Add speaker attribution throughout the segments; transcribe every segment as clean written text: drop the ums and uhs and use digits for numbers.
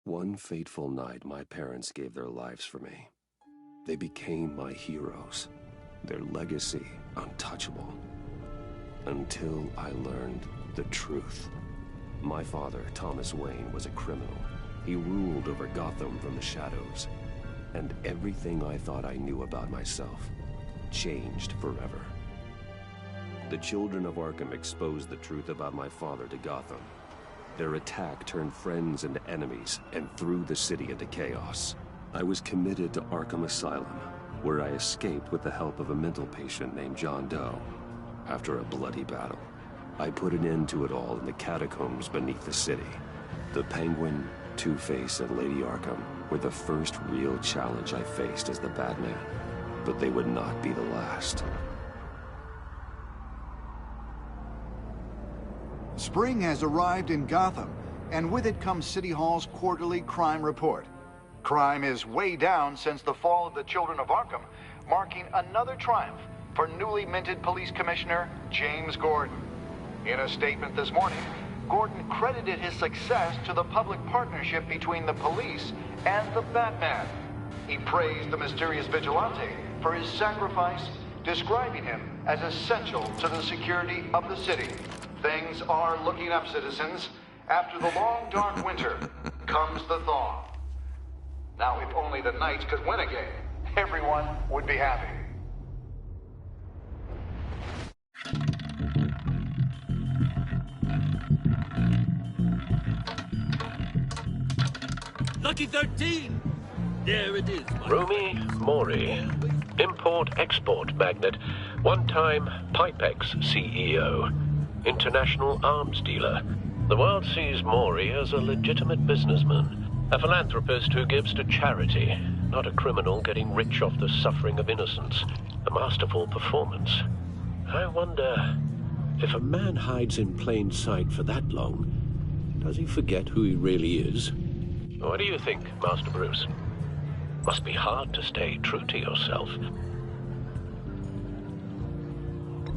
Speaker 1: One fateful night, my parents gave their lives for me. They became my heroes, their legacy untouchable. Until I learned the truth. My father, Thomas Wayne, was a criminal. He ruled over Gotham from the shadows. And everything I thought I knew about myself changed forever. The children of Arkham exposed the truth about my father to Gotham. Their attack turned friends into enemies and threw the city into chaos. I was committed to Arkham Asylum, where I escaped with the help of a mental patient named John Doe. After a bloody battle, I put an end to it all in the catacombs beneath the city. The Penguin, Two-Face, and Lady Arkham were the first real challenge I faced as the Batman, but they would not be the last.
Speaker 2: Spring has arrived in Gotham, and with it comes City Hall's quarterly crime report. Crime is way down since the fall of the Children of Arkham, marking another triumph for newly minted Police Commissioner James Gordon. In a statement this morning, Gordon credited his success to the public partnership between the police and the Batman. He praised the mysterious vigilante for his sacrifice, describing him as essential to the security of the city. Things are looking up, citizens. After the long, dark winter comes the thaw. Now, if only the Knights could win a game, everyone would be happy.
Speaker 3: Lucky 13! There it is.
Speaker 4: Rumi Mori, import-export magnate, one-time Pipex CEO, international arms dealer. The world sees Mori as a legitimate businessman, a philanthropist who gives to charity, not a criminal getting rich off the suffering of innocence. A masterful performance. I wonder, if a man hides in plain sight for that long, does he forget who he really is? What do you think, Master Bruce? Must be hard to stay true to yourself.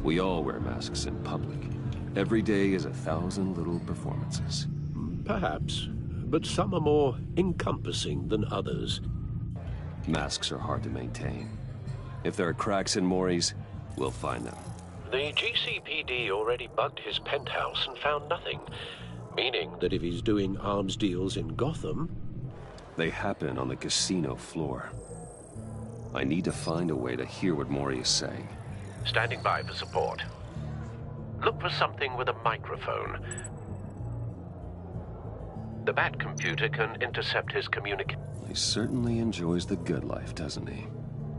Speaker 1: We all wear masks in public. Every day is 1,000 little performances.
Speaker 4: Perhaps, but some are more encompassing than others.
Speaker 1: Masks are hard to maintain. If there are cracks in Mori's, we'll find them.
Speaker 4: The GCPD already bugged his penthouse and found nothing. Meaning that if he's doing arms deals in Gotham...
Speaker 1: They happen on the casino floor. I need to find a way to hear what Mori is saying.
Speaker 4: Standing by for support. Look for something with a microphone. The Bat computer can intercept his communication.
Speaker 1: He certainly enjoys the good life, doesn't he?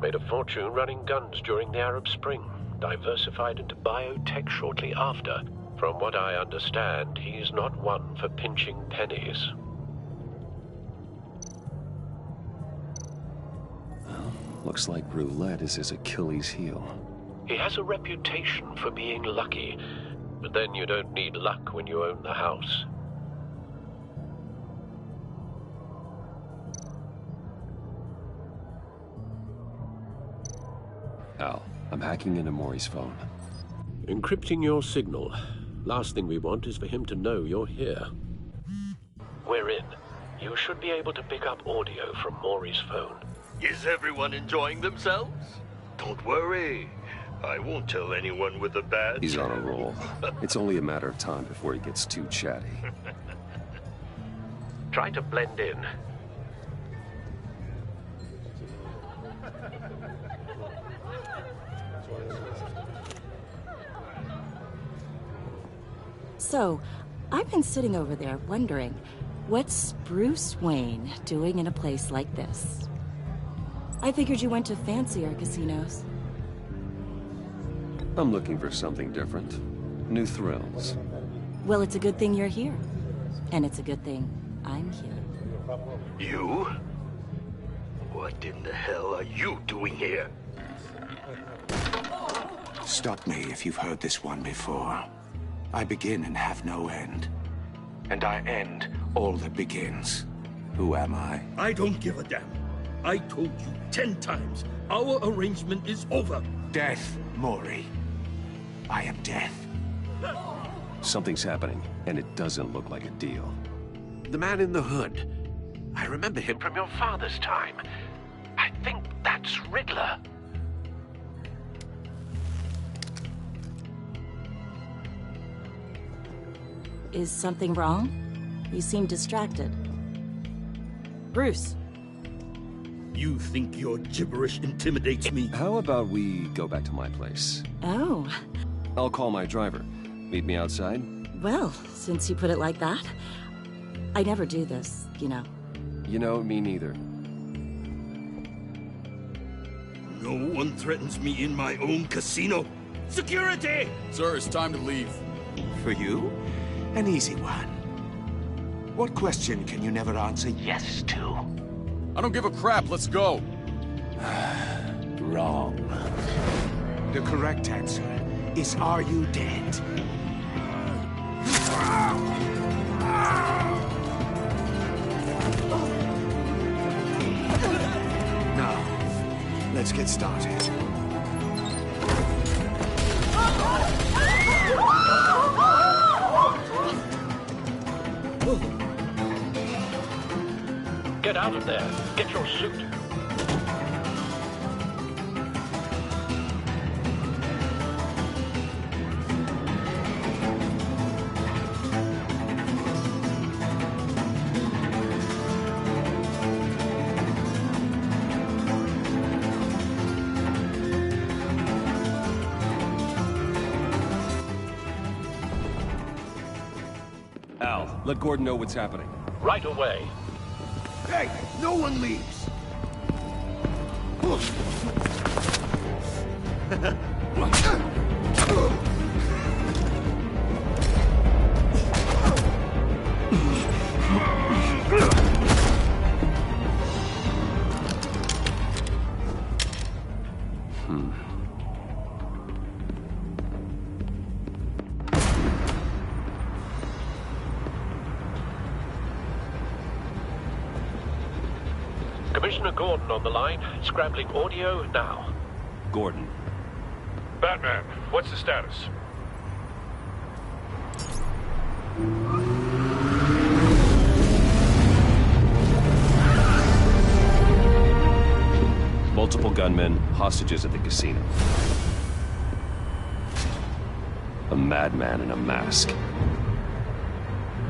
Speaker 4: Made a fortune running guns during the Arab Spring. Diversified into biotech shortly after. From what I understand, he's not one for pinching pennies.
Speaker 1: Well, looks like roulette is his Achilles heel.
Speaker 4: He has a reputation for being lucky, but then you don't need luck when you own the house.
Speaker 1: Al, I'm hacking into Mori's phone.
Speaker 4: Encrypting your signal. Last thing we want is for him to know you're here. We're in. You should be able to pick up audio from Mori's phone.
Speaker 3: Is everyone enjoying themselves?
Speaker 5: Don't worry. I won't tell anyone with a badge.
Speaker 1: He's on a roll. It's only a matter of time before he gets too chatty.
Speaker 4: Try to blend in.
Speaker 6: So, I've been sitting over there wondering, what's Bruce Wayne doing in a place like this? I figured you went to fancier casinos.
Speaker 1: I'm looking for something different. New thrills.
Speaker 6: Well, it's a good thing you're here. And it's a good thing I'm here.
Speaker 5: You? What in the hell are you doing here?
Speaker 7: Stop me if you've heard this one before. I begin and have no end. And I end all that begins. Who am I?
Speaker 3: I don't give a damn. I told you 10 times. Our arrangement is over.
Speaker 7: Death, Mori. I am death.
Speaker 1: Something's happening, and it doesn't look like a deal.
Speaker 4: The man in the hood. I remember him from your father's time. I think that's Riddler.
Speaker 6: Is something wrong? You seem distracted. Bruce.
Speaker 3: You think your gibberish intimidates me?
Speaker 1: How about we go back to my place?
Speaker 6: Oh.
Speaker 1: I'll call my driver. Meet me outside?
Speaker 6: Well, since you put it like that. I never do this, you know.
Speaker 1: You know, me neither.
Speaker 3: No one threatens me in my own casino. Security!
Speaker 8: Sir, it's time to leave.
Speaker 7: For you, an easy one. What question can you never answer yes to?
Speaker 8: I don't give a crap, let's go.
Speaker 7: Wrong. The correct answer is, are you dead? Now, let's get started.
Speaker 4: Get out of there. Get your suit.
Speaker 1: Al, let Gordon know what's happening.
Speaker 4: Right away.
Speaker 5: Hey, no one leaves.
Speaker 4: Commissioner Gordon on the line. Scrambling audio now.
Speaker 1: Gordon.
Speaker 9: Batman, what's the status?
Speaker 1: Multiple gunmen, hostages at the casino. A madman in a mask.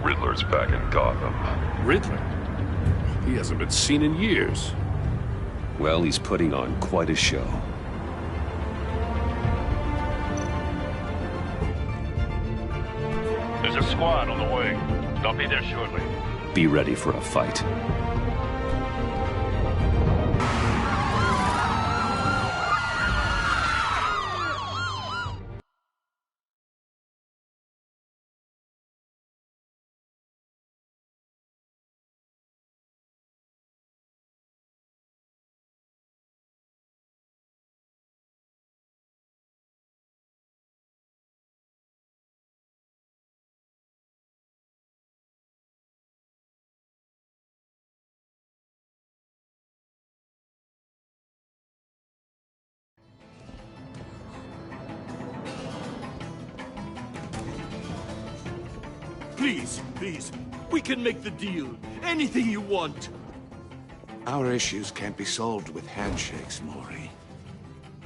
Speaker 9: Riddler's back in Gotham.
Speaker 3: Riddler? He hasn't been seen in years.
Speaker 1: Well, he's putting on quite a show.
Speaker 9: There's a squad on the way. They'll be there shortly.
Speaker 1: Be ready for a fight.
Speaker 3: Please, please, we can make the deal. Anything you want.
Speaker 7: Our issues can't be solved with handshakes, Maury.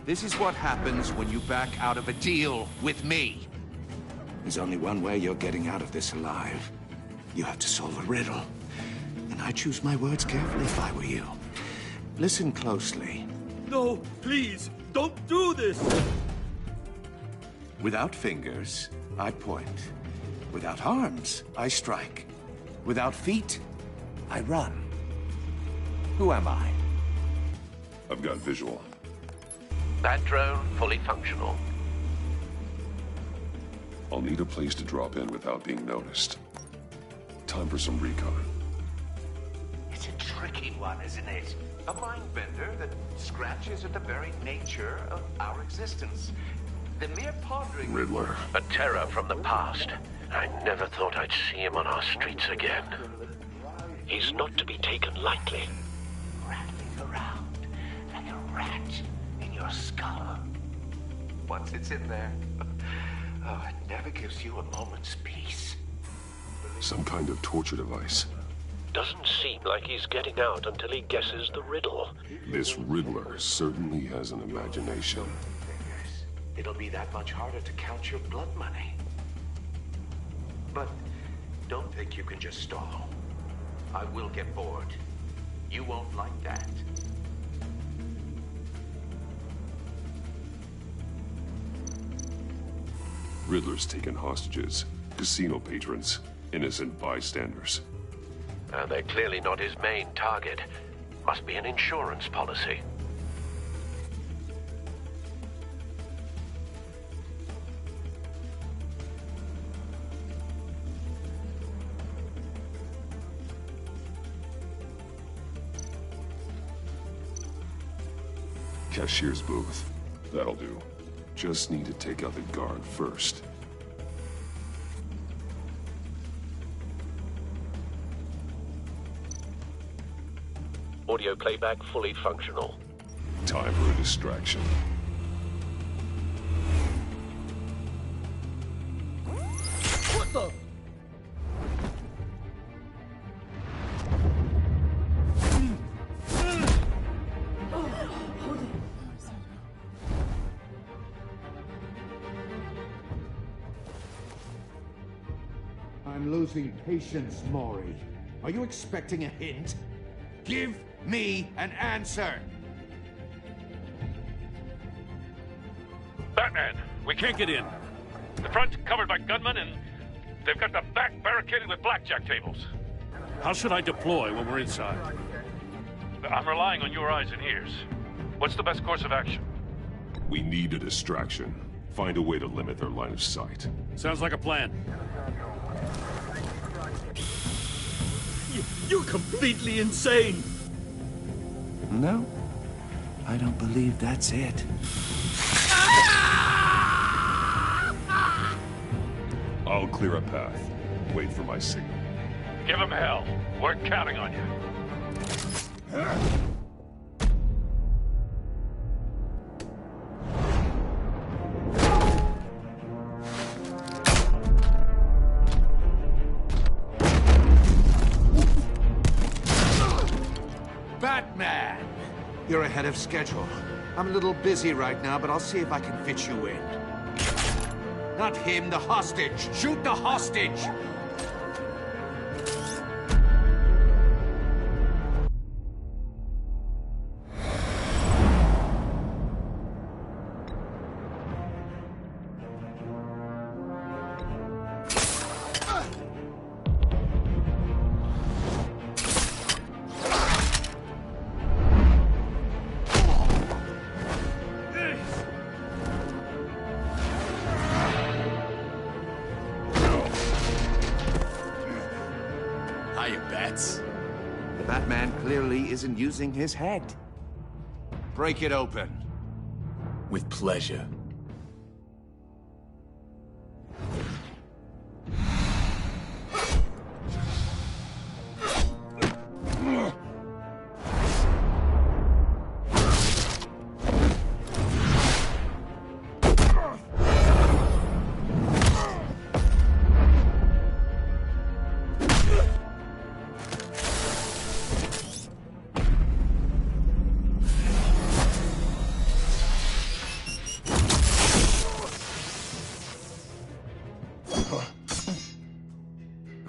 Speaker 5: This is what happens when you back out of a deal with me.
Speaker 7: There's only one way you're getting out of this alive. You have to solve a riddle. And I choose my words carefully if I were you. Listen closely.
Speaker 3: No, please, don't do this.
Speaker 7: Without fingers, I point. Without arms, I strike. Without feet, I run. Who am I?
Speaker 9: I've got visual.
Speaker 4: That drone fully functional.
Speaker 9: I'll need a place to drop in without being noticed. Time for some recon.
Speaker 5: It's a tricky one, isn't it? A mind bender that scratches at the very nature of our existence. The mere pondering...
Speaker 9: Riddler.
Speaker 4: A terror from the past. I never thought I'd see him on our streets again. He's not to be taken lightly.
Speaker 5: Rattling around like a rat in your skull. Once it's in there, oh, it never gives you a moment's peace.
Speaker 9: Some kind of torture device.
Speaker 4: Doesn't seem like he's getting out until he guesses the riddle.
Speaker 9: This Riddler certainly has an imagination.
Speaker 5: It'll be that much harder to count your blood money. But don't think you can just stall. I will get bored. You won't like that.
Speaker 9: Riddler's taken hostages, casino patrons, innocent bystanders.
Speaker 4: They're clearly not his main target. Must be an insurance policy.
Speaker 9: Cashier's booth. That'll do. Just need to take out the guard first.
Speaker 4: Audio playback fully functional.
Speaker 9: Time for a distraction.
Speaker 3: What the?
Speaker 10: I'm losing patience, Maury. Are you expecting a hint? Give me an answer!
Speaker 11: Batman, we can't get in. The front's covered by gunmen, and they've got the back barricaded with blackjack tables.
Speaker 3: How should I deploy when we're inside?
Speaker 11: I'm relying on your eyes and ears. What's the best course of action?
Speaker 9: We need a distraction. Find a way to limit their line of sight.
Speaker 3: Sounds like a plan. You're completely insane!
Speaker 7: No, I don't believe that's it.
Speaker 9: I'll clear a path. Wait for my signal.
Speaker 11: Give him hell. We're counting on you.
Speaker 10: Batman! You're ahead of schedule. I'm a little busy right now, but I'll see if I can fit you in. Not him, the hostage! Shoot the hostage!
Speaker 7: The Batman clearly isn't using his head.
Speaker 10: Break it open.
Speaker 7: With pleasure.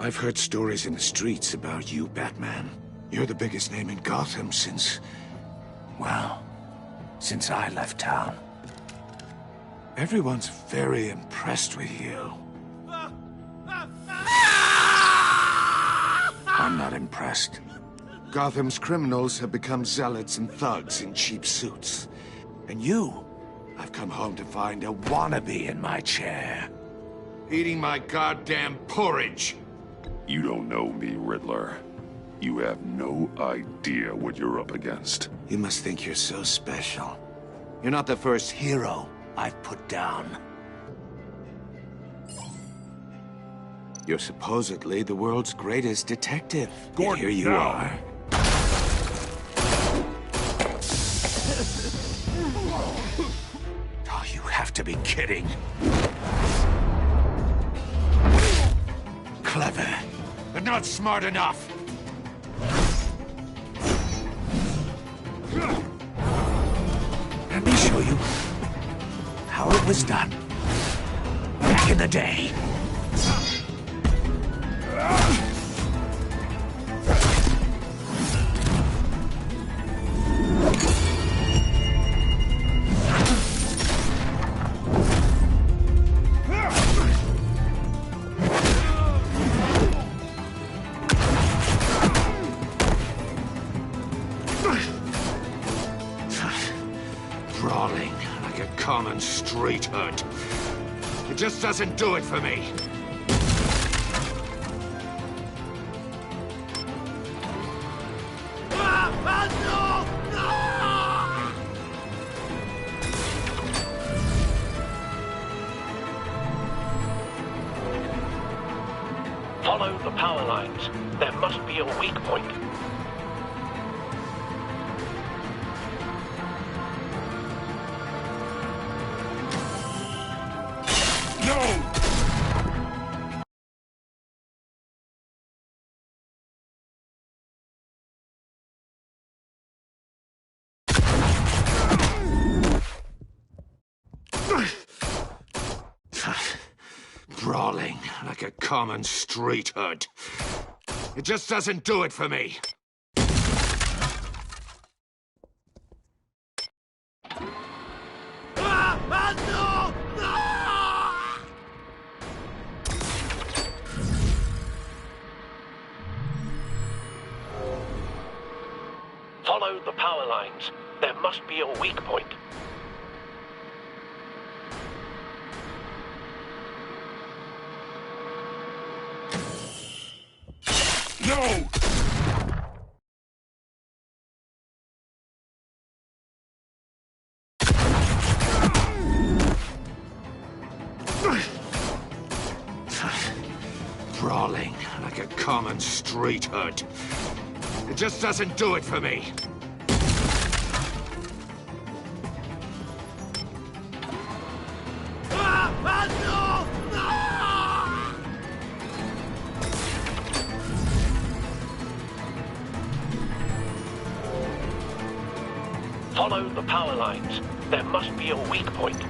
Speaker 7: I've heard stories in the streets about you, Batman. You're the biggest name in Gotham since... well, since I left town. Everyone's very impressed with you. I'm not impressed. Gotham's criminals have become zealots and thugs in cheap suits. And you, I've come home to find a wannabe in my chair. Eating my goddamn porridge.
Speaker 9: You don't know me, Riddler. You have no idea what you're up against.
Speaker 7: You must think you're so special. You're not the first hero I've put down. You're supposedly the world's greatest detective.
Speaker 9: Gordon,
Speaker 7: Here you
Speaker 9: now.
Speaker 7: are. Oh, you have to be kidding. Clever, but not smart enough. Let me show you how it was done back in the day.
Speaker 10: Brawling like a common street hood. It just doesn't do it for me.
Speaker 4: Follow the power lines. There must be a weak point.
Speaker 10: Brawling like a common street hood. It just doesn't do it for me.
Speaker 4: Follow the power lines. There must be a weak point.
Speaker 9: No!
Speaker 10: Brawling like a common street hood. It just doesn't do it for me.
Speaker 4: Follow the power lines. There must be a weak point.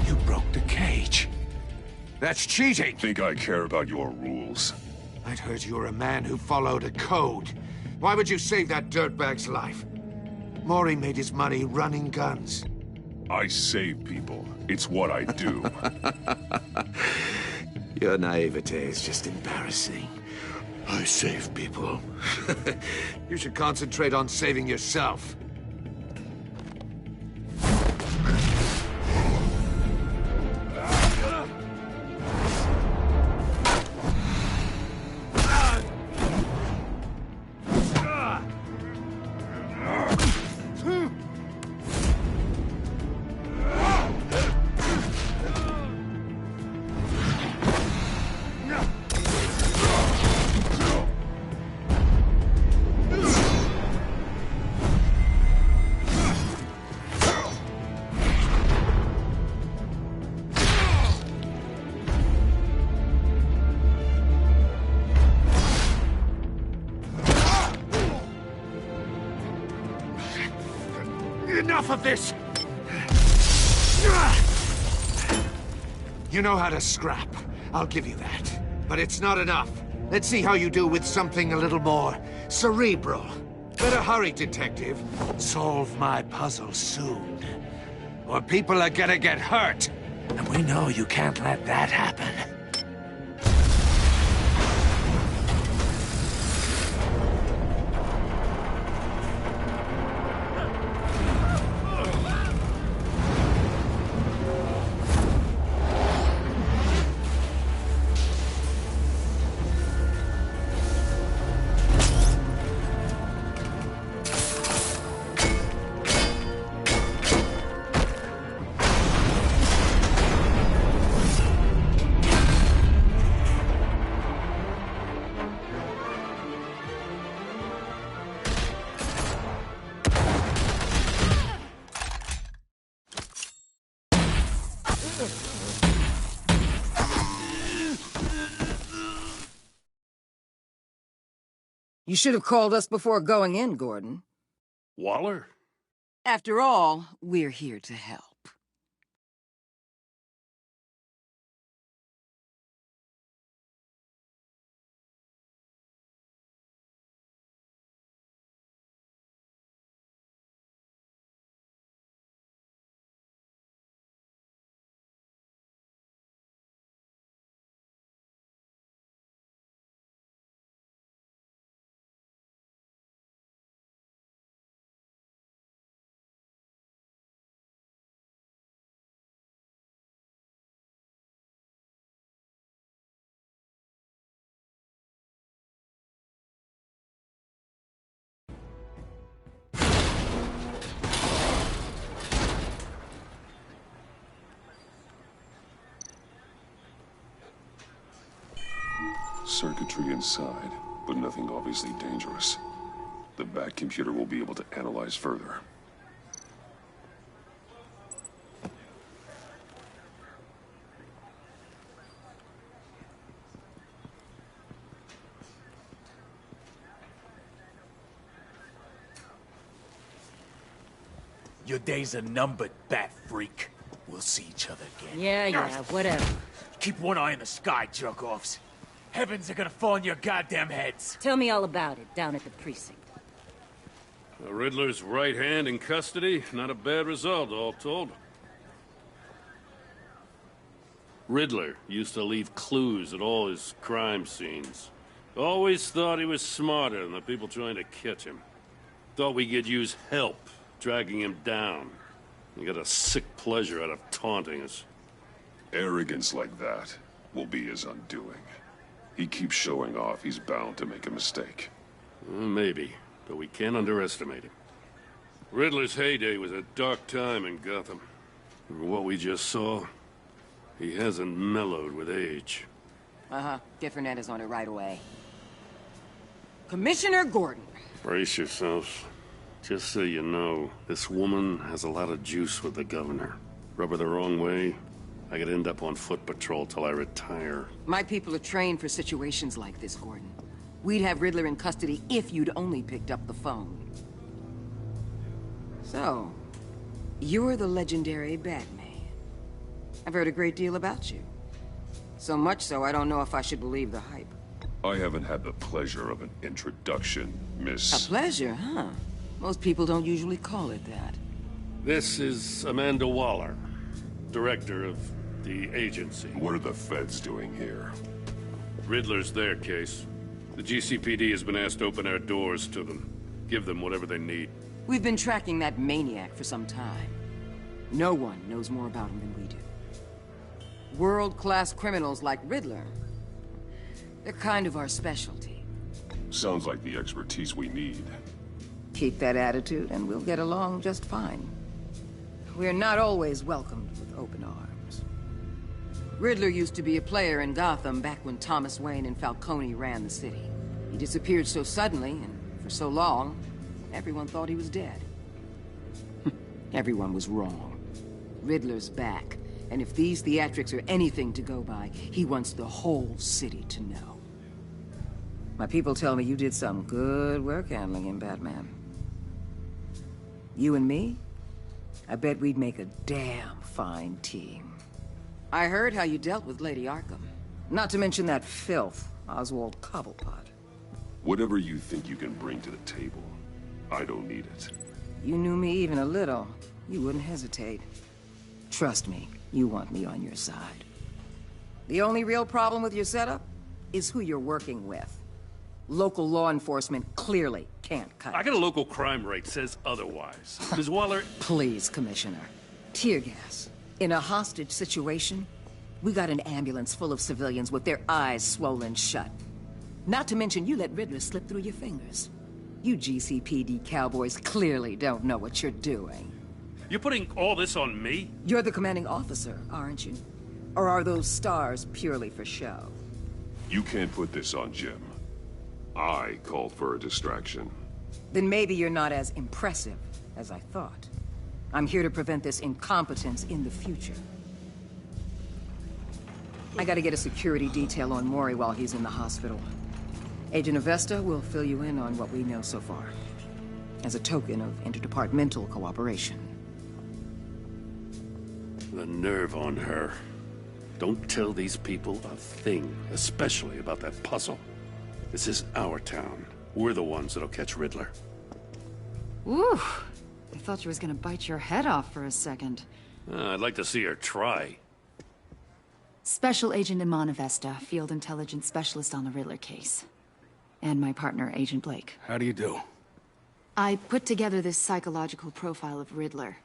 Speaker 10: You broke the cage. That's cheating.
Speaker 9: Think I care about your rules?
Speaker 10: I'd heard you were a man who followed a code. Why would you save that dirtbag's life? Maury made his money running guns.
Speaker 9: I save people. It's what I do.
Speaker 10: Your naivete is just embarrassing. I save people. You should concentrate on saving yourself. Enough of this! You know how to scrap. I'll give you that. But it's not enough. Let's see how you do with something a little more cerebral. Better hurry, detective. Solve my puzzle soon. Or people are gonna get hurt. And we know you can't let that happen.
Speaker 12: You should have called us before going in, Gordon.
Speaker 3: Waller?
Speaker 12: After all, we're here to help.
Speaker 9: Circuitry inside, but nothing obviously dangerous. The back computer will be able to analyze further.
Speaker 13: Your days are numbered, bat freak. We'll see each other again.
Speaker 12: Yeah, whatever.
Speaker 13: Keep one eye in the sky, jerk-offs. Heavens are gonna fall on your goddamn heads.
Speaker 12: Tell me all about it down at the precinct.
Speaker 3: The Riddler's right hand in custody. Not a bad result, all told. Riddler used to leave clues at all his crime scenes. Always thought he was smarter than the people trying to catch him. Thought we could use help dragging him down. He got a sick pleasure out of taunting us.
Speaker 9: Arrogance like that will be his undoing. He keeps showing off, he's bound to make a mistake.
Speaker 3: Maybe, but we can't underestimate him. Riddler's heyday was a dark time in Gotham. From what we just saw, he hasn't mellowed with age.
Speaker 12: Get Fernandez on it right away. Commissioner Gordon.
Speaker 3: Brace yourselves. Just so you know, this woman has a lot of juice with the governor. Rub her the wrong way, I could end up on foot patrol till I retire.
Speaker 12: My people are trained for situations like this, Gordon. We'd have Riddler in custody if you'd only picked up the phone. So, you're the legendary Batman. I've heard a great deal about you. So much so, I don't know if I should believe the hype.
Speaker 9: I haven't had the pleasure of an introduction, Miss...
Speaker 12: A pleasure, huh? Most people don't usually call it that.
Speaker 3: This is Amanda Waller, director of the agency.
Speaker 9: What are the feds doing here?
Speaker 3: Riddler's their case. The GCPD has been asked to open our doors to them. Give them whatever they need.
Speaker 12: We've been tracking that maniac for some time. No one knows more about him than we do. World-class criminals like Riddler. They're kind of our specialty.
Speaker 9: Sounds like the expertise we need.
Speaker 12: Keep that attitude and we'll get along just fine. We're not always welcomed with open arms. Riddler used to be a player in Gotham back when Thomas Wayne and Falcone ran the city. He disappeared so suddenly and for so long, everyone thought he was dead. Everyone was wrong. Riddler's back, and if these theatrics are anything to go by, he wants the whole city to know. My people tell me you did some good work handling him, Batman. You and me? I bet we'd make a damn fine team. I heard how you dealt with Lady Arkham. Not to mention that filth, Oswald Cobblepot.
Speaker 9: Whatever you think you can bring to the table, I don't need it.
Speaker 12: You knew me even a little, you wouldn't hesitate. Trust me, you want me on your side. The only real problem with your setup is who you're working with. Local law enforcement clearly can't cut it.
Speaker 3: I got a local crime rate says otherwise. Ms. Waller...
Speaker 12: Please, Commissioner. Tear gas. In a hostage situation, we got an ambulance full of civilians with their eyes swollen shut. Not to mention you let Riddler slip through your fingers. You GCPD cowboys clearly don't know what you're doing.
Speaker 3: You're putting all this on me?
Speaker 12: You're the commanding officer, aren't you? Or are those stars purely for show?
Speaker 9: You can't put this on Jim. I called for a distraction.
Speaker 12: Then maybe you're not as impressive as I thought. I'm here to prevent this incompetence in the future. I gotta get a security detail on Mori while he's in the hospital. Agent Avesta will fill you in on what we know so far, as a token of interdepartmental cooperation.
Speaker 3: The nerve on her. Don't tell these people a thing, especially about that puzzle. This is our town. We're the ones that'll catch Riddler.
Speaker 14: Ooh, I thought she was gonna bite your head off for a second.
Speaker 3: I'd like to see her try.
Speaker 14: Special Agent Iman Avesta, Field Intelligence Specialist on the Riddler case. And my partner, Agent Blake.
Speaker 8: How do you do?
Speaker 14: I put together this psychological profile of Riddler.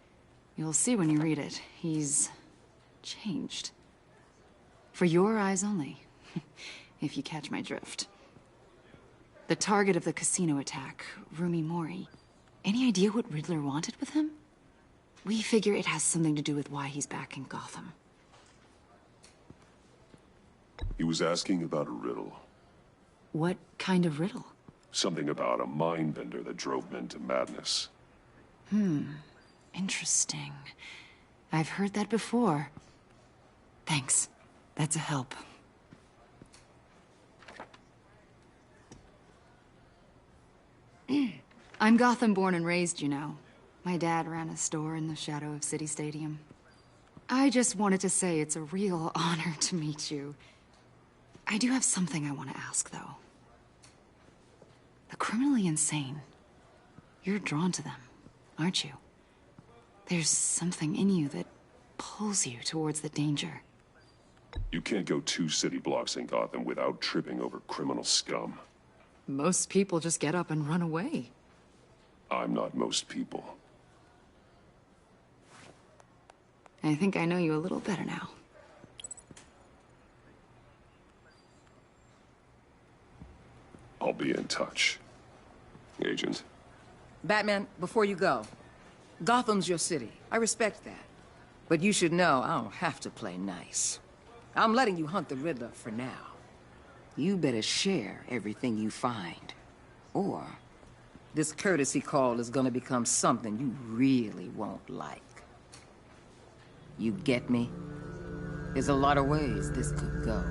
Speaker 14: You'll see when you read it. He's changed. For your eyes only, if you catch my drift. The target of the casino attack, Rumi Mori. Any idea what Riddler wanted with him? We figure it has something to do with why he's back in Gotham.
Speaker 9: He was asking about a riddle.
Speaker 14: What kind of riddle?
Speaker 9: Something about a mind bender that drove men to madness.
Speaker 14: Interesting. I've heard that before. Thanks. That's a help. I'm Gotham born and raised, you know. My dad ran a store in the shadow of City Stadium. I just wanted to say it's a real honor to meet you. I do have something I want to ask, though. The criminally insane. You're drawn to them, aren't you? There's something in you that pulls you towards the danger.
Speaker 9: You can't go 2 city blocks in Gotham without tripping over criminal scum.
Speaker 14: Most people just get up and run away.
Speaker 9: I'm not most people.
Speaker 14: I think I know you a little better now.
Speaker 9: I'll be in touch. Agent.
Speaker 12: Batman, before you go, Gotham's your city. I respect that. But you should know I don't have to play nice. I'm letting you hunt the Riddler for now. You better share everything you find. Or this courtesy call is gonna become something you really won't like. You get me? There's a lot of ways this could go.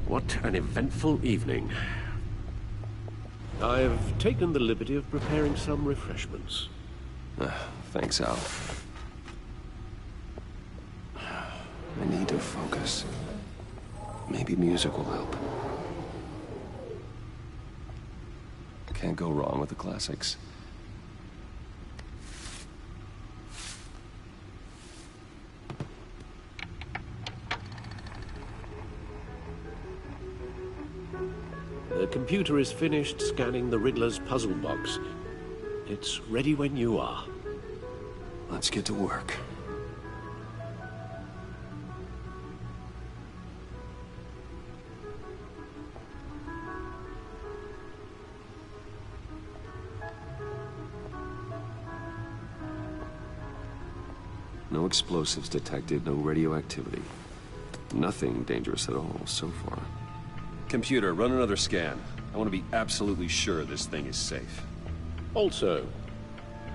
Speaker 15: What an eventful evening. I've taken the liberty of preparing some refreshments.
Speaker 1: Thanks, Al. I need to focus. Maybe music will help. Can't go wrong with the classics.
Speaker 15: The computer is finished scanning the Riddler's puzzle box. It's ready when you are.
Speaker 1: Let's get to work. No explosives detected, no radioactivity. Nothing dangerous at all so far. Computer, run another scan. I want to be absolutely sure this thing is safe.
Speaker 15: Also,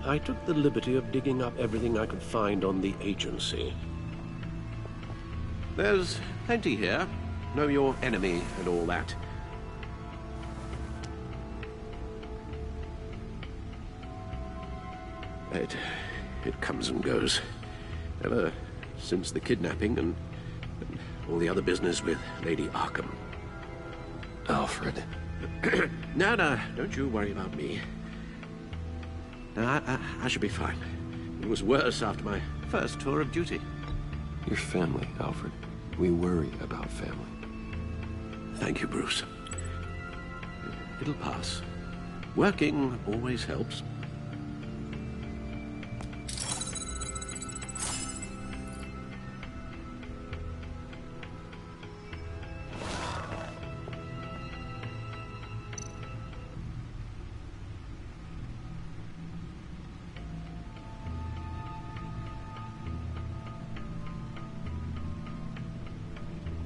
Speaker 15: I took the liberty of digging up everything I could find on the agency. There's plenty here. Know your enemy and all that. It comes and goes. Ever since the kidnapping and all the other business with Lady Arkham.
Speaker 1: Alfred.
Speaker 15: No, don't you worry about me. No, I should be fine. It was worse after my first tour of duty.
Speaker 1: Your family, Alfred. We worry about family.
Speaker 15: Thank you, Bruce. It'll pass. Working always helps.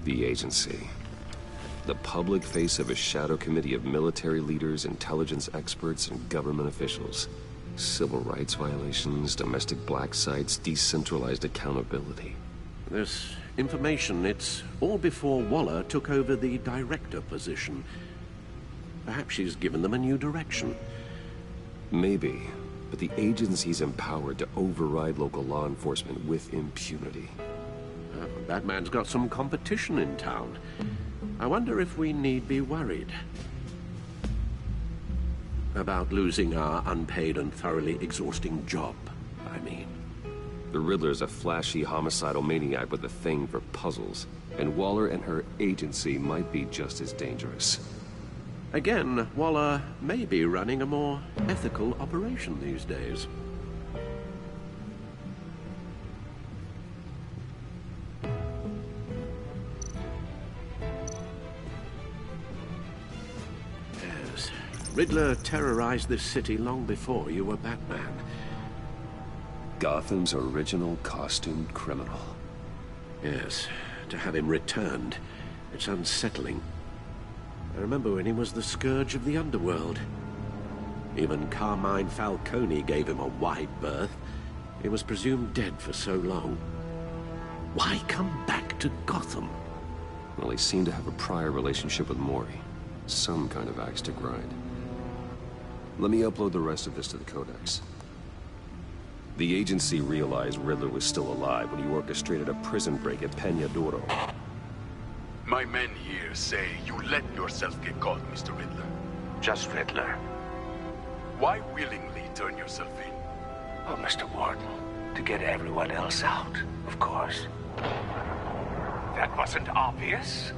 Speaker 1: The agency. The public face of a shadow committee of military leaders, intelligence experts, and government officials. Civil rights violations, domestic black sites, decentralized accountability.
Speaker 15: This information, it's all before Waller took over the director position. Perhaps she's given them a new direction.
Speaker 1: Maybe, but the agency's empowered to override local law enforcement with impunity.
Speaker 15: Batman's got some competition in town. I wonder if we need be worried about losing our unpaid and thoroughly exhausting job, I mean.
Speaker 1: The Riddler's a flashy, homicidal maniac with a thing for puzzles, and Waller and her agency might be just as dangerous.
Speaker 15: Again, Waller may be running a more ethical operation these days. Riddler terrorized this city long before you were Batman.
Speaker 1: Gotham's original costumed criminal.
Speaker 15: Yes, to have him returned, it's unsettling. I remember when he was the scourge of the underworld. Even Carmine Falcone gave him a wide berth. He was presumed dead for so long. Why come back to Gotham?
Speaker 1: Well, he seemed to have a prior relationship with Mori. Some kind of axe to grind. Let me upload the rest of this to the Codex. The agency realized Riddler was still alive when he orchestrated a prison break at Peñadoro.
Speaker 16: My men here say you let yourself get caught, Mr. Riddler.
Speaker 10: Just Riddler.
Speaker 16: Why willingly turn yourself in?
Speaker 10: Oh, Mr. Warden, to get everyone else out, of course. That wasn't obvious.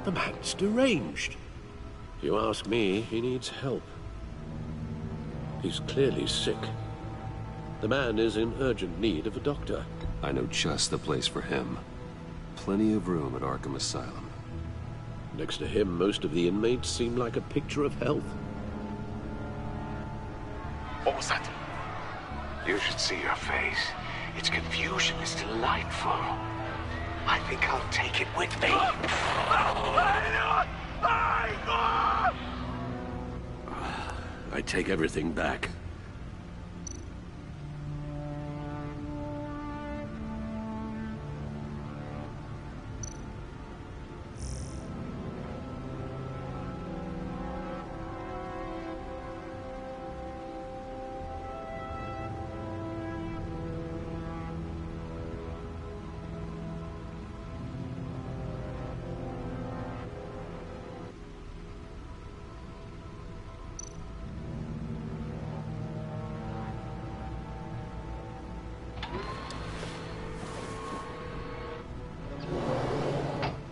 Speaker 15: The man's deranged. If you ask me, he needs help. He's clearly sick. The man is in urgent need of a doctor.
Speaker 1: I know just the place for him. Plenty of room at Arkham Asylum.
Speaker 15: Next to him, most of the inmates seem like a picture of health.
Speaker 16: What was that?
Speaker 10: You should see your face. Its confusion is delightful. I think I'll take it with me.
Speaker 15: I take everything back.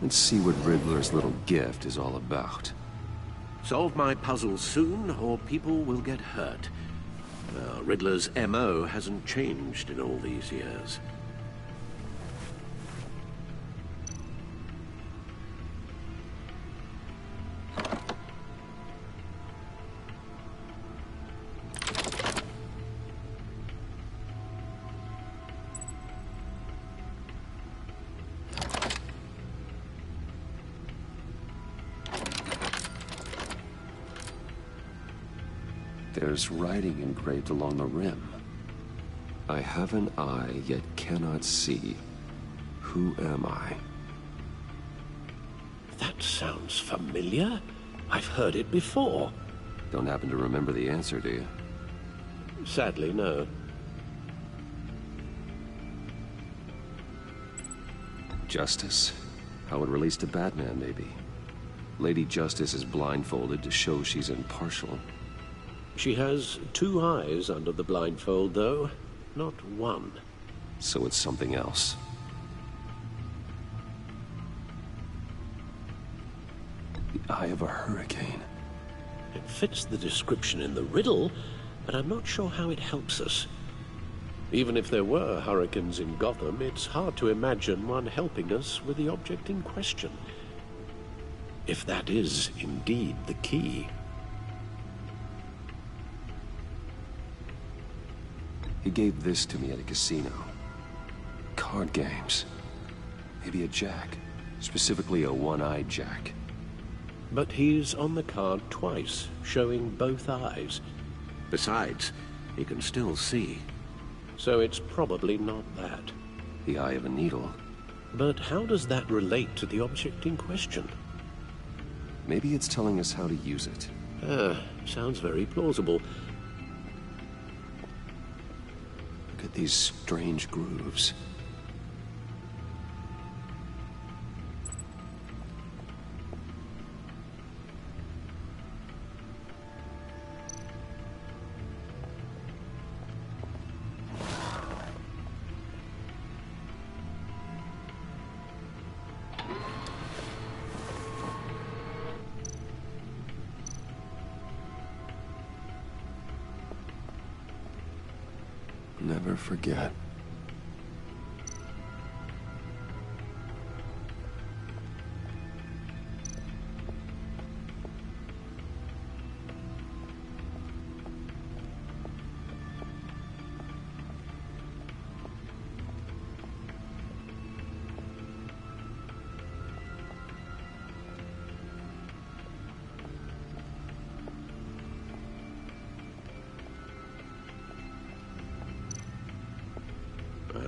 Speaker 1: Let's see what Riddler's little gift is all about.
Speaker 15: Solve my puzzle soon, or people will get hurt. Riddler's MO hasn't changed in all these years.
Speaker 1: There's writing engraved along the rim. I have an eye, yet cannot see. Who am I?
Speaker 15: That sounds familiar. I've heard it before.
Speaker 1: Don't happen to remember the answer, do you?
Speaker 15: Sadly, no.
Speaker 1: Justice? How it relates to Batman, maybe. Lady Justice is blindfolded to show she's impartial.
Speaker 15: She has 2 eyes under the blindfold, though. Not 1.
Speaker 1: So it's something else. The eye of a hurricane.
Speaker 15: It fits the description in the riddle, but I'm not sure how it helps us. Even if there were hurricanes in Gotham, it's hard to imagine one helping us with the object in question. If that is indeed the key.
Speaker 1: He gave this to me at a casino. Card games. Maybe a jack. Specifically a one-eyed jack.
Speaker 15: But he's on the card twice, showing both eyes. Besides, he can still see. So it's probably not that.
Speaker 1: The eye of a needle.
Speaker 15: But how does that relate to the object in question?
Speaker 1: Maybe it's telling us how to use it.
Speaker 15: Sounds very plausible.
Speaker 1: Look at these strange grooves. Never forget.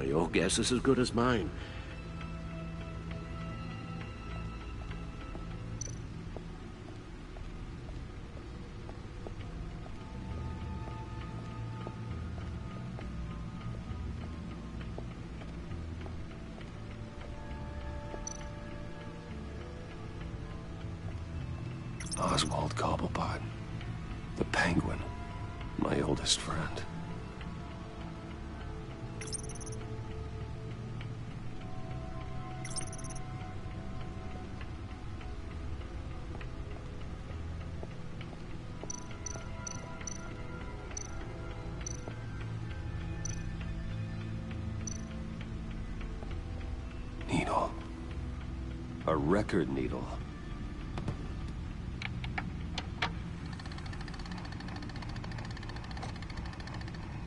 Speaker 15: Your guess is as good as mine.
Speaker 1: Oswald Cobblepot. The Penguin. My oldest friend. Needle. A record needle.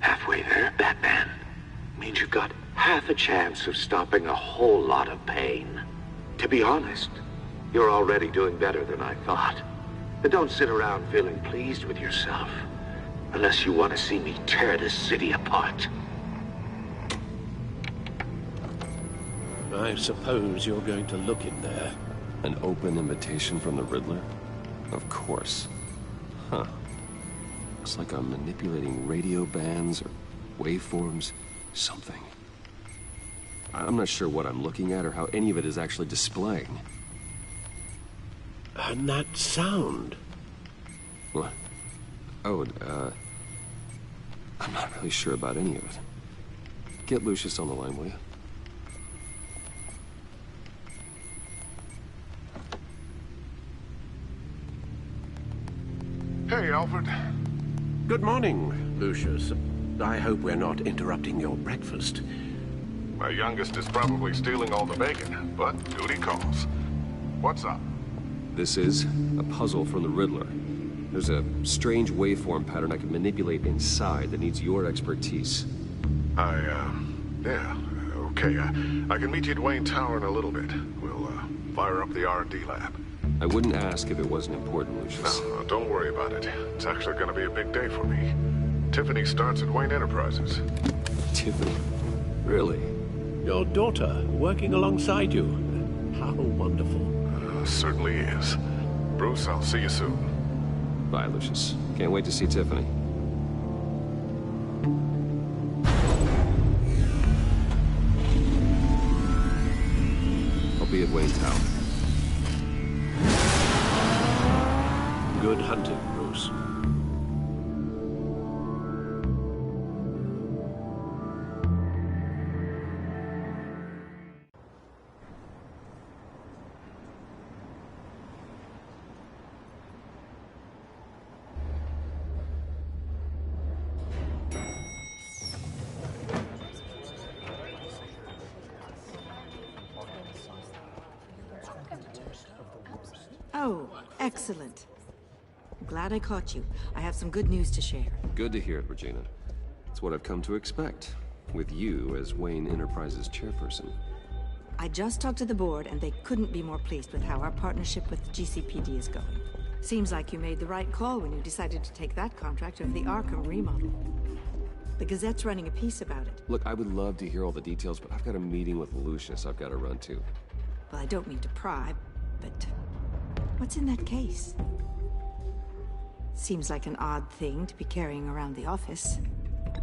Speaker 5: Halfway there, Batman. Means you've got half a chance of stopping a whole lot of pain. To be honest, you're already doing better than I thought. But don't sit around feeling pleased with yourself. Unless you want to see me tear this city apart.
Speaker 15: I suppose you're going to look in there.
Speaker 1: An open invitation from the Riddler? Of course. Huh. Looks like I'm manipulating radio bands or waveforms, something. I'm not sure what I'm looking at or how any of it is actually displaying.
Speaker 15: And that sound?
Speaker 1: What? Oh, I'm not really sure about any of it. Get Lucius on the line, will you?
Speaker 7: Hey, Alfred.
Speaker 15: Good morning, Lucius. I hope we're not interrupting your breakfast.
Speaker 7: My youngest is probably stealing all the bacon, but duty calls. What's up?
Speaker 1: This is a puzzle from the Riddler. There's a strange waveform pattern I can manipulate inside that needs your expertise.
Speaker 7: Yeah, okay. I can meet you at Wayne Tower in a little bit. We'll, fire up the R&D lab.
Speaker 1: I wouldn't ask if it wasn't important, Lucius.
Speaker 7: No, don't worry about it. It's actually gonna be a big day for me. Tiffany starts at Wayne Enterprises.
Speaker 1: Tiffany? Really?
Speaker 15: Your daughter, working alongside you. How wonderful.
Speaker 7: Certainly is. Bruce, I'll see you soon.
Speaker 1: Bye, Lucius. Can't wait to see Tiffany. Wayne Town.
Speaker 15: Good hunting, Bruce.
Speaker 17: Oh, excellent. I'm glad I caught you. I have some good news to share.
Speaker 1: Good to hear it, Regina. It's what I've come to expect, with you as Wayne Enterprises chairperson.
Speaker 17: I just talked to the board, and they couldn't be more pleased with how our partnership with GCPD is going. Seems like you made the right call when you decided to take that contract over the Arkham remodel. The Gazette's running a piece about it.
Speaker 1: Look, I would love to hear all the details, but I've got a meeting with Lucius I've got to run to.
Speaker 17: Well, I don't mean to pry, but what's in that case? Seems like an odd thing to be carrying around the office.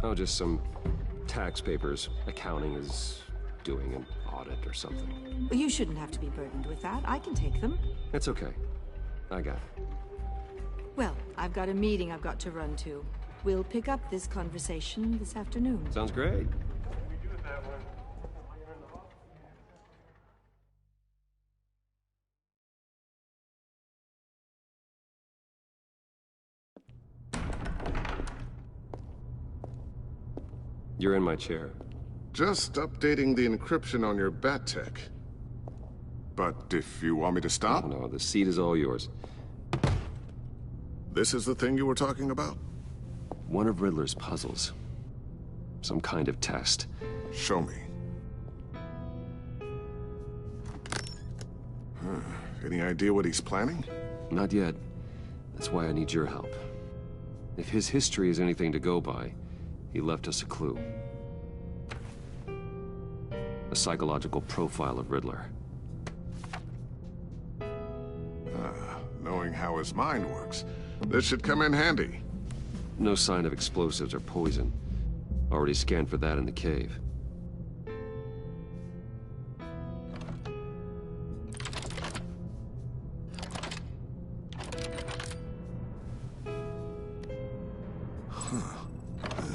Speaker 1: Oh, just some tax papers. Accounting is doing an audit or something.
Speaker 17: Well, you shouldn't have to be burdened with that. I can take them.
Speaker 1: It's okay. I got it.
Speaker 17: Well, I've got a meeting I've got to run to. We'll pick up this conversation this afternoon.
Speaker 1: Sounds great. You're in my chair.
Speaker 7: Just updating the encryption on your bat tech. But if you want me to stop?
Speaker 1: No, the seat is all yours.
Speaker 7: This is the thing you were talking about?
Speaker 1: One of Riddler's puzzles. Some kind of test.
Speaker 7: Show me. Any idea what he's planning?
Speaker 1: Not yet. That's why I need your help. If his history is anything to go by, he left us a clue. A psychological profile of Riddler.
Speaker 7: Knowing how his mind works, this should come in handy.
Speaker 1: No sign of explosives or poison. Already scanned for that in the cave.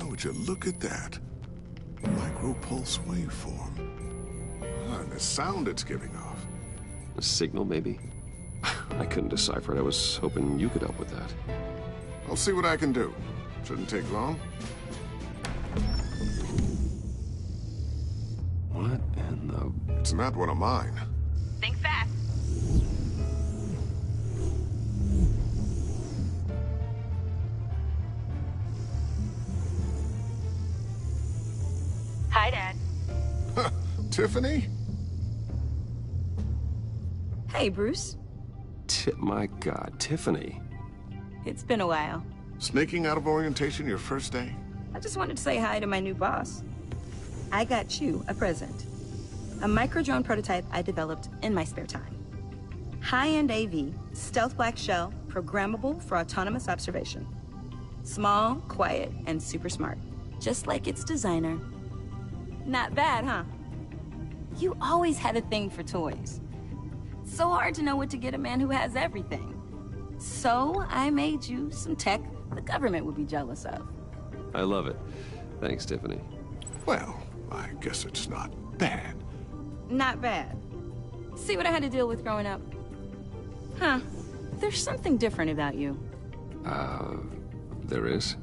Speaker 7: Would you look at that? Micro-pulse waveform. And the sound it's giving off.
Speaker 1: A signal, maybe? I couldn't decipher it. I was hoping you could help with that.
Speaker 7: I'll see what I can do. Shouldn't take long.
Speaker 1: What in the...
Speaker 7: It's not one of mine.
Speaker 18: Think fast. Hi, Dad.
Speaker 7: Tiffany?
Speaker 6: Hey, Bruce.
Speaker 1: My God, Tiffany.
Speaker 6: It's been a while.
Speaker 7: Sneaking out of orientation your first day?
Speaker 6: I just wanted to say hi to my new boss. I got you a present. A micro-drone prototype I developed in my spare time. High-end AV, stealth black shell, programmable for autonomous observation. Small, quiet, and super smart. Just like its designer. Not bad, huh? You always had a thing for toys. So hard to know what to get a man who has everything. So I made you some tech the government would be jealous of.
Speaker 1: I love it. Thanks, Tiffany.
Speaker 7: Well, I guess it's not bad.
Speaker 6: Not bad. See what I had to deal with growing up? Huh. There's something different about you.
Speaker 1: There is?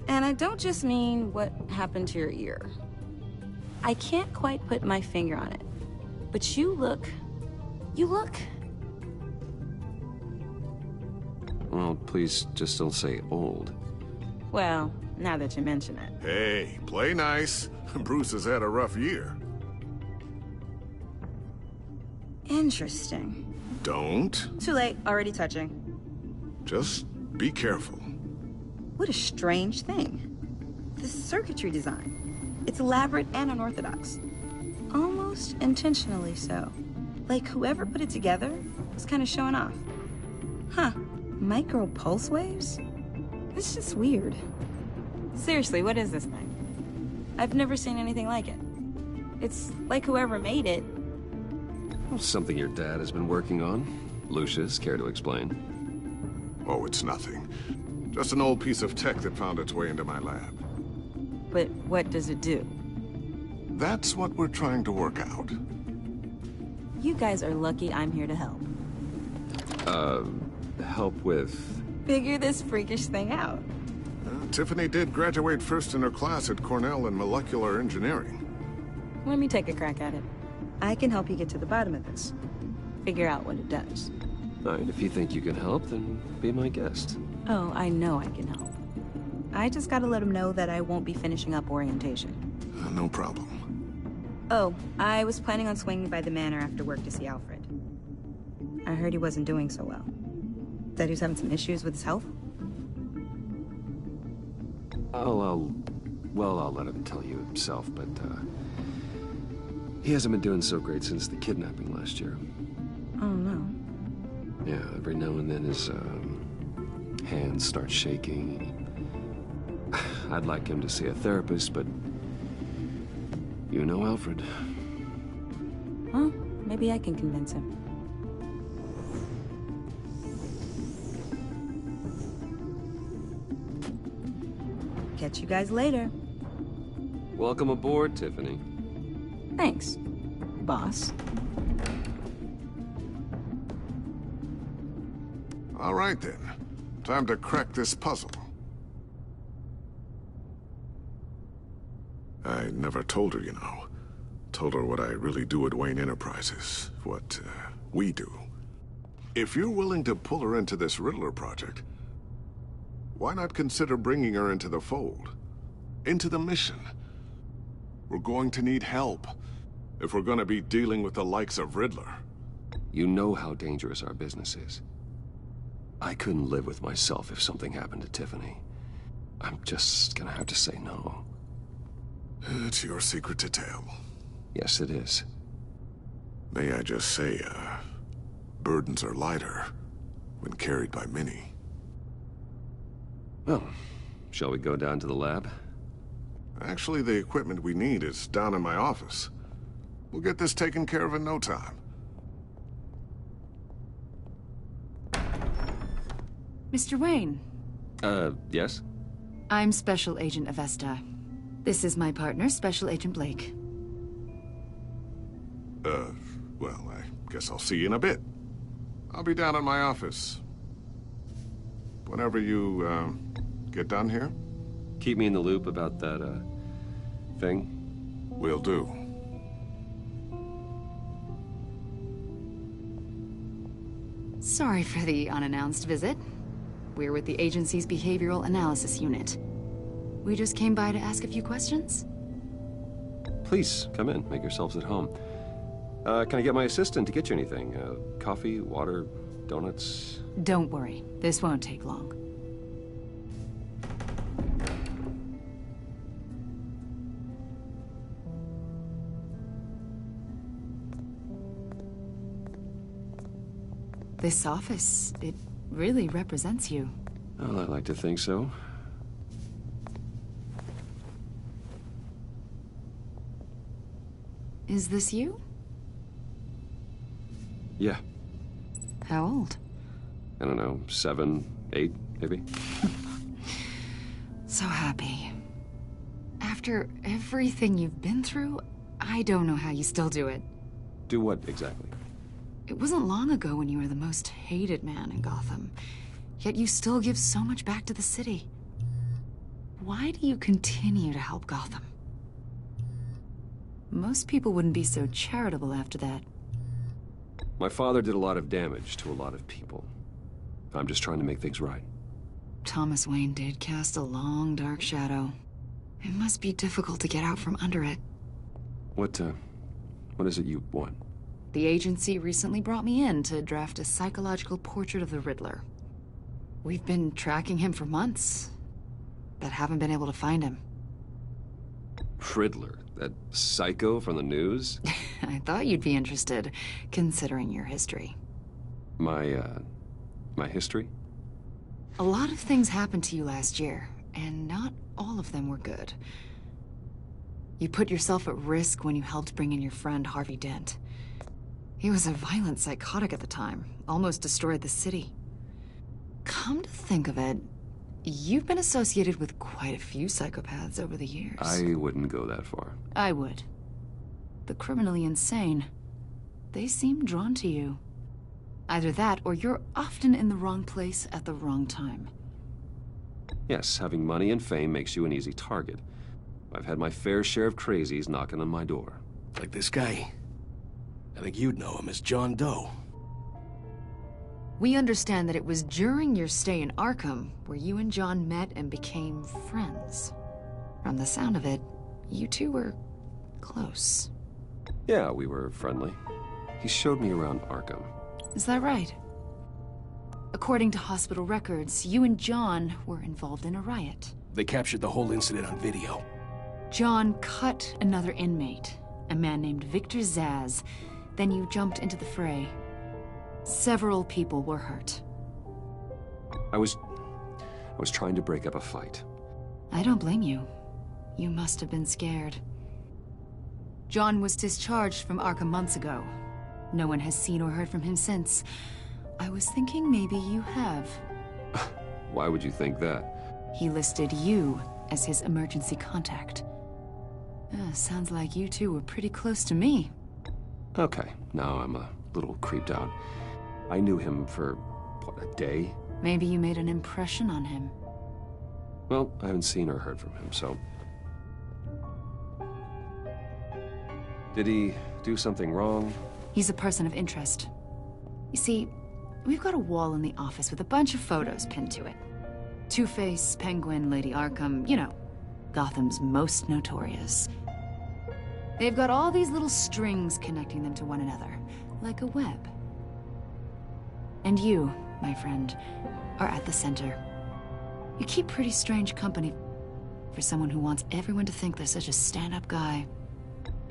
Speaker 6: And I don't just mean what happened to your ear. I can't quite put my finger on it. But you look...
Speaker 1: Well, please just don't say old.
Speaker 6: Well, now that you mention it.
Speaker 7: Hey, play nice. Bruce has had a rough year.
Speaker 6: Interesting.
Speaker 7: Don't.
Speaker 6: Too late, already touching.
Speaker 7: Just be careful.
Speaker 6: What a strange thing. The circuitry design. It's elaborate and unorthodox. Almost intentionally so. Like whoever put it together was kind of showing off. Huh. Micro pulse waves? It's just weird. Seriously, what is this thing? I've never seen anything like it. It's like whoever made it
Speaker 1: Something your dad has been working on. Lucius, care to explain?
Speaker 18: Oh, it's nothing. Just an old piece of tech that found its way into my lab.
Speaker 6: But what does it do?
Speaker 18: That's what we're trying to work out.
Speaker 6: You guys are lucky I'm here to help.
Speaker 1: Help with...
Speaker 6: Figure this freakish thing out.
Speaker 18: Tiffany did graduate first in her class at Cornell in molecular engineering.
Speaker 6: Let me take a crack at it. I can help you get to the bottom of this. Figure out what it does.
Speaker 1: All right, if you think you can help, then be my guest.
Speaker 6: Oh, I know I can help. I just gotta let him know that I won't be finishing up orientation.
Speaker 18: No problem.
Speaker 6: Oh, I was planning on swinging by the manor after work to see Alfred. I heard he wasn't doing so well. That he was having some issues with his health?
Speaker 1: I'll let him tell you himself, but, he hasn't been doing so great since the kidnapping last year.
Speaker 6: Oh, no.
Speaker 1: Yeah, every now and then his, hands start shaking. I'd like him to see a therapist, but... You know Alfred.
Speaker 6: Well, maybe I can convince him. Catch you guys later.
Speaker 1: Welcome aboard, Tiffany.
Speaker 6: Thanks, boss.
Speaker 18: All right, then. Time to crack this puzzle. I never told her, you know. Told her what I really do at Wayne Enterprises. What, we do. If you're willing to pull her into this Riddler project, why not consider bringing her into the fold? Into the mission? We're going to need help if we're going to be dealing with the likes of Riddler.
Speaker 1: You know how dangerous our business is. I couldn't live with myself if something happened to Tiffany. I'm just gonna have to say no.
Speaker 18: It's your secret to tell.
Speaker 1: Yes, it is.
Speaker 18: May I just say, burdens are lighter when carried by many.
Speaker 1: Well, shall we go down to the lab?
Speaker 18: Actually, the equipment we need is down in my office. We'll get this taken care of in no time.
Speaker 14: Mr. Wayne.
Speaker 1: Yes?
Speaker 14: I'm Special Agent Avesta. This is my partner, Special Agent Blake.
Speaker 18: Well, I guess I'll see you in a bit. I'll be down in my office. Whenever you, get done here?
Speaker 1: Keep me in the loop about that, thing?
Speaker 18: Will do.
Speaker 14: Sorry for the unannounced visit. We're with the agency's Behavioral Analysis Unit. We just came by to ask a few questions.
Speaker 1: Please, come in. Make yourselves at home. Can I get my assistant to get you anything? Coffee, water, donuts?
Speaker 14: Don't worry. This won't take long. This office, it really represents you.
Speaker 1: Well, I like to think so.
Speaker 14: Is this you?
Speaker 1: Yeah.
Speaker 14: How old?
Speaker 1: I don't know, 7, 8, maybe?
Speaker 14: So happy. After everything you've been through, I don't know how you still do it.
Speaker 1: Do what, exactly?
Speaker 14: It wasn't long ago when you were the most hated man in Gotham. Yet you still give so much back to the city. Why do you continue to help Gotham? Most people wouldn't be so charitable after that.
Speaker 1: My father did a lot of damage to a lot of people. I'm just trying to make things right.
Speaker 14: Thomas Wayne did cast a long, dark shadow. It must be difficult to get out from under it.
Speaker 1: What is it you want?
Speaker 14: The agency recently brought me in to draft a psychological portrait of the Riddler. We've been tracking him for months, but haven't been able to find him.
Speaker 1: Riddler? That psycho from the news?
Speaker 14: I thought you'd be interested, considering your history.
Speaker 1: My history?
Speaker 14: A lot of things happened to you last year, and not all of them were good. You put yourself at risk when you helped bring in your friend Harvey Dent. He was a violent psychotic at the time, almost destroyed the city. Come to think of it, you've been associated with quite a few psychopaths over the years.
Speaker 1: I wouldn't go that far.
Speaker 14: I would. The criminally insane. They seem drawn to you. Either that, or you're often in the wrong place at the wrong time.
Speaker 1: Yes, having money and fame makes you an easy target. I've had my fair share of crazies knocking on my door.
Speaker 19: Like this guy. I think you'd know him as John Doe.
Speaker 14: We understand that it was during your stay in Arkham where you and John met and became friends. From the sound of it, you two were close.
Speaker 1: Yeah, we were friendly. He showed me around Arkham.
Speaker 14: Is that right? According to hospital records, you and John were involved in a riot.
Speaker 19: They captured the whole incident on video.
Speaker 14: John cut another inmate, a man named Victor Zsasz. Then you jumped into the fray. Several people were hurt.
Speaker 1: I was trying to break up a fight.
Speaker 14: I don't blame you. You must have been scared. John was discharged from Arkham months ago. No one has seen or heard from him since. I was thinking maybe you have.
Speaker 1: Why would you think that?
Speaker 14: He listed you as his emergency contact. Sounds like you two were pretty close to me.
Speaker 1: Okay, now I'm a little creeped out. I knew him for, what, a day?
Speaker 14: Maybe you made an impression on him.
Speaker 1: Well, I haven't seen or heard from him, so... Did he do something wrong?
Speaker 14: He's a person of interest. You see, we've got a wall in the office with a bunch of photos pinned to it. Two-Face, Penguin, Lady Arkham, you know, Gotham's most notorious. They've got all these little strings connecting them to one another, like a web. And you, my friend, are at the center. You keep pretty strange company for someone who wants everyone to think they're such a stand-up guy.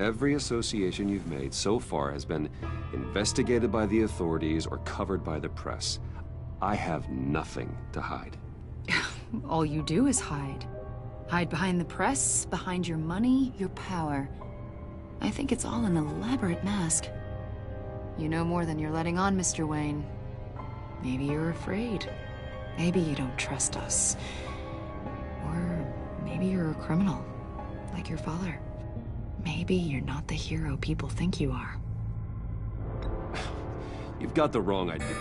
Speaker 1: Every association you've made so far has been investigated by the authorities or covered by the press. I have nothing to hide.
Speaker 14: All you do is hide. Hide behind the press, behind your money, your power. I think it's all an elaborate mask. You know more than you're letting on, Mr. Wayne. Maybe you're afraid. Maybe you don't trust us. Or maybe you're a criminal, like your father. Maybe you're not the hero people think you are.
Speaker 1: You've got the wrong idea.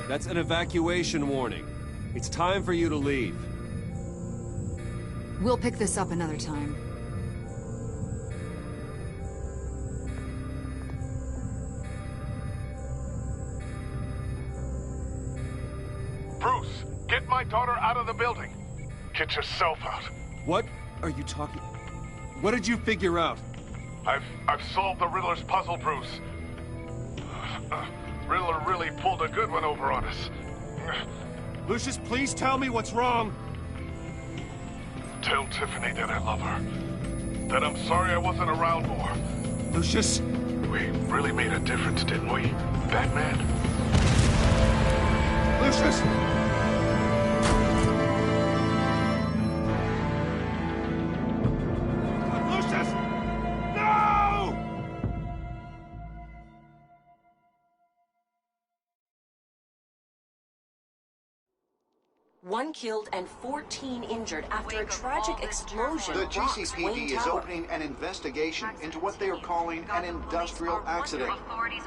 Speaker 1: That's an evacuation warning. It's time for you to leave.
Speaker 14: We'll pick this up another time.
Speaker 16: Bruce, get my daughter out of the building. Get yourself out.
Speaker 1: What are you talking... What did you figure out?
Speaker 16: I've solved the Riddler's puzzle, Bruce. Riddler really pulled a good one over on us.
Speaker 1: Lucius, please tell me what's wrong.
Speaker 16: Tell Tiffany that I love her. That I'm sorry I wasn't around more.
Speaker 1: Lucius?
Speaker 16: We really made a difference, didn't we, Batman?
Speaker 1: Lucius! Lucius! No!
Speaker 20: One killed and 14 injured after a tragic explosion.
Speaker 2: The
Speaker 20: rocks Wayne
Speaker 2: GCPD is
Speaker 20: Tower.
Speaker 2: opening an investigation into what they are calling an industrial accident.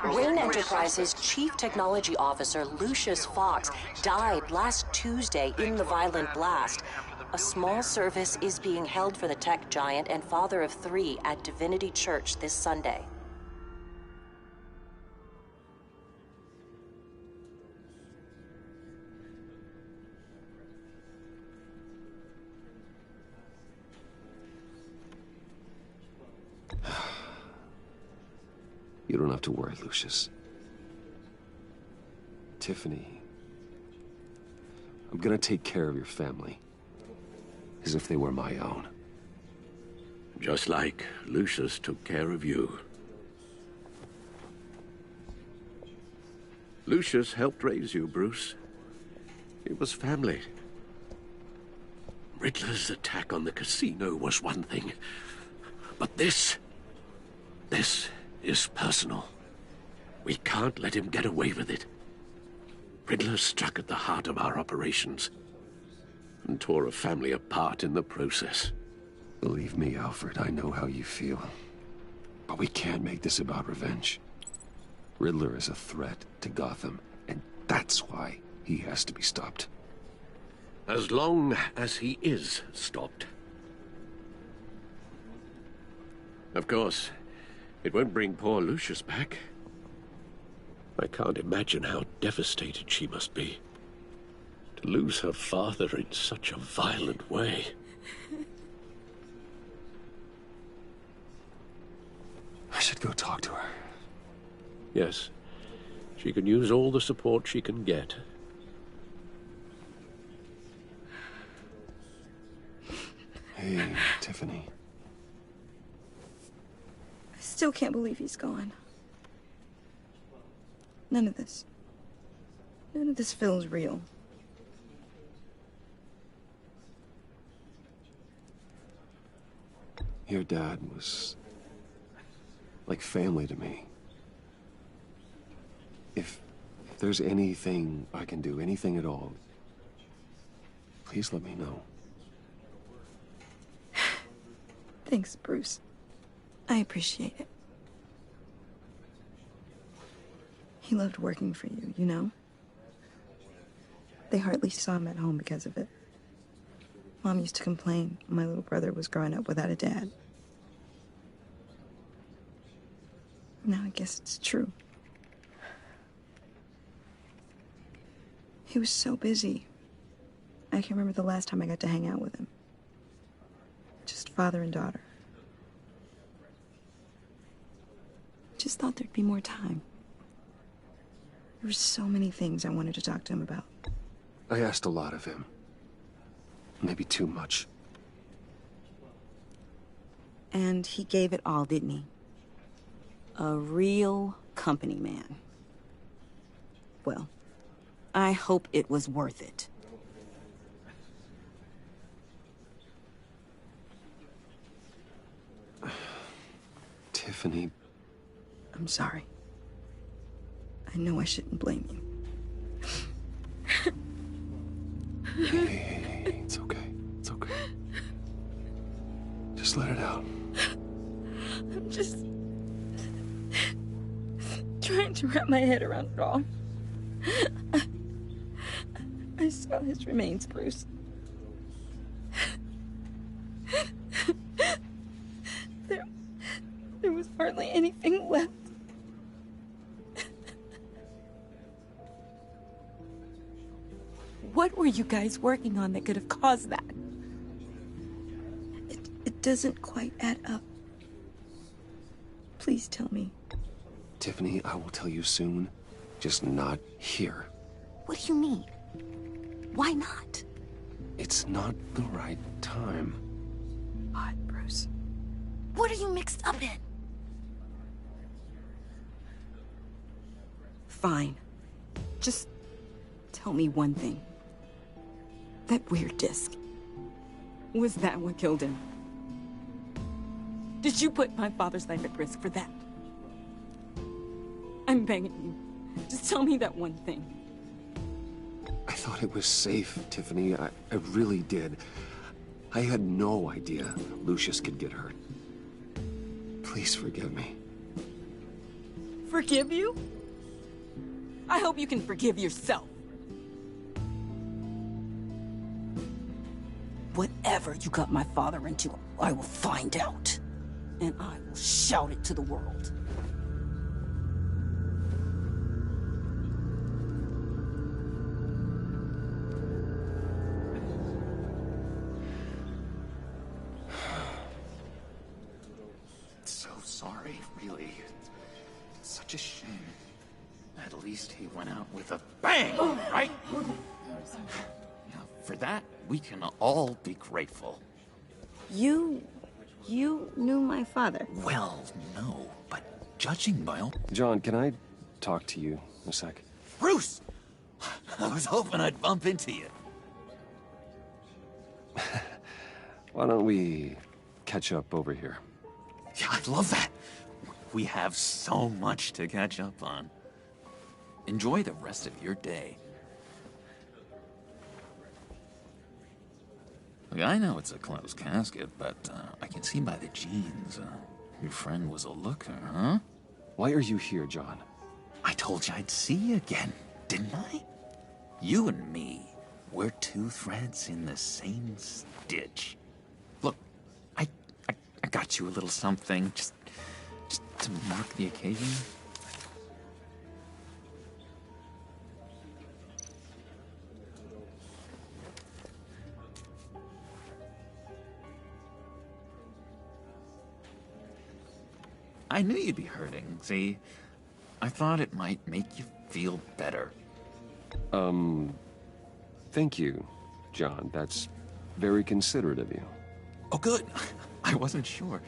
Speaker 20: Wayne Enterprises' Chief Technology Officer, Lucius Fox, died last Tuesday in the violent blast. A small service is being held for the tech giant and father of 3 at Divinity Church this Sunday.
Speaker 1: You don't have to worry, Lucius. Tiffany, I'm gonna take care of your family. As if they were my own.
Speaker 15: Just like Lucius took care of you. Lucius helped raise you, Bruce. It was family. Riddler's attack on the casino was one thing. But this... This is personal. We can't let him get away with it. Riddler struck at the heart of our operations and tore a family apart in the process.
Speaker 1: Believe me, Alfred, I know how you feel. But we can't make this about revenge. Riddler is a threat to Gotham, and that's why he has to be stopped.
Speaker 15: As long as he is stopped. Of course, it won't bring poor Lucius back. I can't imagine how devastated she must be. To lose her father in such a violent way.
Speaker 1: I should go talk to her.
Speaker 15: Yes, she can use all the support she can get.
Speaker 1: Hey, Tiffany.
Speaker 6: I still can't believe he's gone. None of this feels real.
Speaker 1: Your dad was like family to me. If there's anything I can do, anything at all, please let me know.
Speaker 6: Thanks, Bruce. I appreciate it. He loved working for you, you know? They hardly saw him at home because of it. Mom used to complain my little brother was growing up without a dad. Now I guess it's true. He was so busy. I can't remember the last time I got to hang out with him. Just father and daughter. Just thought there'd be more time. There were so many things I wanted to talk to him about.
Speaker 1: I asked a lot of him. Maybe too much.
Speaker 6: And he gave it all, didn't he? A real company man. Well, I hope it was worth it.
Speaker 1: Tiffany.
Speaker 6: I'm sorry. I know I shouldn't blame you.
Speaker 1: Hey, it's okay. It's okay. Just let it out.
Speaker 6: I'm just trying to wrap my head around it all. I saw his remains, Bruce. There was hardly anything left. What were you guys working on that could have caused that? It doesn't quite add up. Please tell me.
Speaker 1: Tiffany, I will tell you soon. Just not here.
Speaker 6: What do you mean? Why not?
Speaker 1: It's not the right time.
Speaker 6: Odd, Bruce. What are you mixed up in? Fine. Just tell me one thing. That weird disc. Was that what killed him? Did you put my father's life at risk for that? I'm begging you. Just tell me that one thing.
Speaker 1: I thought it was safe, Tiffany. I really did. I had no idea Lucius could get hurt. Please forgive me.
Speaker 6: Forgive you? I hope you can forgive yourself. Whatever you got my father into, I will find out. And I will shout it to the world.
Speaker 21: So sorry, really. It's such a shame. At least he went out with a bang, right? Now, for that, we can all be grateful.
Speaker 6: You knew my father?
Speaker 21: Well, no, but judging by all...
Speaker 1: John, can I talk to you a sec?
Speaker 21: Bruce! I was hoping I'd bump into you.
Speaker 1: Why don't we catch up over here?
Speaker 21: Yeah, I'd love that. We have so much to catch up on. Enjoy the rest of your day. Look, I know it's a closed casket, but I can see by the jeans, your friend was a looker, huh?
Speaker 1: Why are you here, John?
Speaker 21: I told you I'd see you again, didn't I? You and me, we're two threads in the same stitch. Look, I got you a little something, just to mark the occasion. I knew you'd be hurting, see? I thought it might make you feel better.
Speaker 1: Thank you, John. That's very considerate of you.
Speaker 21: Oh, good. I wasn't sure.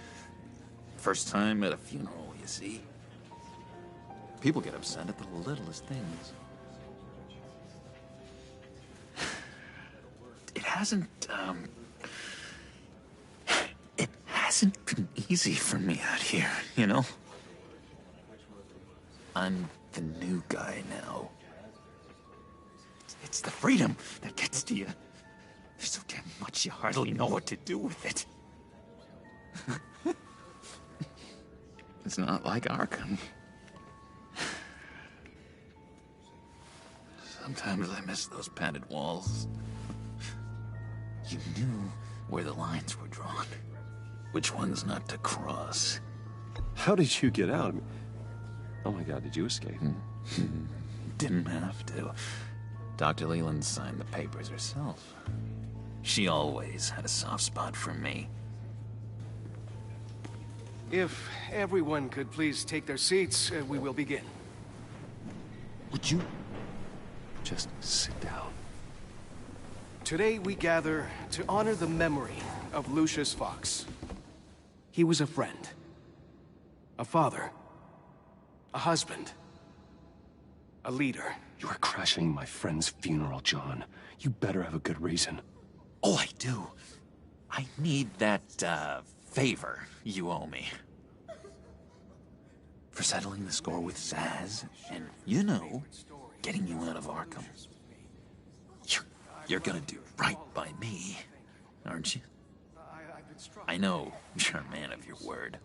Speaker 21: First time at a funeral, you see. People get upset at the littlest things. It hasn't been easy for me out here, you know? I'm the new guy now. It's the freedom that gets to you. There's so damn much you hardly know what to do with it. It's not like Arkham. Sometimes I miss those padded walls. You knew where the lines were drawn. Which ones not to cross.
Speaker 1: How did you get out? Oh my God, did you escape?
Speaker 21: Didn't have to. Dr. Leland signed the papers herself. She always had a soft spot for me.
Speaker 11: If everyone could please take their seats, we will begin.
Speaker 1: Would you just sit down?
Speaker 11: Today we gather to honor the memory of Lucius Fox. He was a friend, a father, a husband, a leader.
Speaker 1: You are crashing my friend's funeral, John. You better have a good reason.
Speaker 21: Oh, I do. I need that, favor you owe me. For settling the score with Zaz, and, you know, getting you out of Arkham. You're gonna do right by me, aren't you? I know you're a man of your word.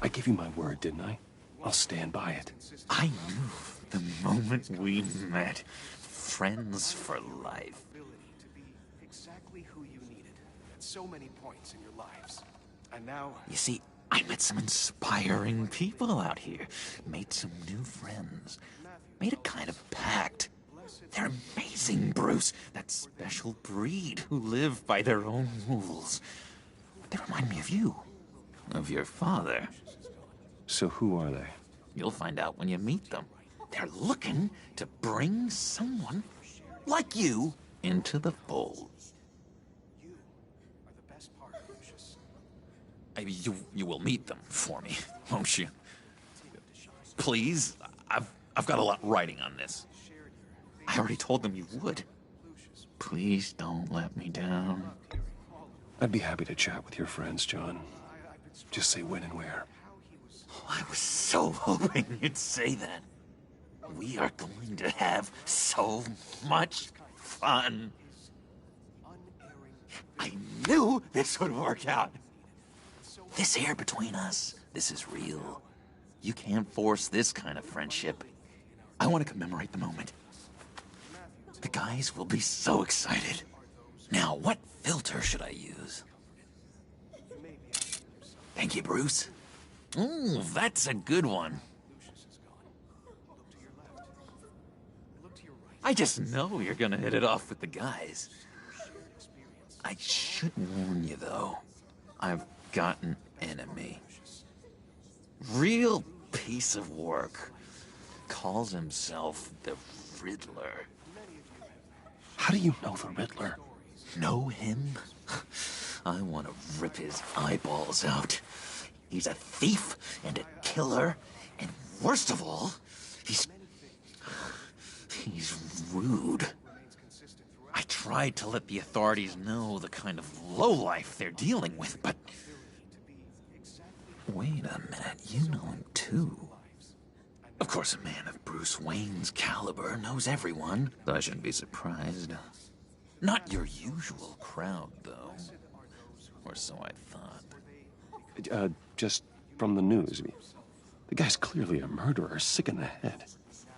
Speaker 1: I gave you my word, didn't I? I'll stand by it.
Speaker 21: I knew the moment we met. Friends for life.
Speaker 11: To be exactly who you needed at so many points in your lives. And now...
Speaker 21: You see, I met some inspiring people out here. Made some new friends. Made a kind of pact. They're amazing, Bruce. That special breed who live by their own rules. They remind me of you. Of your father.
Speaker 1: So who are they?
Speaker 21: You'll find out when you meet them. They're looking to bring someone like you into the fold. You will meet them for me, won't you? Please, I've got a lot writing on this. I already told them you would. Please don't let me down.
Speaker 1: I'd be happy to chat with your friends, John. Just say when and where.
Speaker 21: I was so hoping you'd say that. We are going to have so much fun. I knew this would work out. This air between us, this is real. You can't force this kind of friendship. I want to commemorate the moment. The guys will be so excited. Now, what filter should I use? Thank you, Bruce. Ooh, that's a good one. I just know you're gonna hit it off with the guys. I should warn you, though. I've got an enemy. Real piece of work. Calls himself the Riddler.
Speaker 1: How do you know the Riddler?
Speaker 21: Know him? I want to rip his eyeballs out. He's a thief and a killer, and worst of all, he's rude. I tried to let the authorities know the kind of lowlife they're dealing with, but Wait a minute, you know him too. Of course, a man of Bruce Wayne's caliber knows everyone. I shouldn't be surprised. Not your usual crowd, though. Or so I thought.
Speaker 1: Just from the news. The guy's clearly a murderer, sick in the head.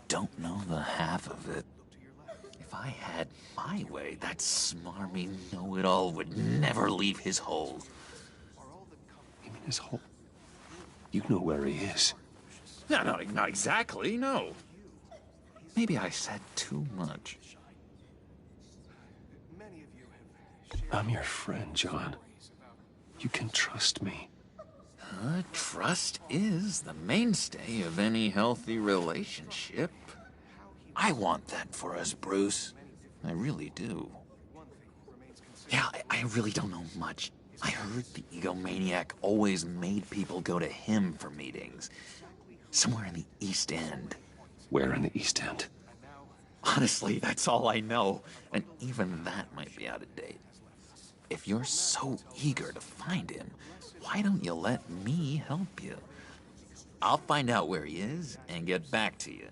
Speaker 21: Don't know the half of it. If I had my way, that smarmy know-it-all would never leave his hole.
Speaker 1: You mean his hole? You know where he is.
Speaker 21: No, not exactly, no. Maybe I said too much.
Speaker 1: I'm your friend, John. You can trust me.
Speaker 21: Trust is the mainstay of any healthy relationship. I want that for us, Bruce. I really do. Yeah, I really don't know much. I heard the egomaniac always made people go to him for meetings. Somewhere in the East End.
Speaker 1: Where in the East End?
Speaker 21: Honestly, that's all I know. And even that might be out of date. If you're so eager to find him, why don't you let me help you? I'll find out where he is and get back to you.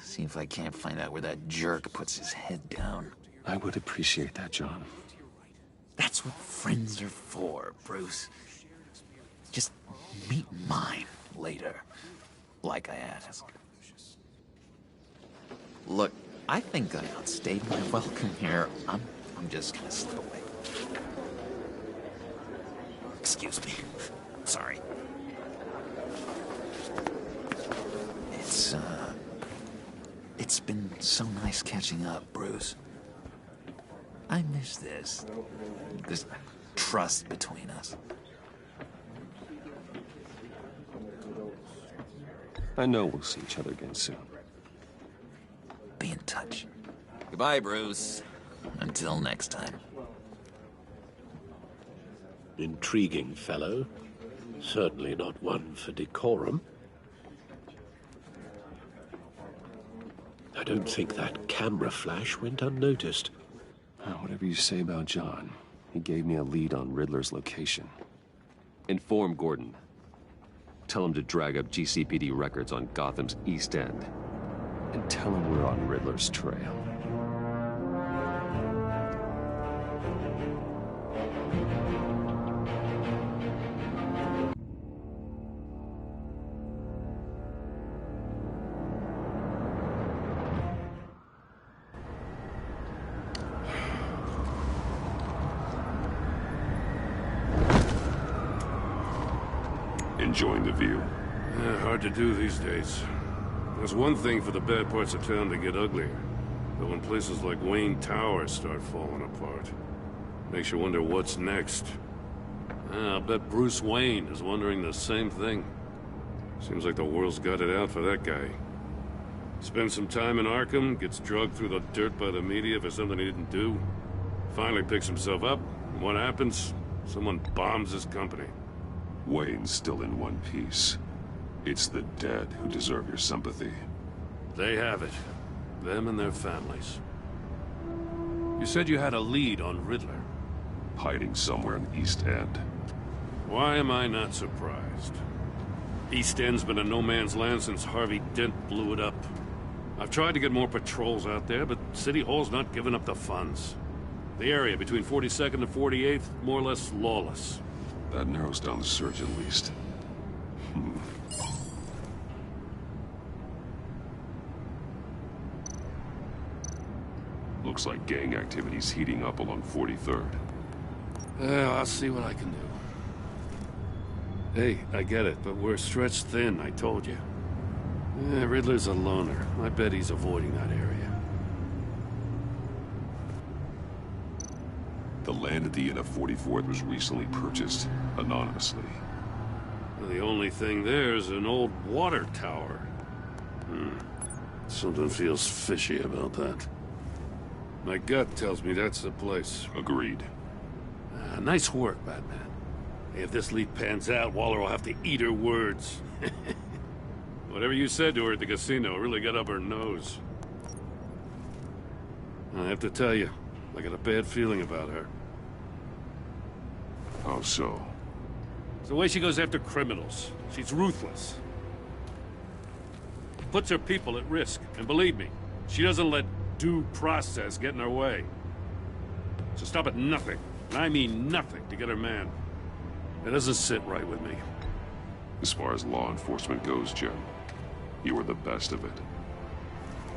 Speaker 21: See if I can't find out where that jerk puts his head down.
Speaker 1: I would appreciate that, John.
Speaker 21: That's what friends are for, Bruce. Just meet mine later, like I asked. Look, I think I outstayed my welcome here. I'm just gonna slip away. Excuse me. Sorry. It's been so nice catching up, Bruce. I miss this trust between us.
Speaker 1: I know we'll see each other again soon.
Speaker 21: Be in touch. Goodbye, Bruce. Until next time.
Speaker 15: Intriguing fellow. Certainly not one for decorum. I don't think that camera flash went unnoticed.
Speaker 1: Whatever you say about John, he gave me a lead on Riddler's location. Inform Gordon. Tell him to drag up GCPD records on Gotham's East End. And tell him we're on Riddler's trail.
Speaker 9: Enjoying the view?
Speaker 3: Yeah, hard to do these days. There's one thing for the bad parts of town to get uglier. But when places like Wayne Tower start falling apart, makes you wonder what's next. I'll bet Bruce Wayne is wondering the same thing. Seems like the world's got it out for that guy. Spends some time in Arkham, gets drugged through the dirt by the media for something he didn't do. Finally picks himself up, and what happens? Someone bombs his company.
Speaker 9: Wayne's still in one piece. It's the dead who deserve your sympathy.
Speaker 3: They have it. Them and their families. You said you had a lead on Riddler.
Speaker 9: Hiding somewhere in the East End.
Speaker 3: Why am I not surprised? East End's been a no-man's land since Harvey Dent blew it up. I've tried to get more patrols out there, but City Hall's not giving up the funds. The area between 42nd and 48th, more or less lawless.
Speaker 9: That narrows down the search at least. Looks like gang activity's heating up along 43rd.
Speaker 3: Well, I'll see what I can do. Hey, I get it, but we're stretched thin, I told you. Yeah, Riddler's a loner. I bet he's avoiding that area.
Speaker 9: The land at the end of 44th was recently purchased, anonymously.
Speaker 3: Well, the only thing there is an old water tower. Something feels fishy about that. My gut tells me that's the place.
Speaker 9: Agreed.
Speaker 3: Nice work, Batman. Hey, if this lead pans out, Waller will have to eat her words. Whatever you said to her at the casino really got up her nose. I have to tell you, I got a bad feeling about her.
Speaker 9: How so?
Speaker 3: It's the way she goes after criminals. She's ruthless. Puts her people at risk. And believe me, she doesn't let due process get in her way. So stop at nothing, and I mean nothing, to get her man. It doesn't sit right with me.
Speaker 9: As far as law enforcement goes, Jim, you were the best of it.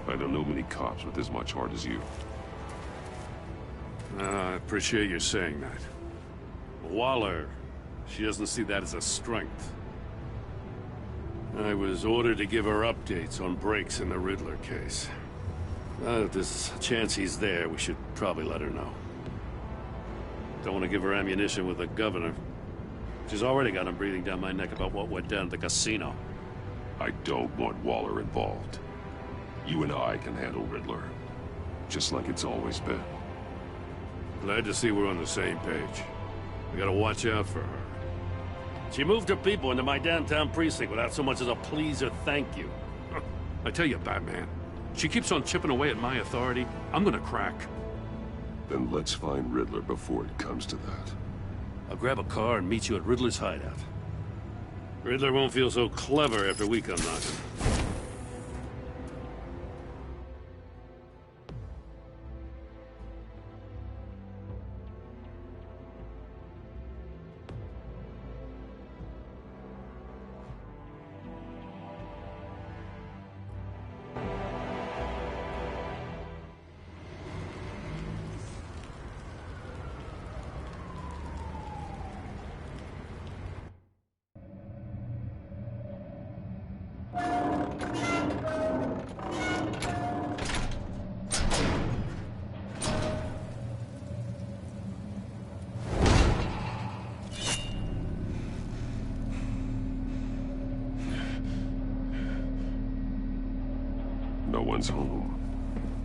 Speaker 9: I don't know many cops with as much heart as you.
Speaker 3: I appreciate you saying that. Waller, she doesn't see that as a strength. I was ordered to give her updates on breaks in the Riddler case. If there's a chance he's there, we should probably let her know. Don't want to give her ammunition with the governor. She's already got him breathing down my neck about what went down at the casino.
Speaker 9: I don't want Waller involved. You and I can handle Riddler, just like it's always been.
Speaker 3: Glad to see we're on the same page. We gotta watch out for her. She moved her people into my downtown precinct without so much as a please or thank you. I tell you, Batman, she keeps on chipping away at my authority. I'm gonna crack.
Speaker 9: Then let's find Riddler before it comes to that.
Speaker 3: I'll grab a car and meet you at Riddler's hideout. Riddler won't feel so clever after we come knocking.
Speaker 9: No one's home.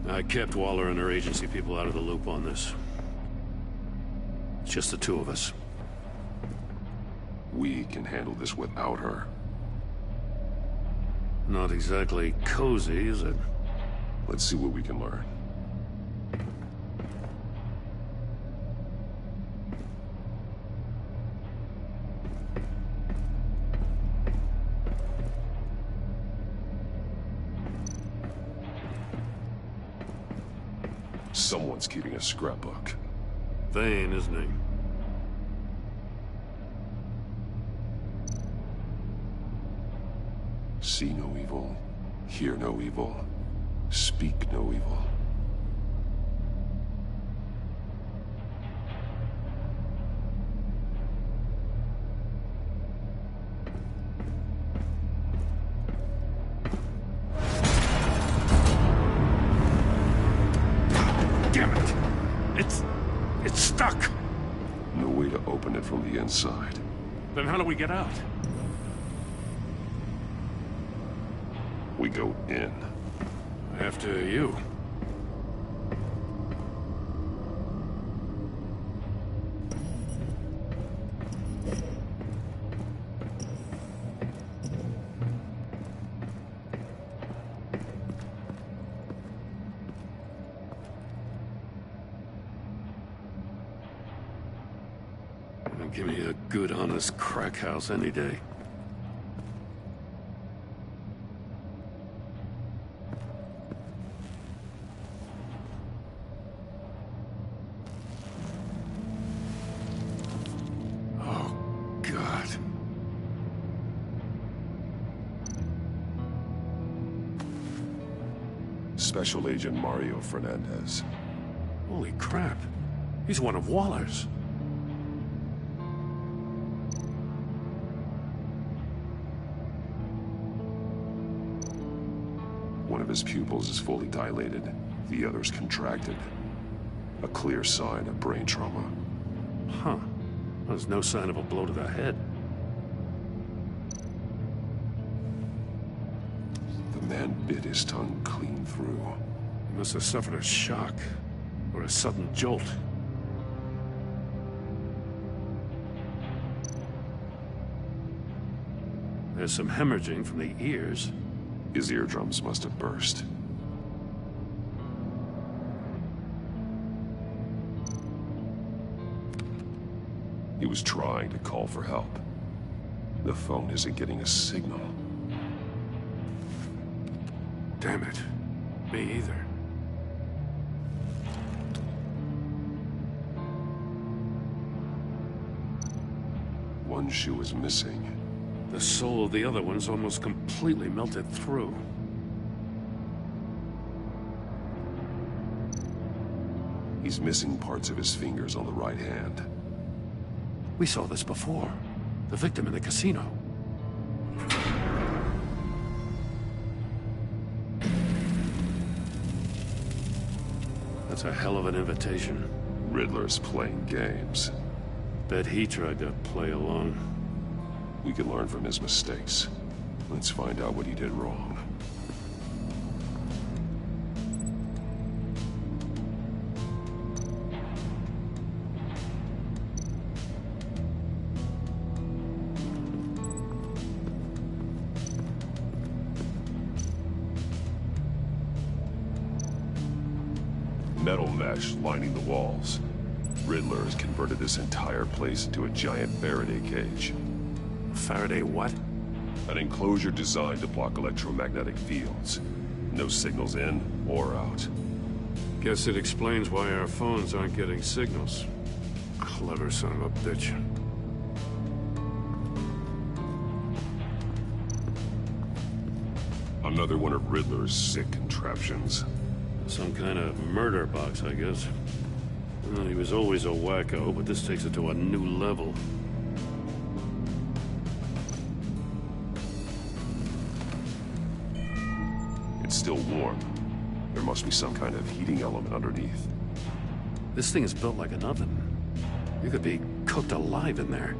Speaker 3: I kept Waller and her agency people out of the loop on this. It's just the two of us.
Speaker 9: We can handle this without her.
Speaker 3: Not exactly cozy, is it?
Speaker 9: Let's see what we can learn. Someone's keeping a scrapbook.
Speaker 3: Vane, isn't he?
Speaker 9: See no evil, hear no evil, speak no evil.
Speaker 3: It's stuck!
Speaker 9: No way to open it from the inside.
Speaker 3: Then how do we get out?
Speaker 9: We go in.
Speaker 3: After you. Give me a good, honest crack house any day. Oh, God.
Speaker 9: Special Agent Mario Fernandez.
Speaker 3: Holy crap. He's one of Waller's.
Speaker 9: One of his pupils is fully dilated, the other's contracted. A clear sign of brain trauma.
Speaker 3: Huh. There's no sign of a blow to the head.
Speaker 9: The man bit his tongue clean through.
Speaker 3: He must have suffered a shock, or a sudden jolt. There's some hemorrhaging from the ears.
Speaker 9: His eardrums must have burst. He was trying to call for help. The phone isn't getting a signal.
Speaker 3: Damn it. Me either.
Speaker 9: One shoe is missing.
Speaker 3: The soul of the other one's almost completely melted through.
Speaker 9: He's missing parts of his fingers on the right hand.
Speaker 3: We saw this before. The victim in the casino. That's a hell of an invitation.
Speaker 9: Riddler's playing games.
Speaker 3: Bet he tried to play along.
Speaker 9: We can learn from his mistakes. Let's find out what he did wrong. Metal mesh lining the walls. Riddler has converted this entire place into a giant Faraday cage.
Speaker 3: Faraday what?
Speaker 9: An enclosure designed to block electromagnetic fields. No signals in or out.
Speaker 3: Guess it explains why our phones aren't getting signals. Clever son of a bitch.
Speaker 9: Another one of Riddler's sick contraptions.
Speaker 3: Some kind of murder box, I guess. Well, he was always a wacko, but this takes it to a new level.
Speaker 9: It's still warm. There must be some kind of heating element underneath.
Speaker 3: This thing is built like an oven. You could be cooked alive in there.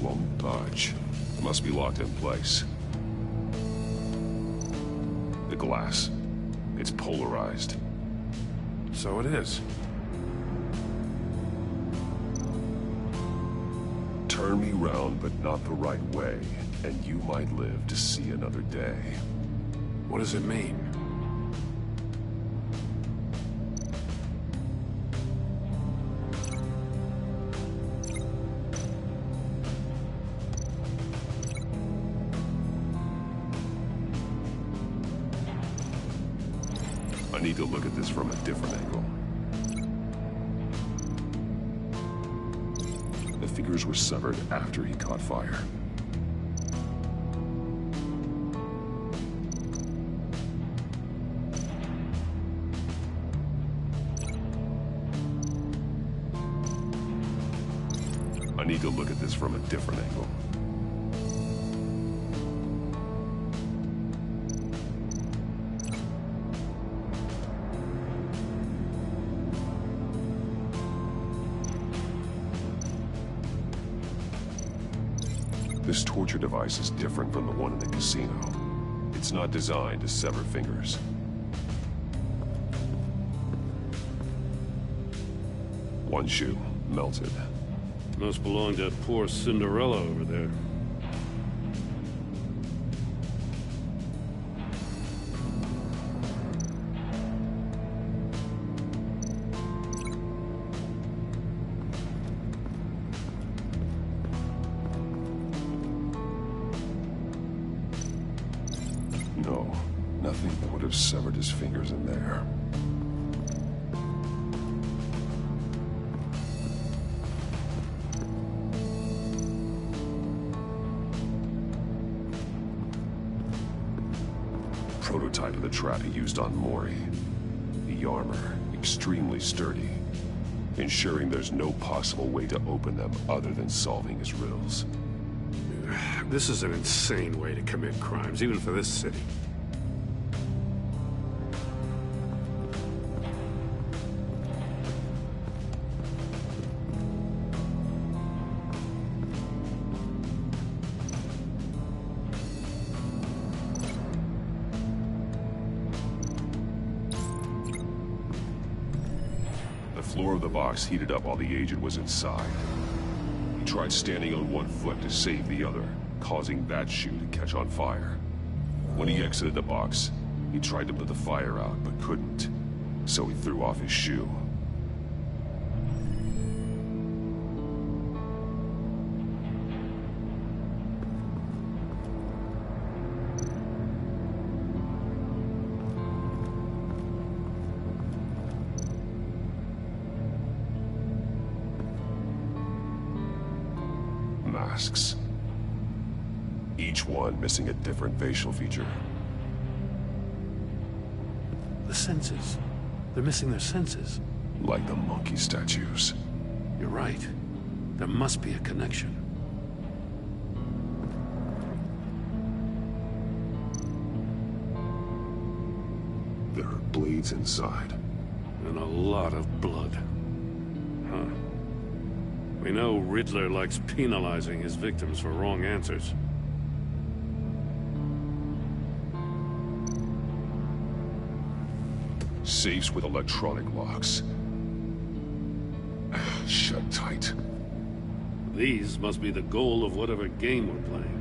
Speaker 9: Won't budge. Must be locked in place. The glass. It's polarized.
Speaker 3: So it is.
Speaker 9: Turn me round, but not the right way, and you might live to see another day.
Speaker 3: What does it mean?
Speaker 9: I need to look at this from a different angle. The fingers were severed after he caught fire. I need to look at this from a different angle. This torture device is different from the one in the casino. It's not designed to sever fingers. One shoe, melted.
Speaker 3: Must belong to poor Cinderella over there.
Speaker 9: No, nothing that would have severed his fingers in there. Prototype of the trap he used on Mori. The armor, extremely sturdy, ensuring there's no possible way to open them other than solving his riddles.
Speaker 3: This is an insane way to commit crimes, even for this city.
Speaker 9: The floor of the box heated up while the agent was inside. He tried standing on one foot to save the other, causing that shoe to catch on fire. When he exited the box, he tried to put the fire out, but couldn't. so he threw off his shoe. Masks. Each one missing a different facial feature.
Speaker 3: The senses. They're missing their senses.
Speaker 9: Like the monkey statues.
Speaker 3: You're right. There must be a connection.
Speaker 9: There are blades inside.
Speaker 3: And a lot of blood. Huh. We know Riddler likes penalizing his victims for wrong answers.
Speaker 9: Safes with electronic locks. Shut tight.
Speaker 3: These must be the goal of whatever game we're playing.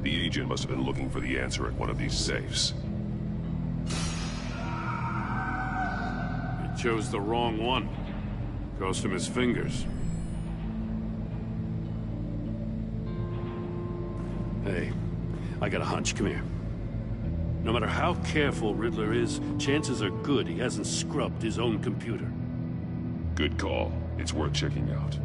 Speaker 9: The agent must have been looking for the answer at one of these safes.
Speaker 3: He chose the wrong one. Cost him his fingers. Hey, I got a hunch. Come here. No matter how careful Riddler is, chances are good he hasn't scrubbed his own computer.
Speaker 9: Good call. It's worth checking out.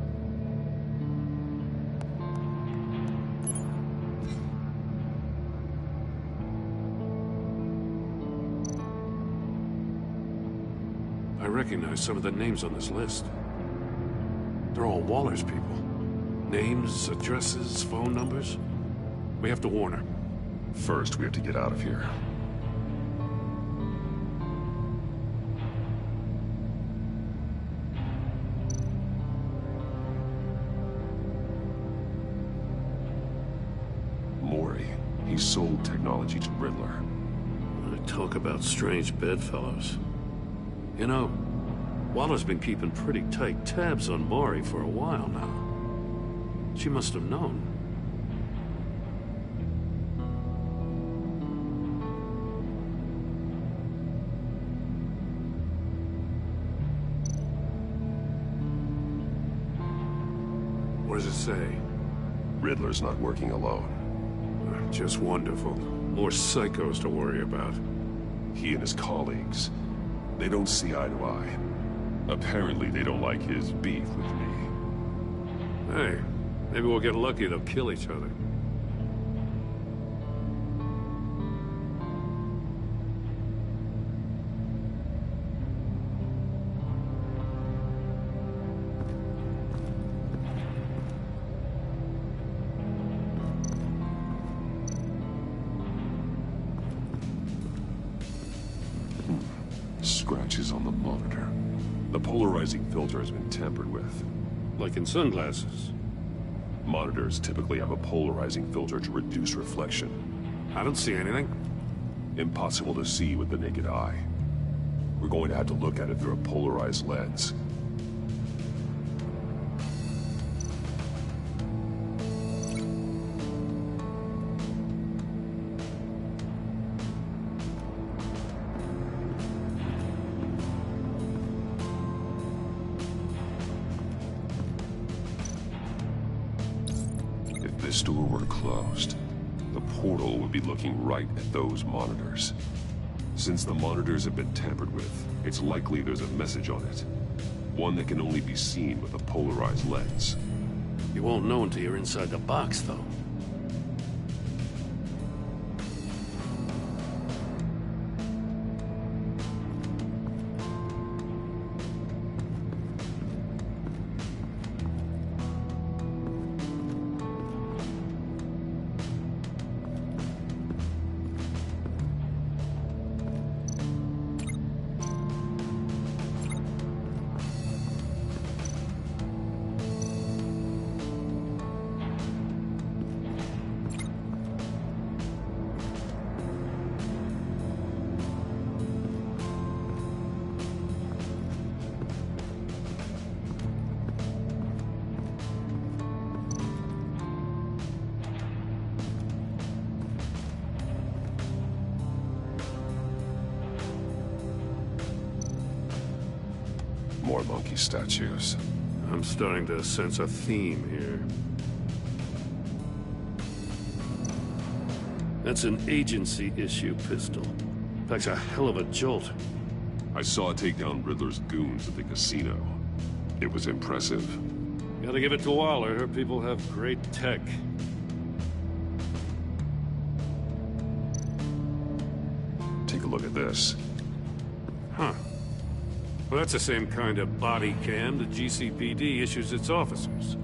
Speaker 3: I recognize some of the names on this list. They're all Waller's people. Names, addresses, phone numbers. We have to warn her.
Speaker 9: First, we have to get out of here. Mori, he sold technology to Riddler.
Speaker 3: Talk about strange bedfellows. You know, Waller's been keeping pretty tight tabs on Mori for a while now. She must have known. What does it say?
Speaker 9: Riddler's not working alone.
Speaker 3: Just wonderful. More psychos to worry about.
Speaker 9: He and his colleagues, they don't see eye to eye. Apparently, they don't like his beef with me.
Speaker 3: Hey, maybe we'll get lucky. They'll kill each other.
Speaker 9: Scratches on the monitor. The polarizing filter has been tampered with.
Speaker 3: Like in sunglasses.
Speaker 9: Monitors typically have a polarizing filter to reduce reflection.
Speaker 3: I don't see anything.
Speaker 9: Impossible to see with the naked eye. We're going to have to look at it through a polarized lens. If this door were closed, the portal would be looking right at those monitors. Since the monitors have been tampered with, it's likely there's a message on it. One that can only be seen with a polarized lens.
Speaker 3: You won't know until you're inside the box, though.
Speaker 9: more monkey statues.
Speaker 3: I'm starting to sense a theme here. That's an agency-issue pistol. Packs a hell of a jolt.
Speaker 9: I saw it take down Riddler's goons at the casino. It was impressive.
Speaker 3: Gotta give it to Waller. Her people have great tech.
Speaker 9: Take a look at this.
Speaker 3: Huh. Well, that's the same kind of body cam the GCPD issues its officers.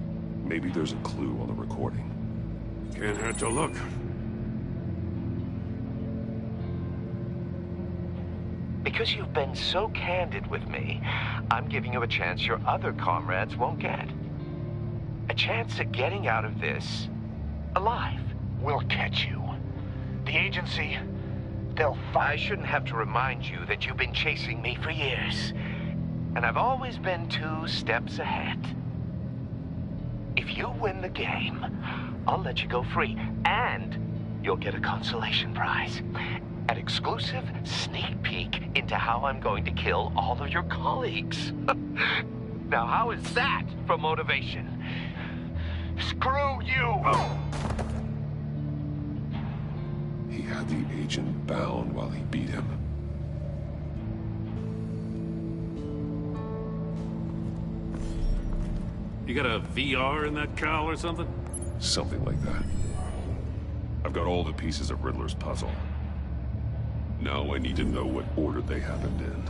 Speaker 9: Maybe there's a clue on the recording.
Speaker 3: Can't hurt to look.
Speaker 5: Because you've been so candid with me, I'm giving you a chance your other comrades won't get. A chance at getting out of this alive.
Speaker 16: We'll catch you. The agency, they'll find...
Speaker 5: I shouldn't have to remind you that you've been chasing me for years. And I've always been 2 steps ahead. If you win the game, I'll let you go free. And you'll get a consolation prize. An exclusive sneak peek into how I'm going to kill all of your colleagues. Now, how is that for motivation? Screw you!
Speaker 9: He had the agent bound while he beat him.
Speaker 3: You got a VR in that cowl or something?
Speaker 9: Something like that. I've got all the pieces of Riddler's puzzle. Now I need to know what order they happened in.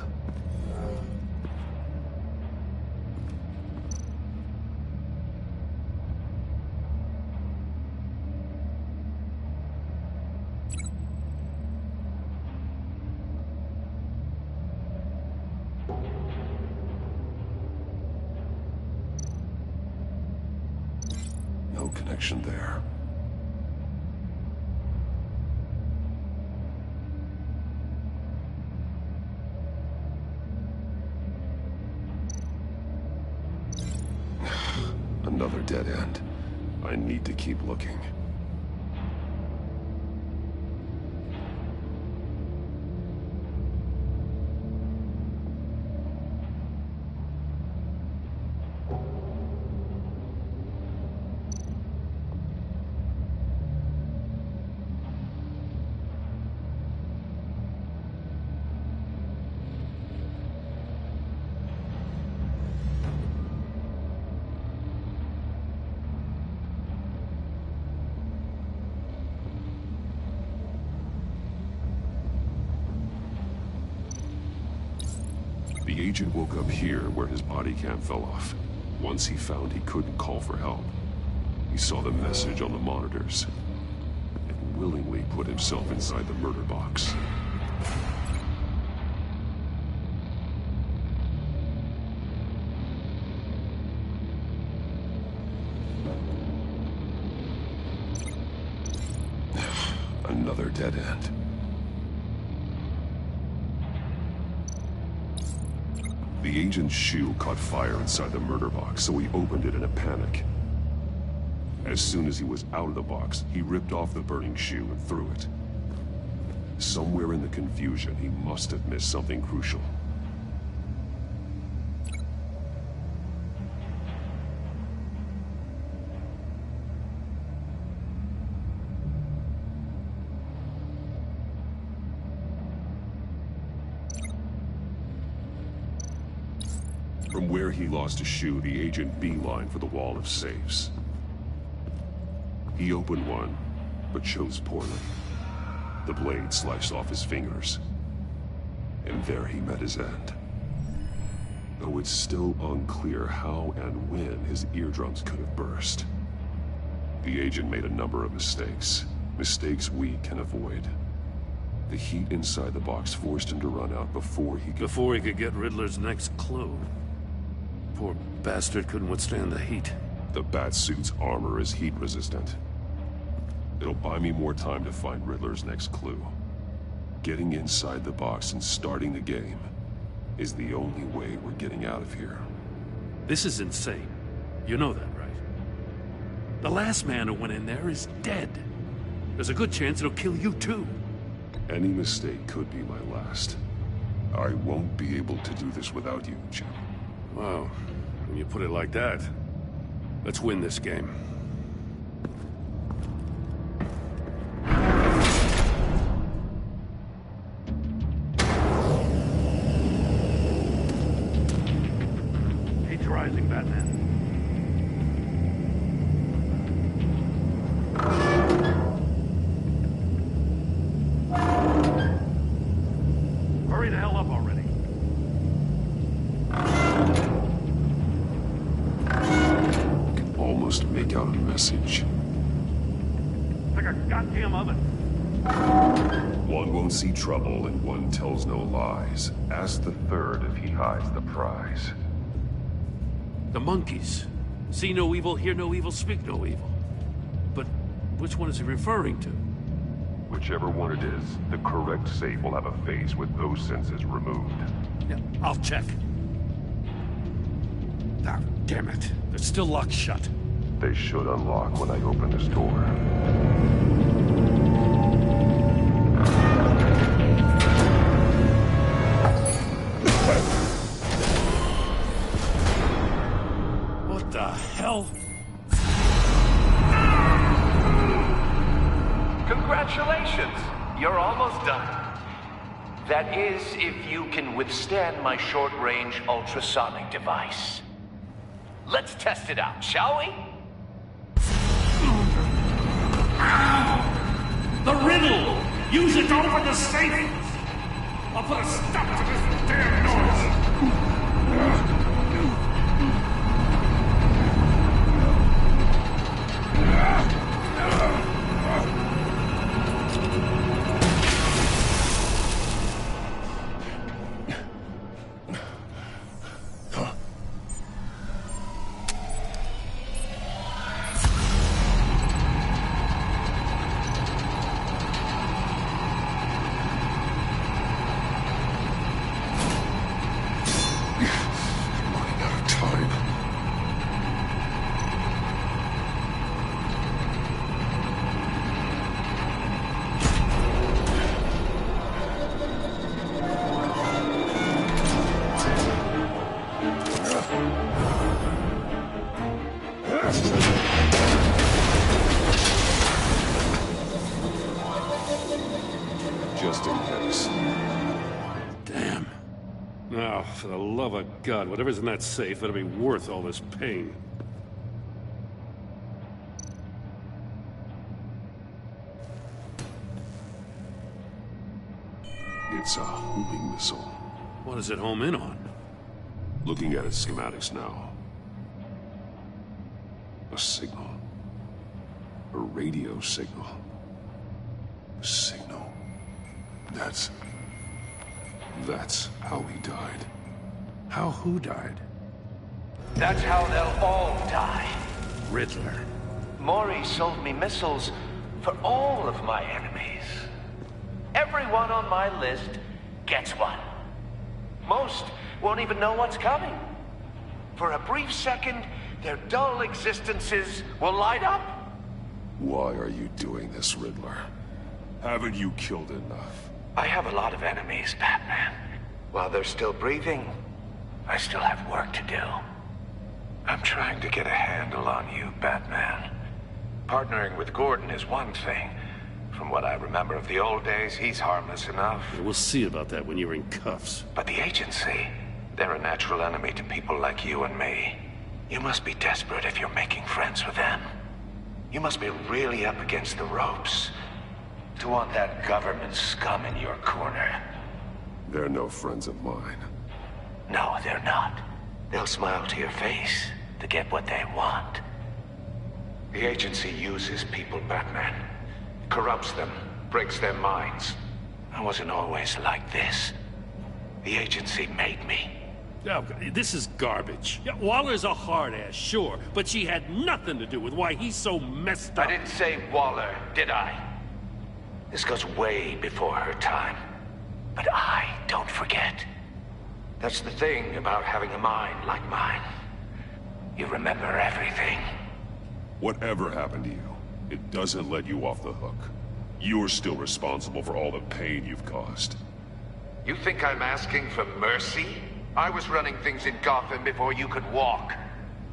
Speaker 9: No connection there. Another dead end. I need to keep looking. The agent woke up here where his body cam fell off. Once he found he couldn't call for help, he saw the message on the monitors and willingly put himself inside the murder box. Another dead end. The agent's shoe caught fire inside the murder box, so he opened it in a panic. As soon as he was out of the box, he ripped off the burning shoe and threw it. Somewhere in the confusion, he must have missed something crucial. From where he lost a shoe, the agent beelined for the wall of safes. He opened one, but chose poorly. The blade sliced off his fingers. And there he met his end. Though it's still unclear how and when his eardrums could have burst. The agent made a number of mistakes. Mistakes we can avoid. The heat inside the box forced him to run out before he could
Speaker 3: get Riddler's next clue. Poor bastard couldn't withstand the heat.
Speaker 9: The Batsuit's armor is heat resistant. It'll buy me more time to find Riddler's next clue. Getting inside the box and starting the game is the only way we're getting out of here.
Speaker 3: This is insane. You know that, right? The last man who went in there is dead. There's a good chance it'll kill you too.
Speaker 9: Any mistake could be my last. I won't be able to do this without you, Jim.
Speaker 3: Wow. When you put it like that, let's win this game. Heat's rising, Batman. Hurry the hell up already.
Speaker 9: Almost make out a message.
Speaker 3: Like a goddamn oven.
Speaker 9: One won't see trouble and one tells no lies. Ask the third if he hides the prize.
Speaker 3: The monkeys. See no evil, hear no evil, speak no evil. But which one is he referring to?
Speaker 9: Whichever one it is, the correct safe will have a face with those senses removed.
Speaker 3: Yeah, I'll check. Ah, damn it. They're still locked shut.
Speaker 9: They should unlock when I open this door.
Speaker 3: What the hell?
Speaker 5: Congratulations! You're almost done. That is, if you can withstand my short-range ultrasonic device. Let's test it out, shall we?
Speaker 3: The riddle! Use it to open the safe! I'll put a stop to this damn noise!
Speaker 9: Just in case.
Speaker 3: Damn. Now, for the love of God, whatever's in that safe better be worth all this pain.
Speaker 9: It's a homing missile.
Speaker 3: What does it home in on?
Speaker 9: Looking at its schematics now. A signal. A radio signal. A signal. That's how he died.
Speaker 3: How who died?
Speaker 5: That's how they'll all die.
Speaker 3: Riddler.
Speaker 5: Maury sold me missiles for all of my enemies. Everyone on my list gets one. Most won't even know what's coming. For a brief second, their dull existences will light up.
Speaker 9: Why are you doing this, Riddler? Haven't you killed enough?
Speaker 5: I have a lot of enemies, Batman. While they're still breathing, I still have work to do. I'm trying to get a handle on you, Batman. Partnering with Gordon is one thing. From what I remember of the old days, he's harmless enough.
Speaker 3: We'll see about that when you're in cuffs.
Speaker 5: But the agency, they're a natural enemy to people like you and me. You must be desperate if you're making friends with them. You must be really up against the ropes to want that government scum in your corner.
Speaker 9: They're no friends of mine.
Speaker 5: No, they're not. They'll smile to your face to get what they want. The agency uses people, Batman. Corrupts them, breaks their minds. I wasn't always like this. The agency made me.
Speaker 3: Oh, this is garbage. Yeah, Waller's a hard-ass, sure, but she had nothing to do with why he's so messed up.
Speaker 5: I didn't say Waller, did I? This goes way before her time. But I don't forget. That's the thing about having a mind like mine. You remember everything.
Speaker 9: Whatever happened to you, it doesn't let you off the hook. You're still responsible for all the pain you've caused.
Speaker 5: You think I'm asking for mercy?
Speaker 10: I was running things in Gotham before you could walk.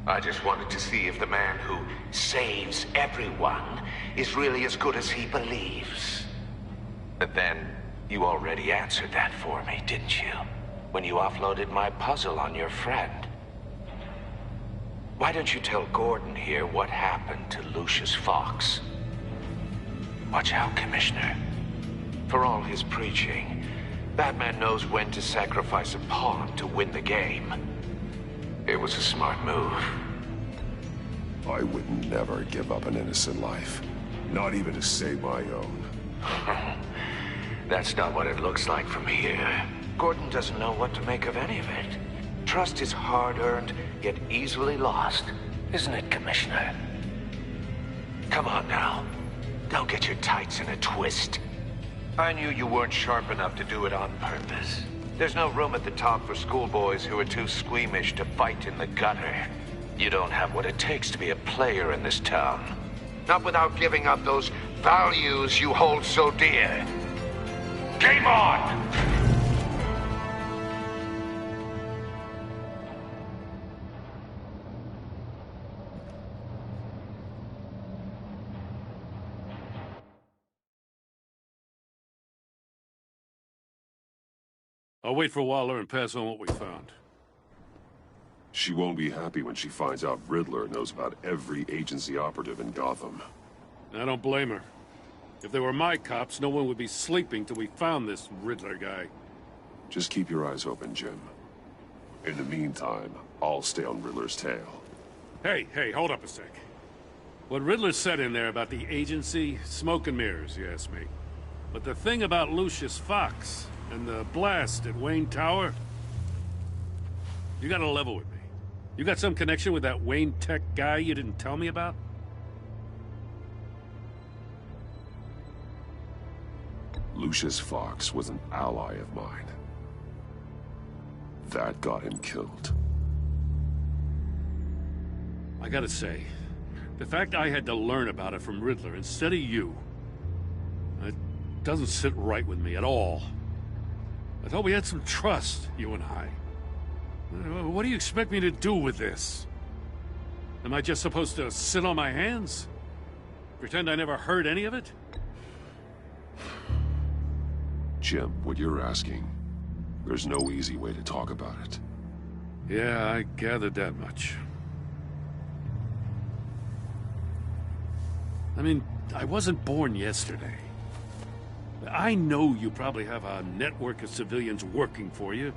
Speaker 10: I just wanted to see if the man who saves everyone is really as good as he believes. But then, you already answered that for me, didn't you? When you offloaded my puzzle on your friend. Why don't you tell Gordon here what happened to Lucius Fox? Watch out, Commissioner. For all his preaching, Batman knows when to sacrifice a pawn to win the game. It was a smart move.
Speaker 9: I would never give up an innocent life. Not even to save my own.
Speaker 10: That's not what it looks like from here. Gordon doesn't know what to make of any of it. Trust is hard-earned, yet easily lost. Isn't it, Commissioner? Come on now. Don't get your tights in a twist. I knew you weren't sharp enough to do it on purpose. There's no room at the top for schoolboys who are too squeamish to fight in the gutter. You don't have what it takes to be a player in this town. Not without giving up those values you hold so dear. Game on!
Speaker 3: I'll wait for Waller and pass on what we found.
Speaker 9: She won't be happy when she finds out Riddler knows about every agency operative in Gotham.
Speaker 3: I don't blame her. If they were my cops, no one would be sleeping till we found this Riddler guy.
Speaker 9: Just keep your eyes open, Jim. In the meantime, I'll stay on Riddler's tail.
Speaker 3: Hey, hold up a sec. What Riddler said in there about the agency, smoke and mirrors, you ask me. But the thing about Lucius Fox and the blast at Wayne Tower, you gotta level with me. You got some connection with that Wayne Tech guy you didn't tell me about?
Speaker 9: Lucius Fox was an ally of mine. That got him killed.
Speaker 3: I gotta say, the fact I had to learn about it from Riddler instead of you, it doesn't sit right with me at all. I thought we had some trust, you and I. What do you expect me to do with this? Am I just supposed to sit on my hands? Pretend I never heard any of it?
Speaker 9: Jim, what you're asking, there's no easy way to talk about it.
Speaker 3: Yeah, I gathered that much. I mean, I wasn't born yesterday. I know you probably have a network of civilians working for you.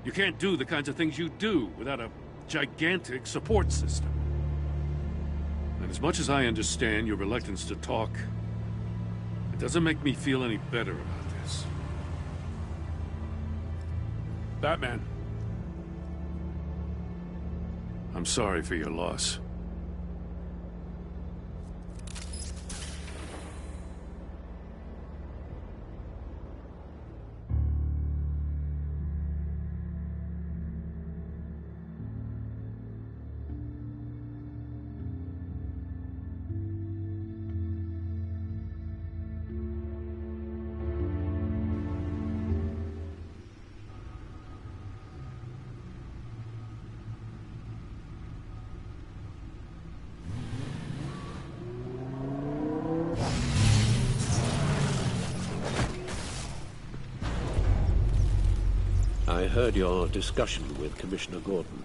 Speaker 3: You can't do the kinds of things you do without a gigantic support system. And as much as I understand your reluctance to talk, it doesn't make me feel any better about this. Batman. I'm sorry for your loss.
Speaker 15: I heard your discussion with Commissioner Gordon.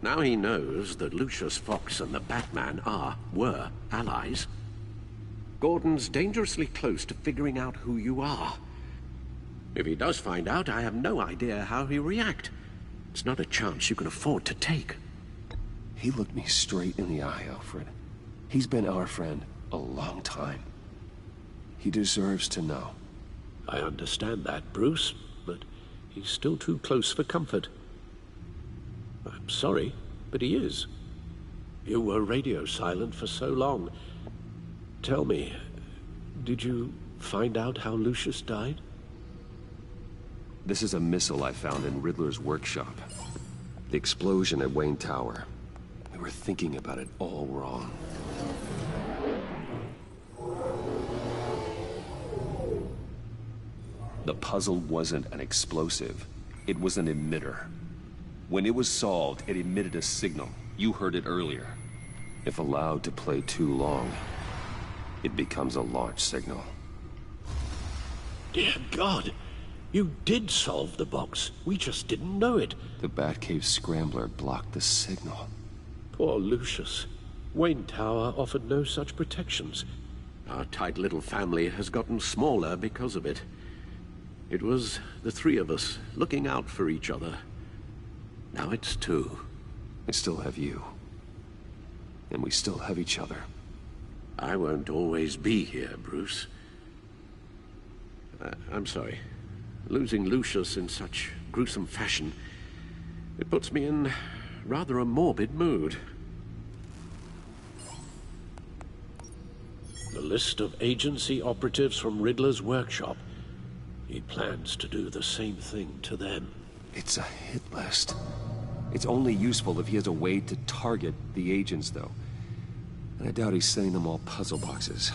Speaker 15: Now he knows that Lucius Fox and the Batman were allies. Gordon's dangerously close to figuring out who you are. If he does find out, I have no idea how he'll react. It's not a chance you can afford to take.
Speaker 1: He looked me straight in the eye, Alfred. He's been our friend a long time. He deserves to know.
Speaker 15: I understand that, Bruce, but he's still too close for comfort. I'm sorry, but he is. You were radio silent for so long. Tell me, did you find out how Lucius died?
Speaker 1: This is a missile I found in Riddler's workshop. The explosion at Wayne Tower. We were thinking about it all wrong. The puzzle wasn't an explosive. It was an emitter. When it was solved, it emitted a signal. You heard it earlier. If allowed to play too long, it becomes a launch signal.
Speaker 15: Dear God, you did solve the box. We just didn't know it.
Speaker 1: The Batcave Scrambler blocked the signal.
Speaker 15: Poor Lucius. Wayne Tower offered no such protections. Our tight little family has gotten smaller because of it. It was the three of us looking out for each other. Now it's two.
Speaker 1: I still have you. And we still have each other.
Speaker 15: I won't always be here, Bruce. I'm sorry. Losing Lucius in such gruesome fashion, it puts me in rather a morbid mood. The list of agency operatives from Riddler's workshop. He plans to do the same thing to them.
Speaker 1: It's a hit list. It's only useful if he has a way to target the agents, though. And I doubt he's sending them all puzzle boxes.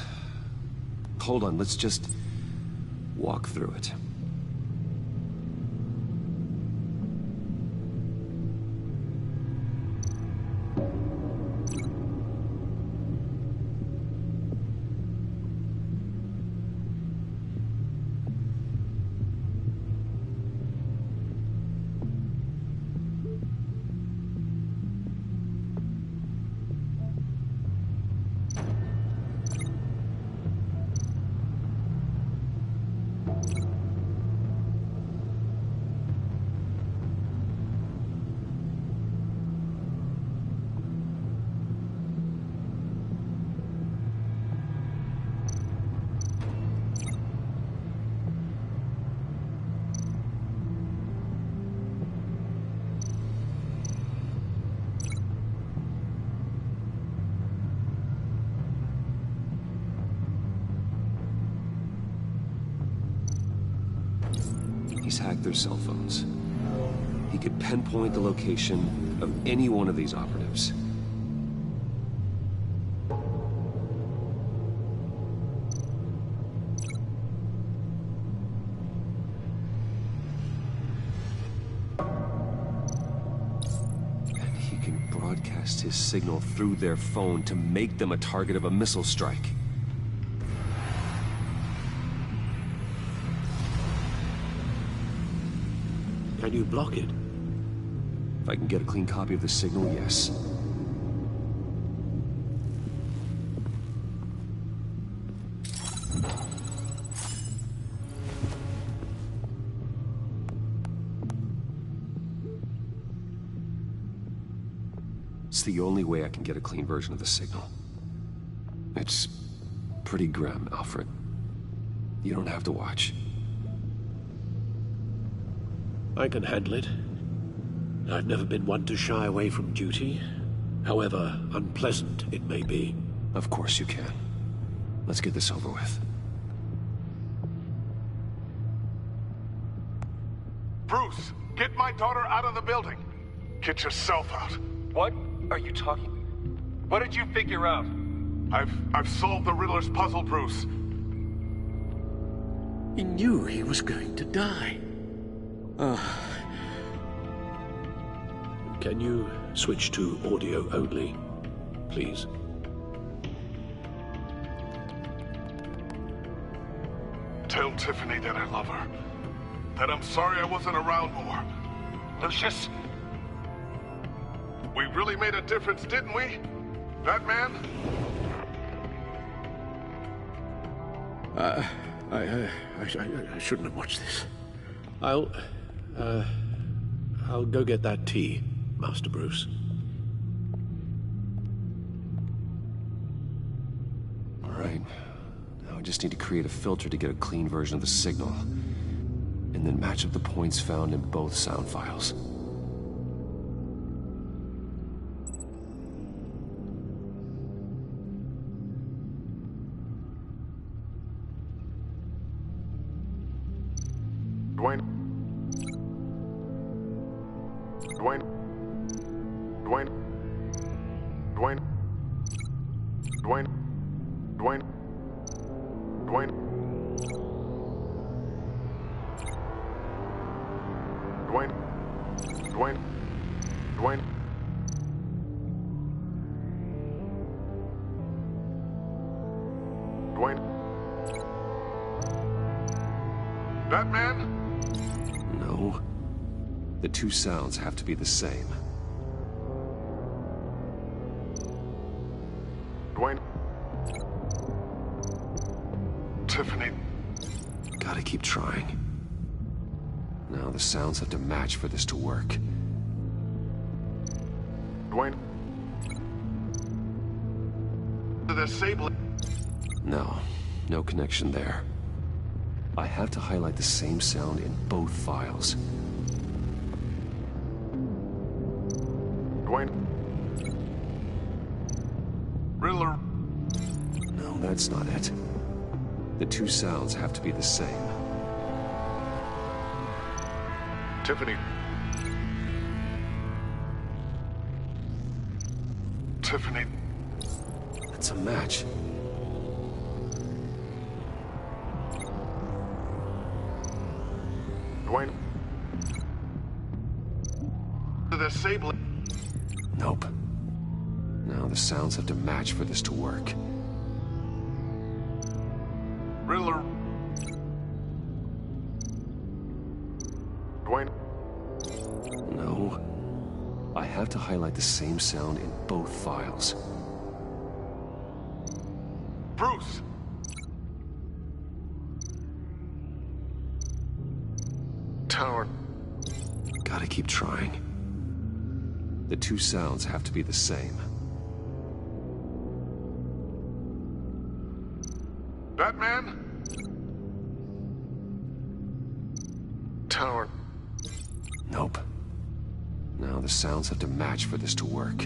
Speaker 1: Hold on, let's just walk through it. He's hacked their cell phones. He could pinpoint the location of any one of these operatives. And he can broadcast his signal through their phone to make them a target of a missile strike.
Speaker 15: Can you block it?
Speaker 1: If I can get a clean copy of the signal, yes. It's the only way I can get a clean version of the signal. It's pretty grim, Alfred. You don't have to watch.
Speaker 15: I can handle it. I've never been one to shy away from duty, however unpleasant it may be.
Speaker 1: Of course you can. Let's get this over with.
Speaker 16: Bruce, get my daughter out of the building. Get yourself out.
Speaker 4: What are you talking? What did you figure out?
Speaker 16: I've solved the Riddler's puzzle, Bruce.
Speaker 15: He knew he was going to die. Can you switch to audio only, please?
Speaker 16: Tell Tiffany that I love her. That I'm sorry I wasn't around more.
Speaker 4: Lucius?
Speaker 16: We really made a difference, didn't we? Batman?
Speaker 15: I shouldn't have watched this. I'll go get that tea, Master Bruce.
Speaker 1: All right. Now I just need to create a filter to get a clean version of the signal. And then match up the points found in both sound files.
Speaker 16: Dwayne. Dwayne. Dwayne. Dwayne. Dwayne. Dwayne. Dwayne. Dwayne.
Speaker 18: Dwayne. Dwayne. Dwayne. Batman?
Speaker 1: No. The two sounds have to be the same.
Speaker 18: Dwayne. Tiffany.
Speaker 1: Gotta keep trying. Now the sounds have to match for this to work.
Speaker 18: Dwayne. The sable.
Speaker 1: No. No connection there. I have to highlight the same sound in both files.
Speaker 18: Dwayne. Riddler.
Speaker 1: No, that's not it. The two sounds have to be the same.
Speaker 18: Tiffany. Tiffany.
Speaker 1: It's a match.
Speaker 18: Dwayne. The sable.
Speaker 1: Nope. Now the sounds have to match for this to work.
Speaker 18: Riddler. Dwayne.
Speaker 1: No. I have to highlight the same sound in both files.
Speaker 18: Bruce. Tower.
Speaker 1: Gotta keep trying. The two sounds have to be the same.
Speaker 18: Batman? Tower.
Speaker 1: Nope. Now the sounds have to match for this to work.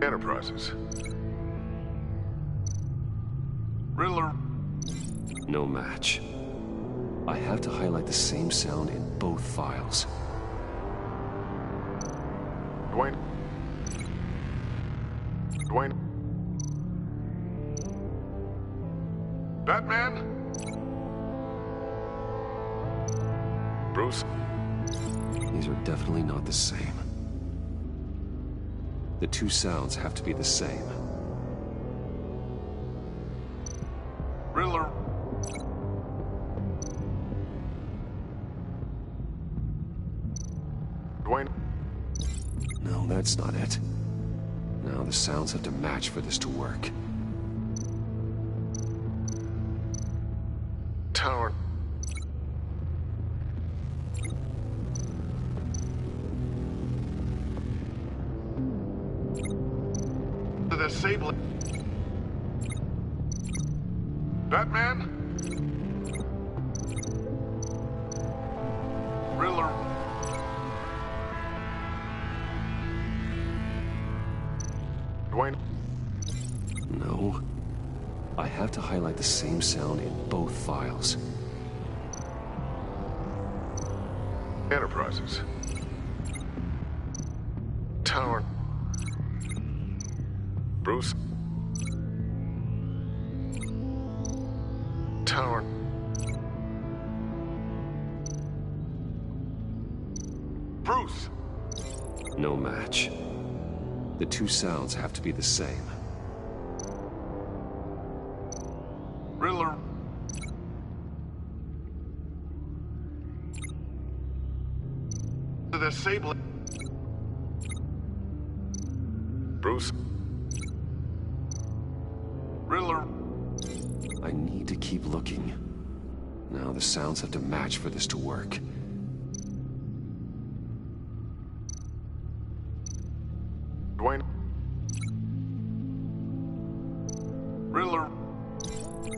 Speaker 18: Enterprises. Riddler.
Speaker 1: No match. I have to highlight the same sound in both files.
Speaker 18: Dwayne. Dwayne. Batman? Bruce?
Speaker 1: These are definitely not the same. The two sounds have to be the same.
Speaker 18: Riddler. Dwayne.
Speaker 1: No, that's not it. Now the sounds have to match for this to work.
Speaker 18: Tower. The sable. Batman? Riddler. Dwayne.
Speaker 1: No. I have to highlight the same sound in both files.
Speaker 18: Enterprises. Tower. Bruce. Tower. Bruce.
Speaker 1: No match. The two sounds have to be the same.
Speaker 18: Riddler. The sable. Bruce. Riddler.
Speaker 1: I need to keep looking. Now the sounds have to match for this to work.
Speaker 18: Dwayne. Riddler.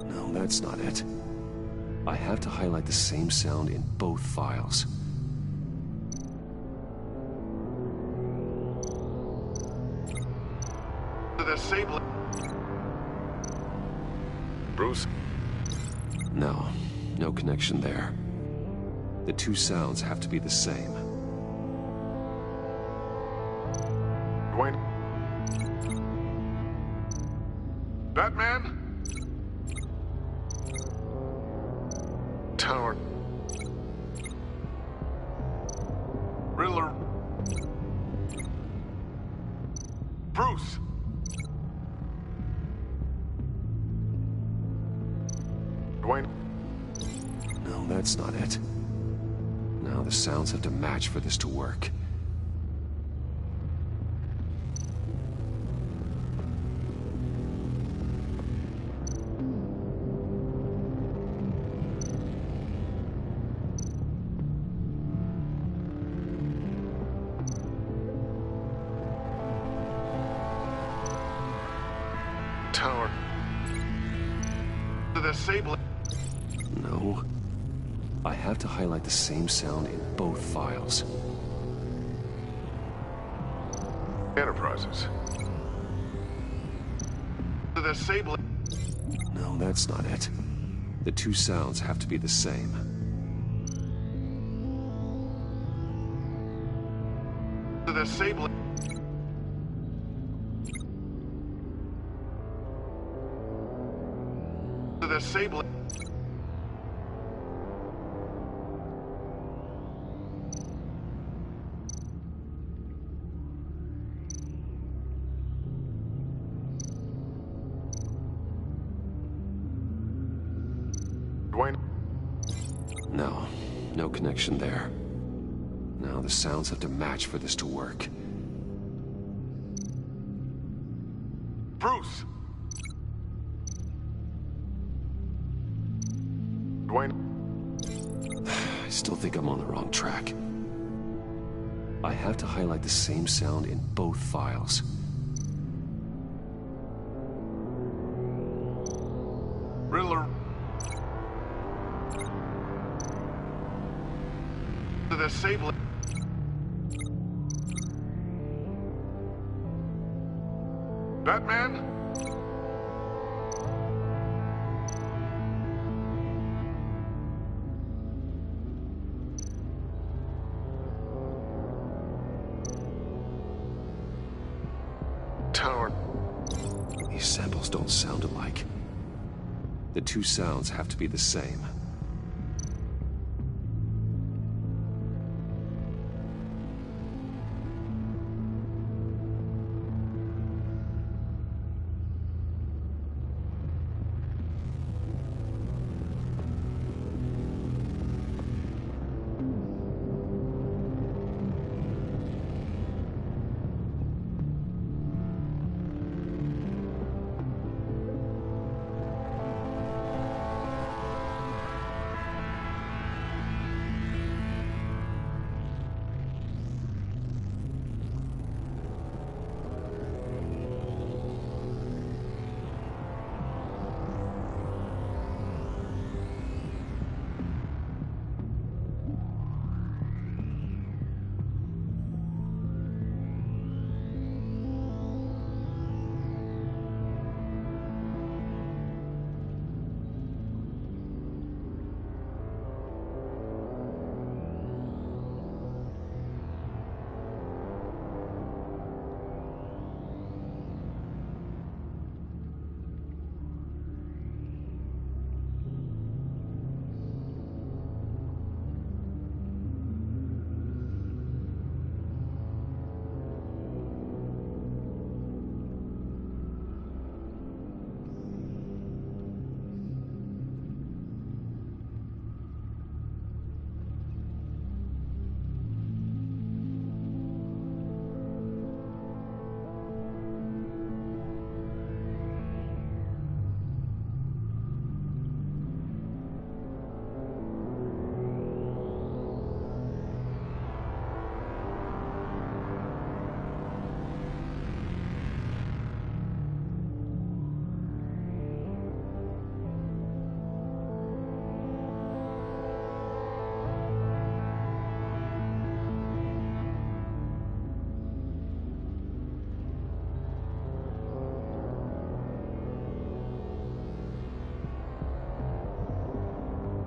Speaker 1: No, that's not it. I have to highlight the same sound in both files.
Speaker 18: The sable. Bruce.
Speaker 1: No, no connection there. The two sounds have to be the same.
Speaker 18: Dwayne. Batman? Tower.
Speaker 16: Bruce! Dwayne?
Speaker 1: No, that's not it. Now the sounds have to match for this to work.
Speaker 16: Tower. The disable.
Speaker 1: No. I have to highlight the same sound in both files.
Speaker 16: Enterprises. The disable.
Speaker 1: No, that's not it. The two sounds have to be the same.
Speaker 16: The disable. The disable. Dwayne?
Speaker 1: No, no connection there. Now the sounds have to match for this to work.
Speaker 16: Bruce! Dwayne?
Speaker 1: I still think I'm on the wrong track. I have to highlight the same sound in both files.
Speaker 16: Riddler. The disable. Batman? Tower.
Speaker 1: These samples don't sound alike. The two sounds have to be the same.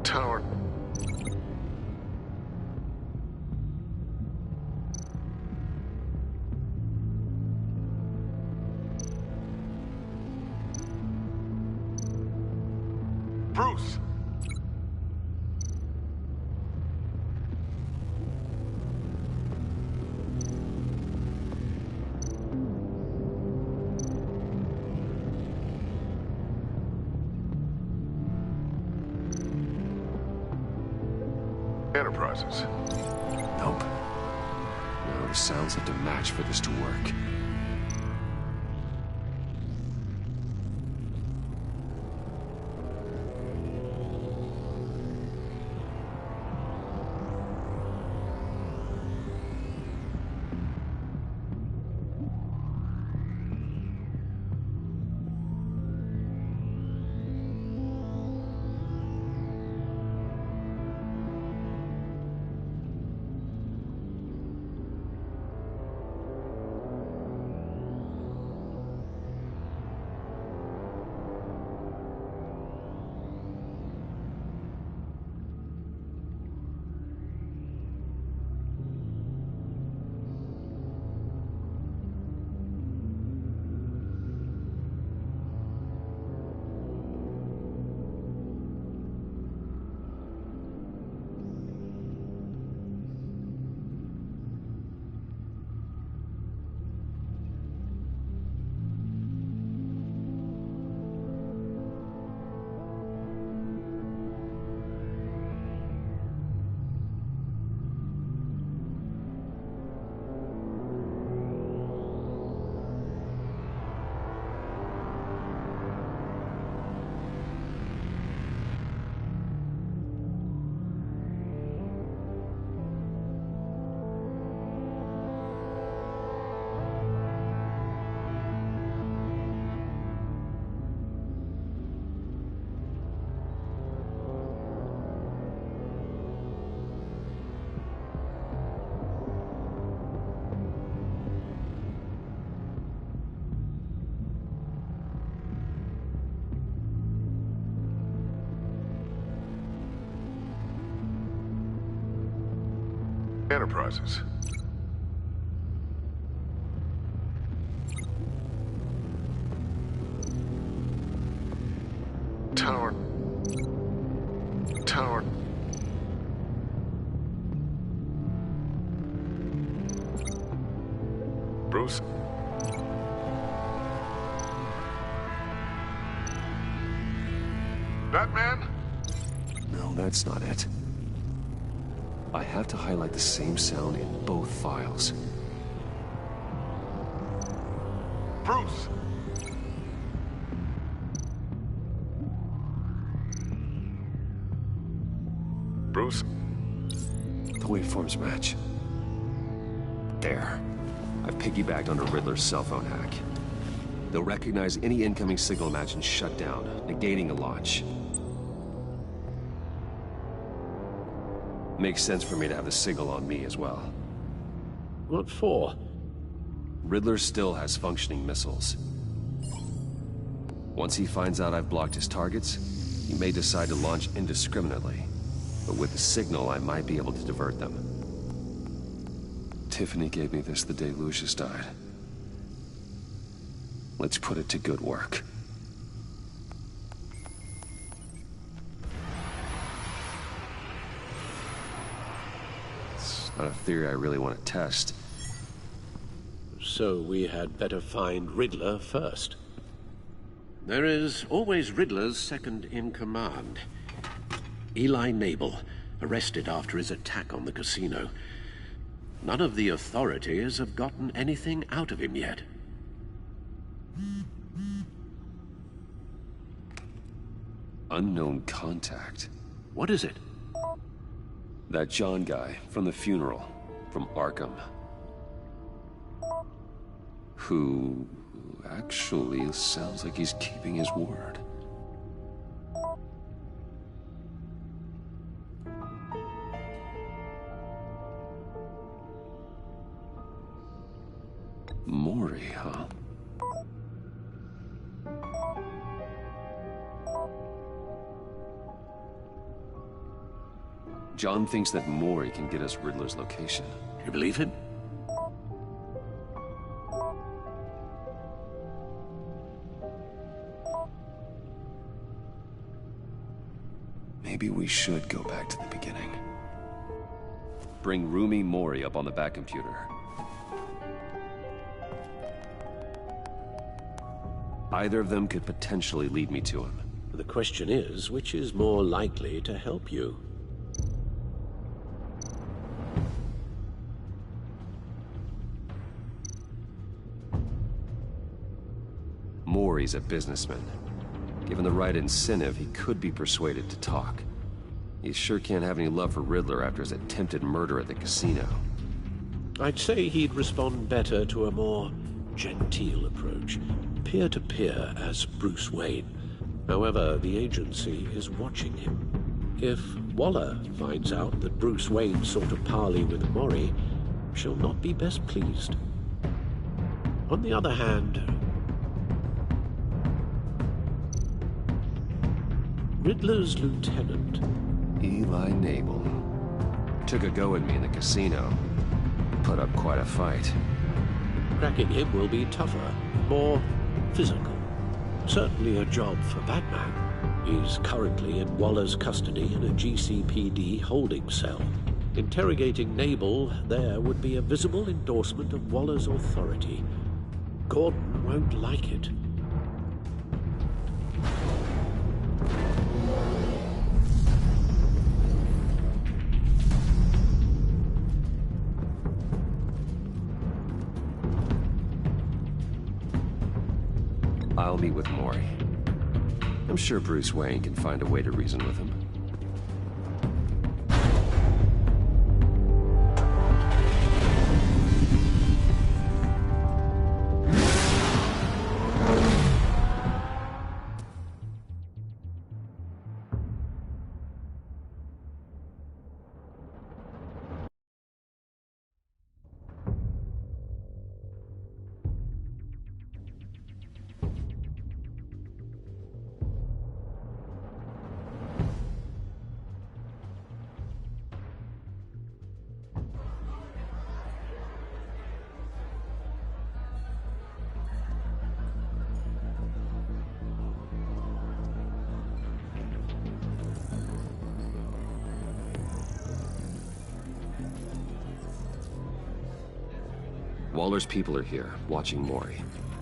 Speaker 16: Tower. Bruce!
Speaker 18: Enterprises.
Speaker 1: Nope. No, the sounds have to match for this to work.
Speaker 18: Enterprises. Tower. Bruce? That man?
Speaker 1: No, that's not it. I have to highlight the same sound in both files.
Speaker 18: Bruce! Bruce?
Speaker 1: The waveforms match. There. I've piggybacked onto Riddler's cell phone hack. They'll recognize any incoming signal match and shut down, negating a launch. Makes sense for me to have the signal on me as well.
Speaker 15: What for?
Speaker 1: Riddler still has functioning missiles. Once he finds out I've blocked his targets, he may decide to launch indiscriminately. But with the signal, I might be able to divert them. Tiffany gave me this the day Lucius died. Let's put it to good work. It's not a theory I really want to test.
Speaker 15: So we had better find Riddler first. There is always Riddler's second in command. Eli Nabel, arrested after his attack on the casino. None of the authorities have gotten anything out of him yet.
Speaker 1: Unknown contact.
Speaker 15: What is it?
Speaker 1: That John guy from the funeral, from Arkham. Who actually sounds like he's keeping his word. Mori, huh? John thinks that Mori can get us Riddler's location.
Speaker 15: You believe him?
Speaker 1: Maybe we should go back to the beginning. Bring Rumi Mori up on the back computer. Either of them could potentially lead me to him.
Speaker 15: The question is, which is more likely to help you?
Speaker 1: Maury's a businessman. Given the right incentive, he could be persuaded to talk. He sure can't have any love for Riddler after his attempted murder at the casino.
Speaker 15: I'd say he'd respond better to a more genteel approach, peer-to-peer as Bruce Wayne. However, the agency is watching him. If Waller finds out that Bruce Wayne sought a parley with Maury, she'll not be best pleased. On the other hand, Riddler's lieutenant,
Speaker 1: Eli Nabel, took a go at me in the casino. Put up quite a fight.
Speaker 15: cracking him will be tougher, more physical. Certainly a job for Batman. He's currently in Waller's custody in a GCPD holding cell. Interrogating Nabel there would be a visible endorsement of Waller's authority. Gordon won't like it.
Speaker 1: I'll meet with Maury. I'm sure Bruce Wayne can find a way to reason with him. Waller's people are here, watching Maury.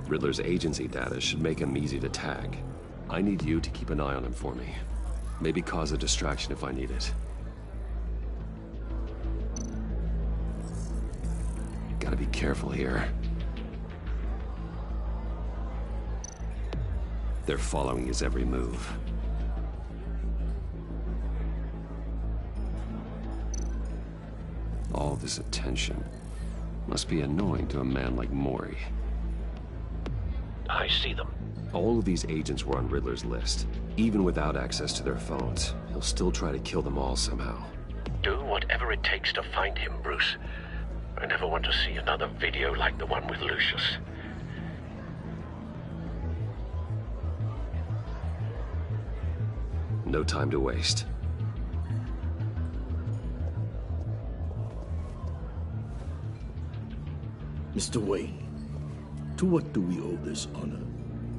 Speaker 1: Riddler's agency data should make him easy to tag. I need you to keep an eye on him for me. Maybe cause a distraction if I need it. Gotta be careful here. They're following his every move. All this attention must be annoying to a man like Maury.
Speaker 15: I see them.
Speaker 1: All of these agents were on Riddler's list. Even without access to their phones, he'll still try to kill them all somehow.
Speaker 15: Do whatever it takes to find him, Bruce. I never want to see another video like the one with Lucius.
Speaker 1: No time to waste.
Speaker 13: Mr. Wayne, to what do we owe this honor?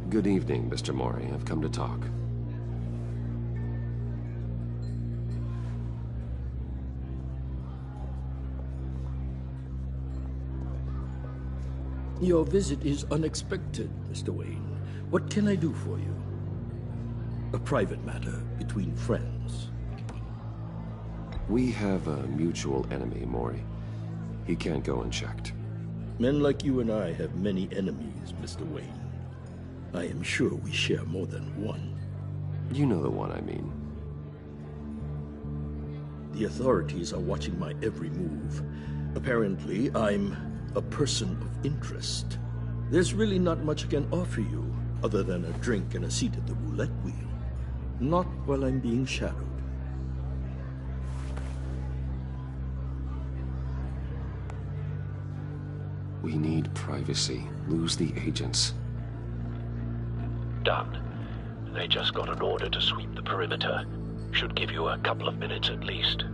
Speaker 1: Good evening, Mr. Maury. I've come to talk.
Speaker 13: Your visit is unexpected, Mr. Wayne. What can I do for you? A private matter between friends.
Speaker 1: We have a mutual enemy, Maury. He can't go unchecked.
Speaker 13: Men like you and I have many enemies, Mr. Wayne. I am sure we share more than one.
Speaker 1: You know the one I mean.
Speaker 13: The authorities are watching my every move. Apparently, I'm a person of interest. There's really not much I can offer you, other than a drink and a seat at the roulette wheel. Not while I'm being shadowed.
Speaker 1: We need privacy. Lose the agents.
Speaker 15: Done. They just got an order to sweep the perimeter. Should give you a couple of minutes at least.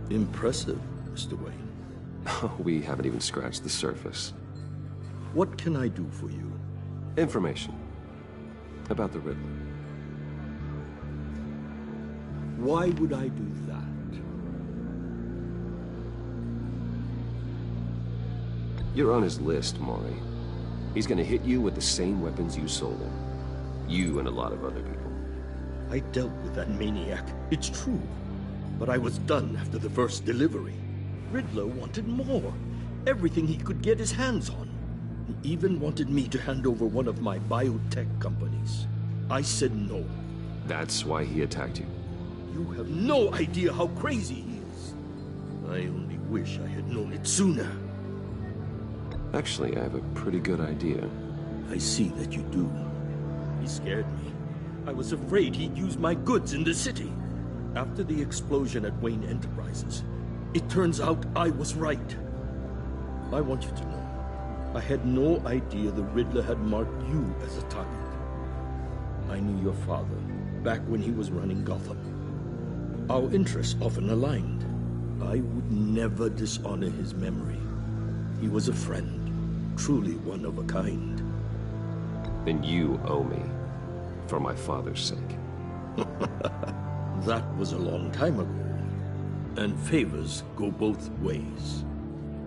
Speaker 13: Impressive, Mr. Wayne.
Speaker 1: We haven't even scratched the surface.
Speaker 13: What can I do for you?
Speaker 1: Information. About the Riddler.
Speaker 13: Why would I do that?
Speaker 1: You're on his list, Maury. He's gonna hit you with the same weapons you sold him. You and a lot of other people.
Speaker 13: I dealt with that maniac, it's true. But I was done after the first delivery. Riddler wanted more. Everything he could get his hands on. He even wanted me to hand over one of my biotech companies. I said no.
Speaker 1: That's why he attacked you?
Speaker 13: You have no idea how crazy he is. I only wish I had known it sooner.
Speaker 1: Actually, I have a pretty good idea.
Speaker 13: I see that you do. He scared me. I was afraid he'd use my goods in the city. After the explosion at Wayne Enterprises, it turns out I was right. I want you to know, I had no idea the Riddler had marked you as a target. I knew your father back when he was running Gotham. Our interests often aligned. I would never dishonor his memory. He was a friend, truly one of a kind.
Speaker 1: Then you owe me, for my father's sake.
Speaker 13: That was a long time ago, and favors go both ways.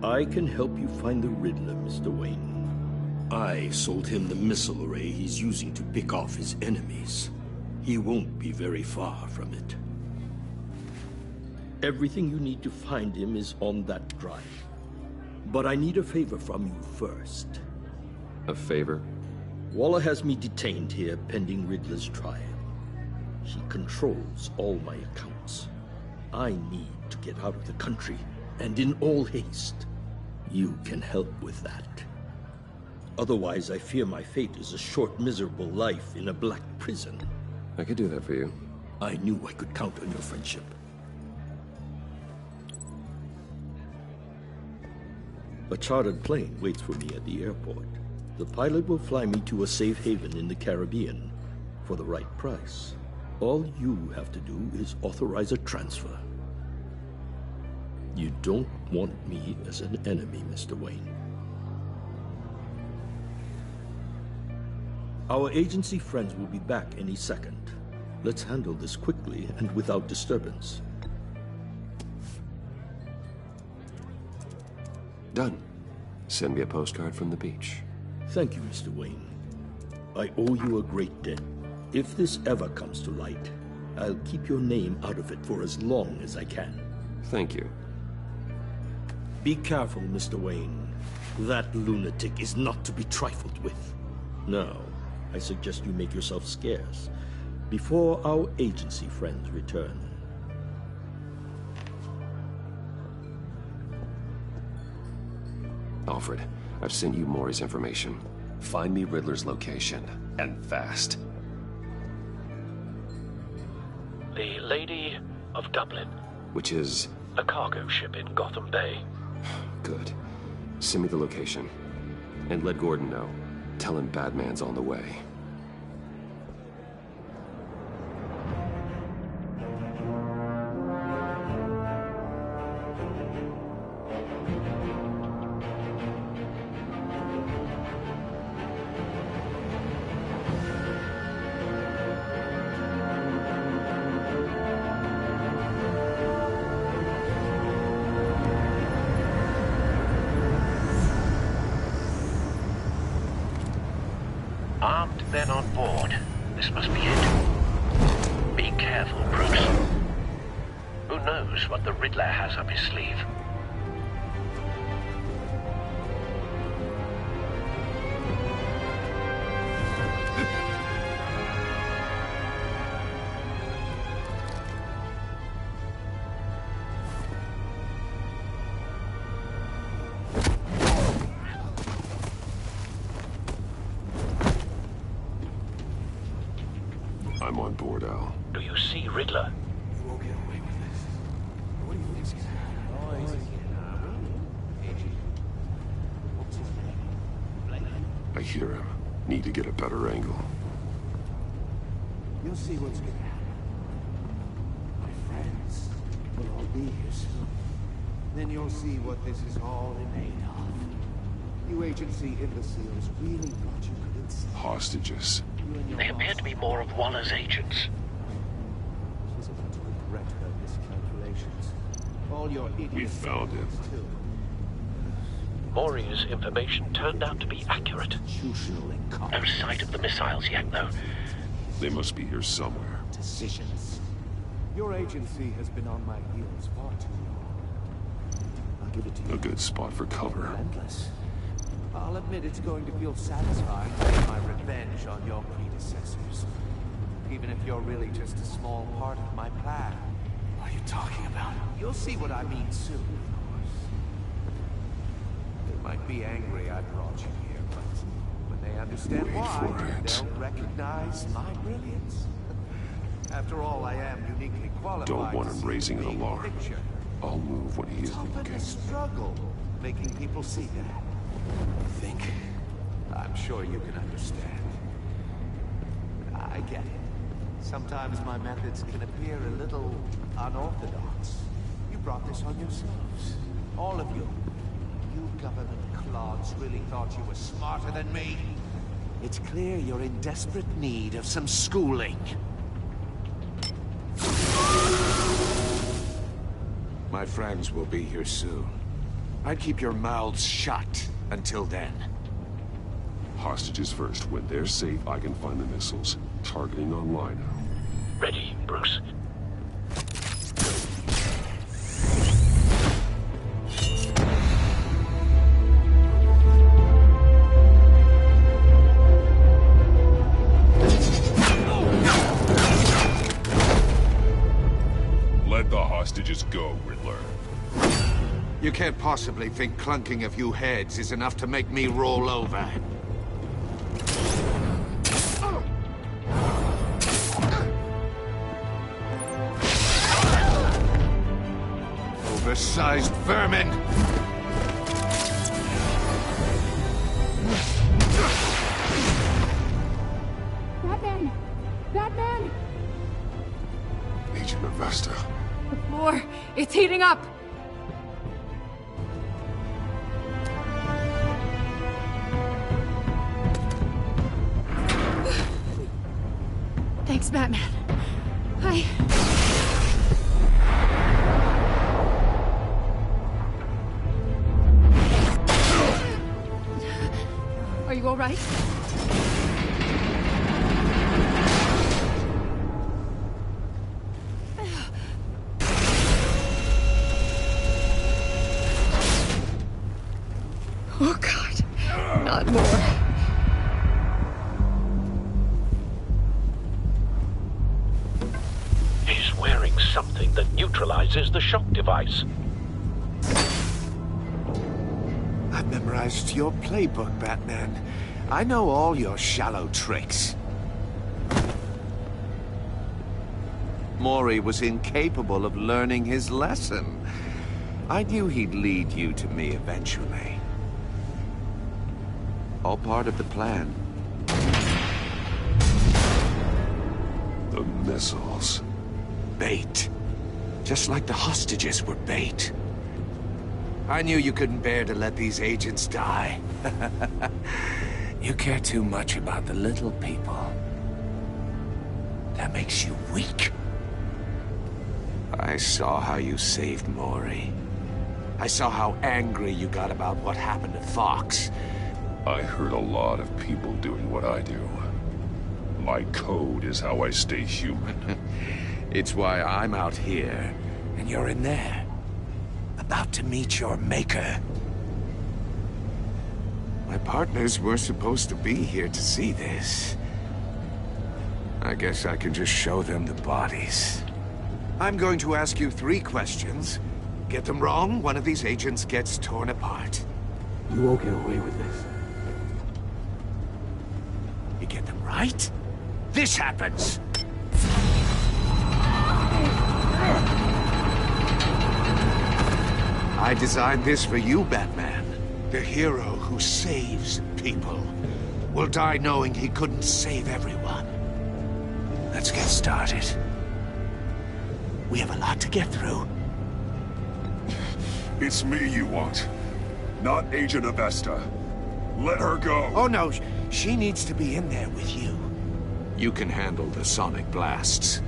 Speaker 13: I can help you find the Riddler, Mr. Wayne. I sold him the missile array he's using to pick off his enemies. He won't be very far from it. Everything you need to find him is on that drive. But I need a favor from you first.
Speaker 1: A favor?
Speaker 13: Waller has me detained here pending Riddler's trial. He controls all my accounts. I need to get out of the country, and in all haste. You can help with that. Otherwise, I fear my fate is a short, miserable life in a black prison.
Speaker 1: I could do that for you.
Speaker 13: I knew I could count on your friendship. A chartered plane waits for me at the airport. The pilot will fly me to a safe haven in the Caribbean for the right price. All you have to do is authorize a transfer. You don't want me as an enemy, Mr. Wayne. Our agency friends will be back any second. Let's handle this quickly and without disturbance.
Speaker 1: Done. Send me a postcard from the beach.
Speaker 13: Thank you, Mr. Wayne. I owe you a great debt. If this ever comes to light, I'll keep your name out of it for as long as I can.
Speaker 1: Thank you.
Speaker 13: Be careful, Mr. Wayne. That lunatic is not to be trifled with. Now, I suggest you make yourself scarce before our agency friends return.
Speaker 1: Alfred, I've sent you Maury's information. Find me Riddler's location, and fast.
Speaker 15: The Lady of Dublin.
Speaker 1: Which is?
Speaker 15: A cargo ship in Gotham Bay.
Speaker 1: Good. Send me the location. And let Gordon know. Tell him Batman's on the way.
Speaker 15: Armed men on board. This must be it. Be careful, Bruce. Who knows what the Riddler has up his sleeve?
Speaker 1: I'm on board, Al.
Speaker 15: Do you see Riddler?
Speaker 11: You won't get away with this. What do you think's gonna happen?
Speaker 1: I hear him. Need to get a better angle.
Speaker 10: You'll see what's gonna happen. My friends will all be here soon. Then you'll see what this is all made of. You agency imbeciles really thought you could insult
Speaker 1: Hostages.
Speaker 15: They appear to be more of Waller's agents.
Speaker 10: She's about to regret her miscalculations. All your idiots.
Speaker 1: We found him.
Speaker 15: Maury's information turned out to be accurate. No sight of the missiles yet, though.
Speaker 1: They must be here somewhere.
Speaker 10: Decisions. Your agency has been on my heels far too long. I'll give it to you.
Speaker 1: A good spot for cover.
Speaker 10: Endless. I'll admit it's going to feel satisfying to get my revenge on your predecessors. Even if you're really just a small part of my plan.
Speaker 11: What are you talking about?
Speaker 10: You'll see what I mean soon, of course. They might be angry I brought you here, but when they understand why, they'll recognize my brilliance. After all, I am uniquely qualified.
Speaker 9: Don't want him raising an alarm.
Speaker 10: Picture.
Speaker 9: I'll move when he is
Speaker 10: Often
Speaker 9: looking.
Speaker 10: a struggle making people see that.
Speaker 11: Think?
Speaker 10: I'm sure you can understand. I get it. Sometimes my methods can appear a little unorthodox. You brought this on yourselves. All of you. You government clods really thought you were smarter than me. It's clear you're in desperate need of some schooling.
Speaker 7: My friends will be here soon. I'd keep your mouths shut until then.
Speaker 9: Hostages first. When they're safe, I can find the missiles. Targeting online.
Speaker 15: Ready, Bruce.
Speaker 9: Let the hostages go, Riddler.
Speaker 7: You can't possibly think clunking a few heads is enough to make me roll over. Oversized vermin!
Speaker 8: Batman! Batman!
Speaker 9: Agent Avesta.
Speaker 8: The floor, it's heating up! Thanks, Batman. Are you all right? Oh, God. Not more.
Speaker 15: He's wearing something that neutralizes the shock device.
Speaker 10: I've memorized your playbook, Batman. I know all your shallow tricks. Mori was incapable of learning his lesson. I knew he'd lead you to me eventually. All part of the plan.
Speaker 9: The missiles.
Speaker 10: Bait. Just like the hostages were bait. I knew you couldn't bear to let these agents die. You care too much about the little people. That makes you weak. I saw how you saved Mori. I saw how angry you got about what happened to Fox.
Speaker 9: I hurt a lot of people doing what I do. My code is how I stay human.
Speaker 10: It's why I'm out here, and you're in there. About to meet your maker. My partners were supposed to be here to see this. I guess I can just show them the bodies. I'm going to ask you 3 questions. Get them wrong, one of these agents gets torn apart.
Speaker 11: You won't get away with this.
Speaker 10: You get them right, this happens! I designed this for you, Batman. The hero who saves people will die knowing he couldn't save everyone. Let's get started. We have a lot to get through.
Speaker 9: It's me you want, not Agent Avesta. Let her go.
Speaker 10: Oh no, she needs to be in there with you. You can handle the sonic blasts.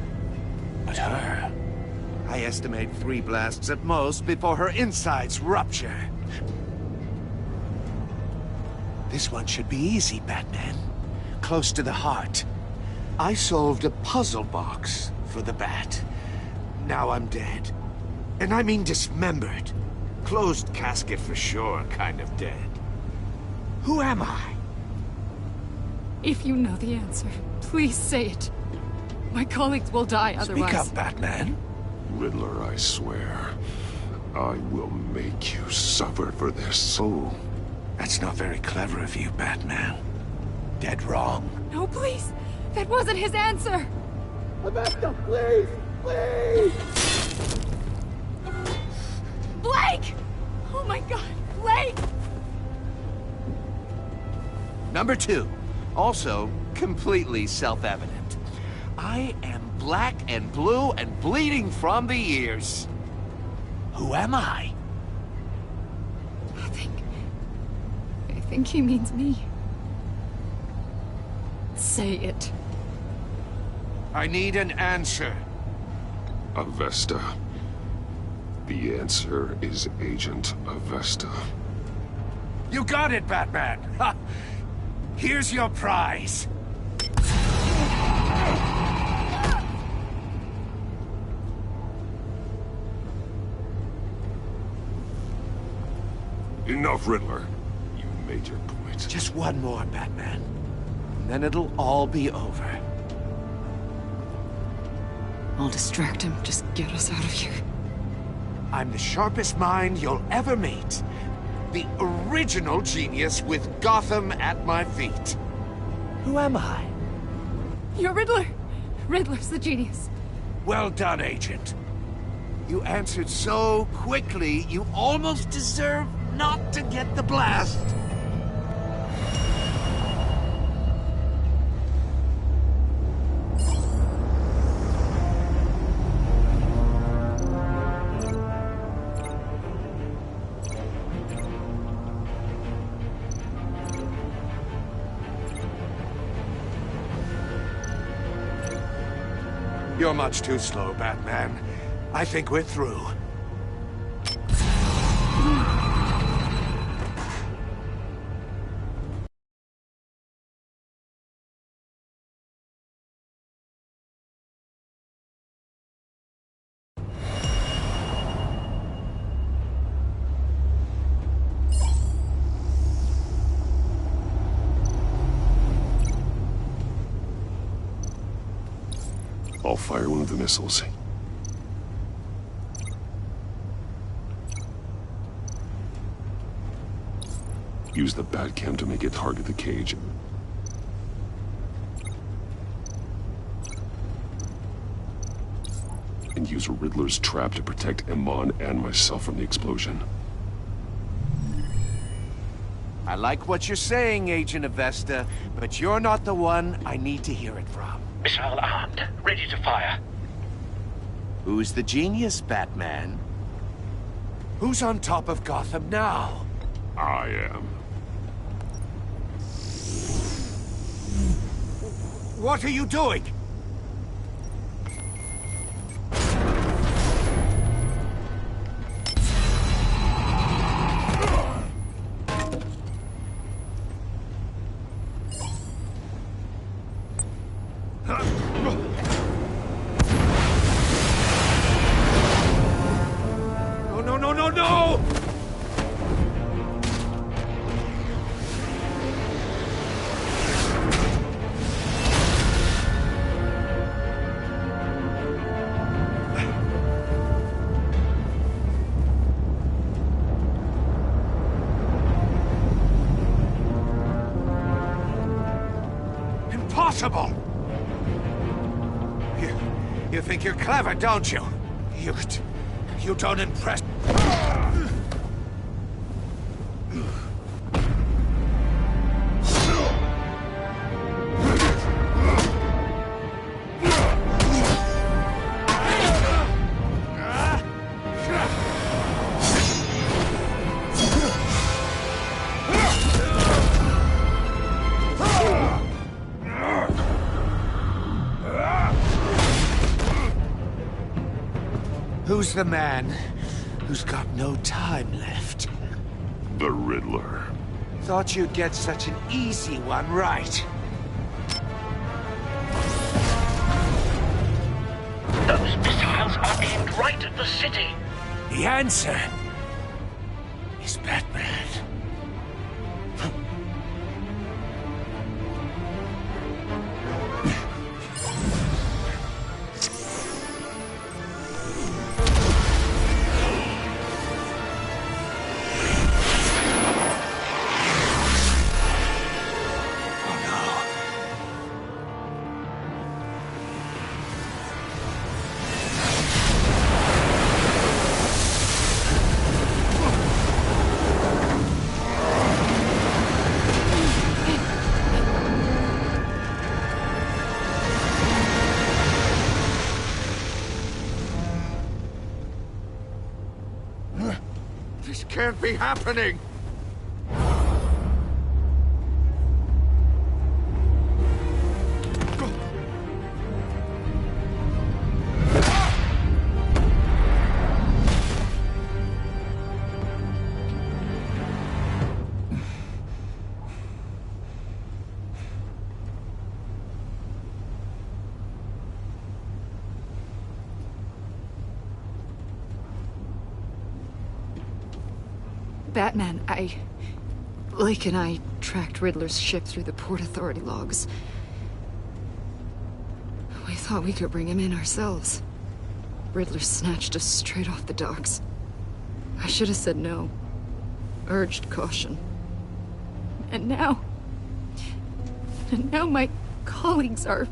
Speaker 10: But her... I estimate 3 blasts at most before her insides rupture. This one should be easy, Batman. Close to the heart. I solved a puzzle box for the Bat. Now I'm dead. And I mean dismembered. Closed casket for sure, kind of dead. Who am I?
Speaker 8: If you know the answer, please say it. My colleagues will die otherwise.
Speaker 10: Speak up, Batman.
Speaker 9: Riddler, I swear, I will make you suffer for this.
Speaker 10: Oh, that's not very clever of you, Batman. Dead wrong.
Speaker 8: No, please. That wasn't his answer.
Speaker 10: Avesta, please! Please!
Speaker 8: Blake! Oh my God, Blake!
Speaker 10: Number 2. Also, completely self-evident. I am black and blue and bleeding from the ears. Who am I?
Speaker 8: I think he means me. Say it.
Speaker 10: I need an answer.
Speaker 9: Avesta. The answer is Agent Avesta.
Speaker 10: You got it, Batman! Ha! Here's your prize.
Speaker 9: Enough, Riddler. You made your point.
Speaker 10: Just one more, Batman. And then it'll all be over.
Speaker 8: I'll distract him. Just get us out of here.
Speaker 10: I'm the sharpest mind you'll ever meet. The original genius with Gotham at my feet. Who am I?
Speaker 8: You're Riddler. Riddler's the genius.
Speaker 10: Well done, Agent. You answered so quickly, you almost deserve not to get the blast. You're much too slow, Batman. I think we're through.
Speaker 9: I'll fire one of the missiles. Use the Batcam to make it target the cage. And use Riddler's trap to protect Iman and myself from the explosion.
Speaker 10: I like what you're saying, Agent Avesta, but you're not the one I need to hear it from.
Speaker 5: Missile armed, ready to fire.
Speaker 10: Who's the genius, Batman? Who's on top of Gotham now?
Speaker 9: I am.
Speaker 10: What are you doing?
Speaker 5: No!
Speaker 10: Impossible! You think you're clever, don't you? You don't impress... Who's the man who's got no time left?
Speaker 9: The Riddler.
Speaker 10: Thought you'd get such an easy one right.
Speaker 5: Those missiles are aimed right at the city.
Speaker 10: The answer is Batman. can't be happening!
Speaker 8: Batman, Blake and I tracked Riddler's ship through the Port Authority logs. We thought we could bring him in ourselves. Riddler snatched us straight off the docks. I should have said no. Urged caution. And now my colleagues are...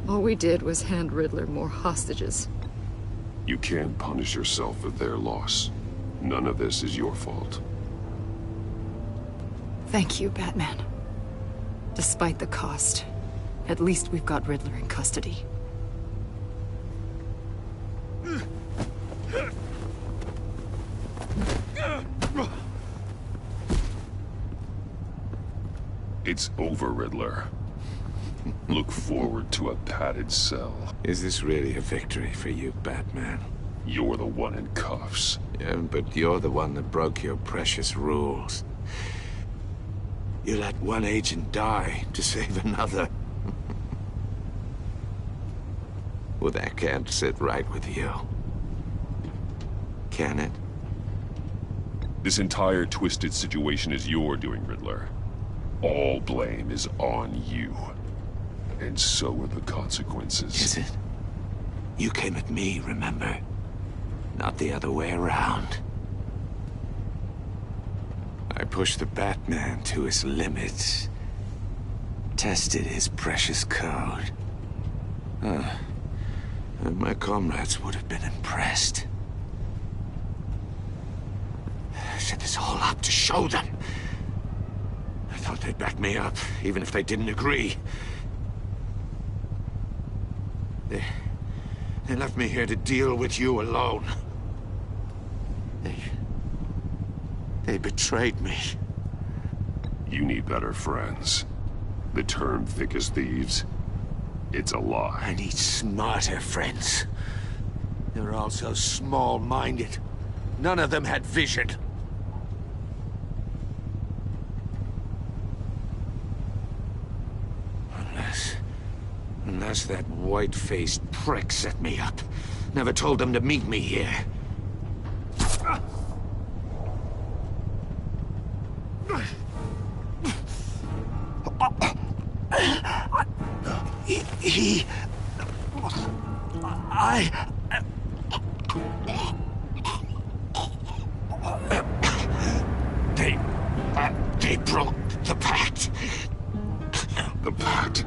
Speaker 8: All we did was hand Riddler more hostages.
Speaker 9: You can't punish yourself for their loss. None of this is your fault.
Speaker 8: Thank you, Batman. Despite the cost, at least we've got Riddler in custody.
Speaker 9: It's over, Riddler. Look forward to a padded cell.
Speaker 7: Is this really a victory for you, Batman?
Speaker 9: You're the one in cuffs.
Speaker 7: Yeah, but you're the one that broke your precious rules. You let one agent die to save another. Well, that can't sit right with you. Can it?
Speaker 9: This entire twisted situation is your doing, Riddler. All blame is on you. And so are the consequences.
Speaker 7: Is it? You came at me, remember? Not the other way around. I pushed the Batman to his limits. Tested his precious code. And my comrades would have been impressed. I set this all up to show them. I thought they'd back me up, even if they didn't agree. They left me here to deal with you alone. They betrayed me.
Speaker 9: You need better friends. The term thick as thieves, it's a lie.
Speaker 7: I need smarter friends. They're all so small-minded. None of them had vision. Unless that white-faced prick set me up. Never told them to meet me here. They broke the pact.
Speaker 9: The pact?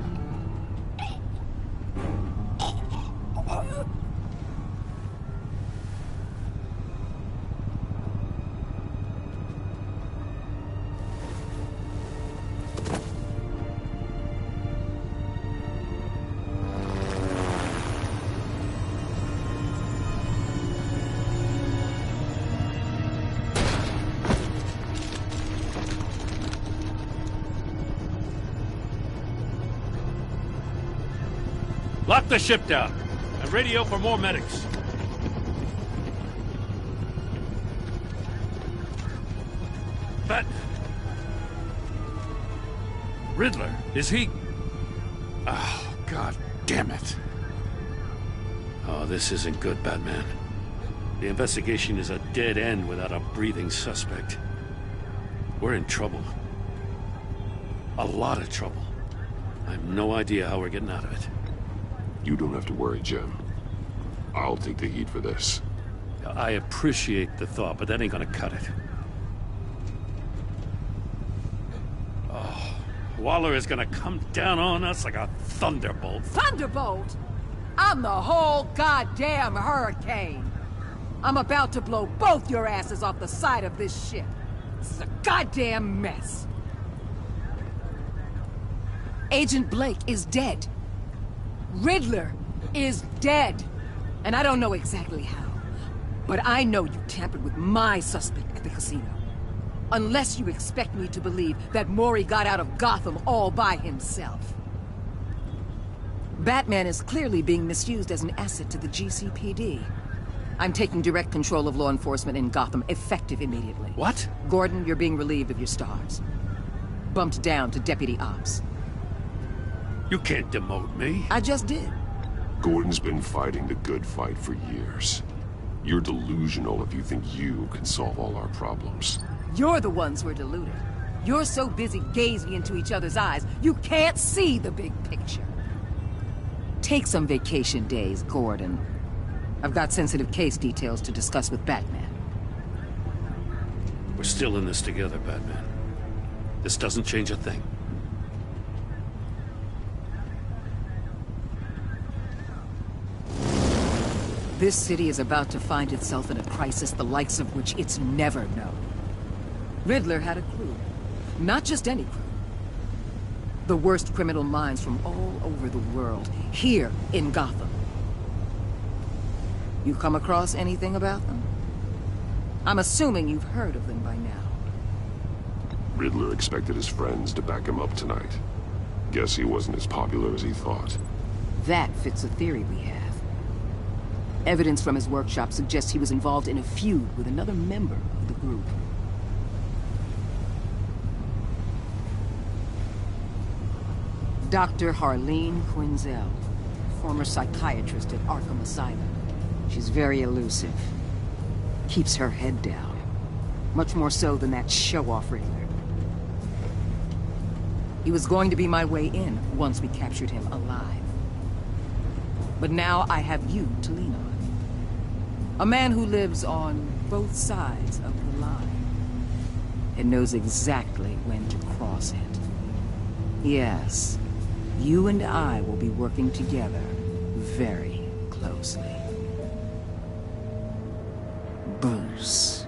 Speaker 3: Lock the ship down, and radio for more medics. But... Riddler, is he... Oh, God damn it. Oh, this isn't good, Batman. The investigation is a dead end without a breathing suspect. We're in trouble. A lot of trouble. I have no idea how we're getting out of it.
Speaker 9: You don't have to worry, Jim. I'll take the heat for this.
Speaker 3: I appreciate the thought, but that ain't gonna cut it. Oh, Waller is gonna come down on us like a thunderbolt.
Speaker 12: Thunderbolt? I'm the whole goddamn hurricane. I'm about to blow both your asses off the side of this ship. This is a goddamn mess. Agent Blake is dead. Riddler is dead. And I don't know exactly how. But I know you tampered with my suspect at the casino. Unless you expect me to believe that Maury got out of Gotham all by himself. Batman is clearly being misused as an asset to the GCPD. I'm taking direct control of law enforcement in Gotham, effective immediately.
Speaker 3: What?
Speaker 12: Gordon, you're being relieved of your stars. Bumped down to Deputy Ops.
Speaker 3: You can't demote me.
Speaker 12: I just did.
Speaker 9: Gordon's been fighting the good fight for years. You're delusional if you think you can solve all our problems.
Speaker 12: You're the ones who are deluded. You're so busy gazing into each other's eyes, you can't see the big picture. Take some vacation days, Gordon. I've got sensitive case details to discuss with Batman.
Speaker 3: We're still in this together, Batman. This doesn't change a thing.
Speaker 12: This city is about to find itself in a crisis the likes of which it's never known. Riddler had a crew. Not just any crew. The worst criminal minds from all over the world, here in Gotham. You come across anything about them? I'm assuming you've heard of them by now.
Speaker 9: Riddler expected his friends to back him up tonight. Guess he wasn't as popular as he thought.
Speaker 12: That fits a theory we have. Evidence from his workshop suggests he was involved in a feud with another member of the group. Dr. Harleen Quinzel, former psychiatrist at Arkham Asylum. She's very elusive. Keeps her head down. Much more so than that show-off Riddler. He was going to be my way in once we captured him alive. But now I have you to lean on. A man who lives on both sides of the line and knows exactly when to cross it. Yes, you and I will be working together very closely. Bruce.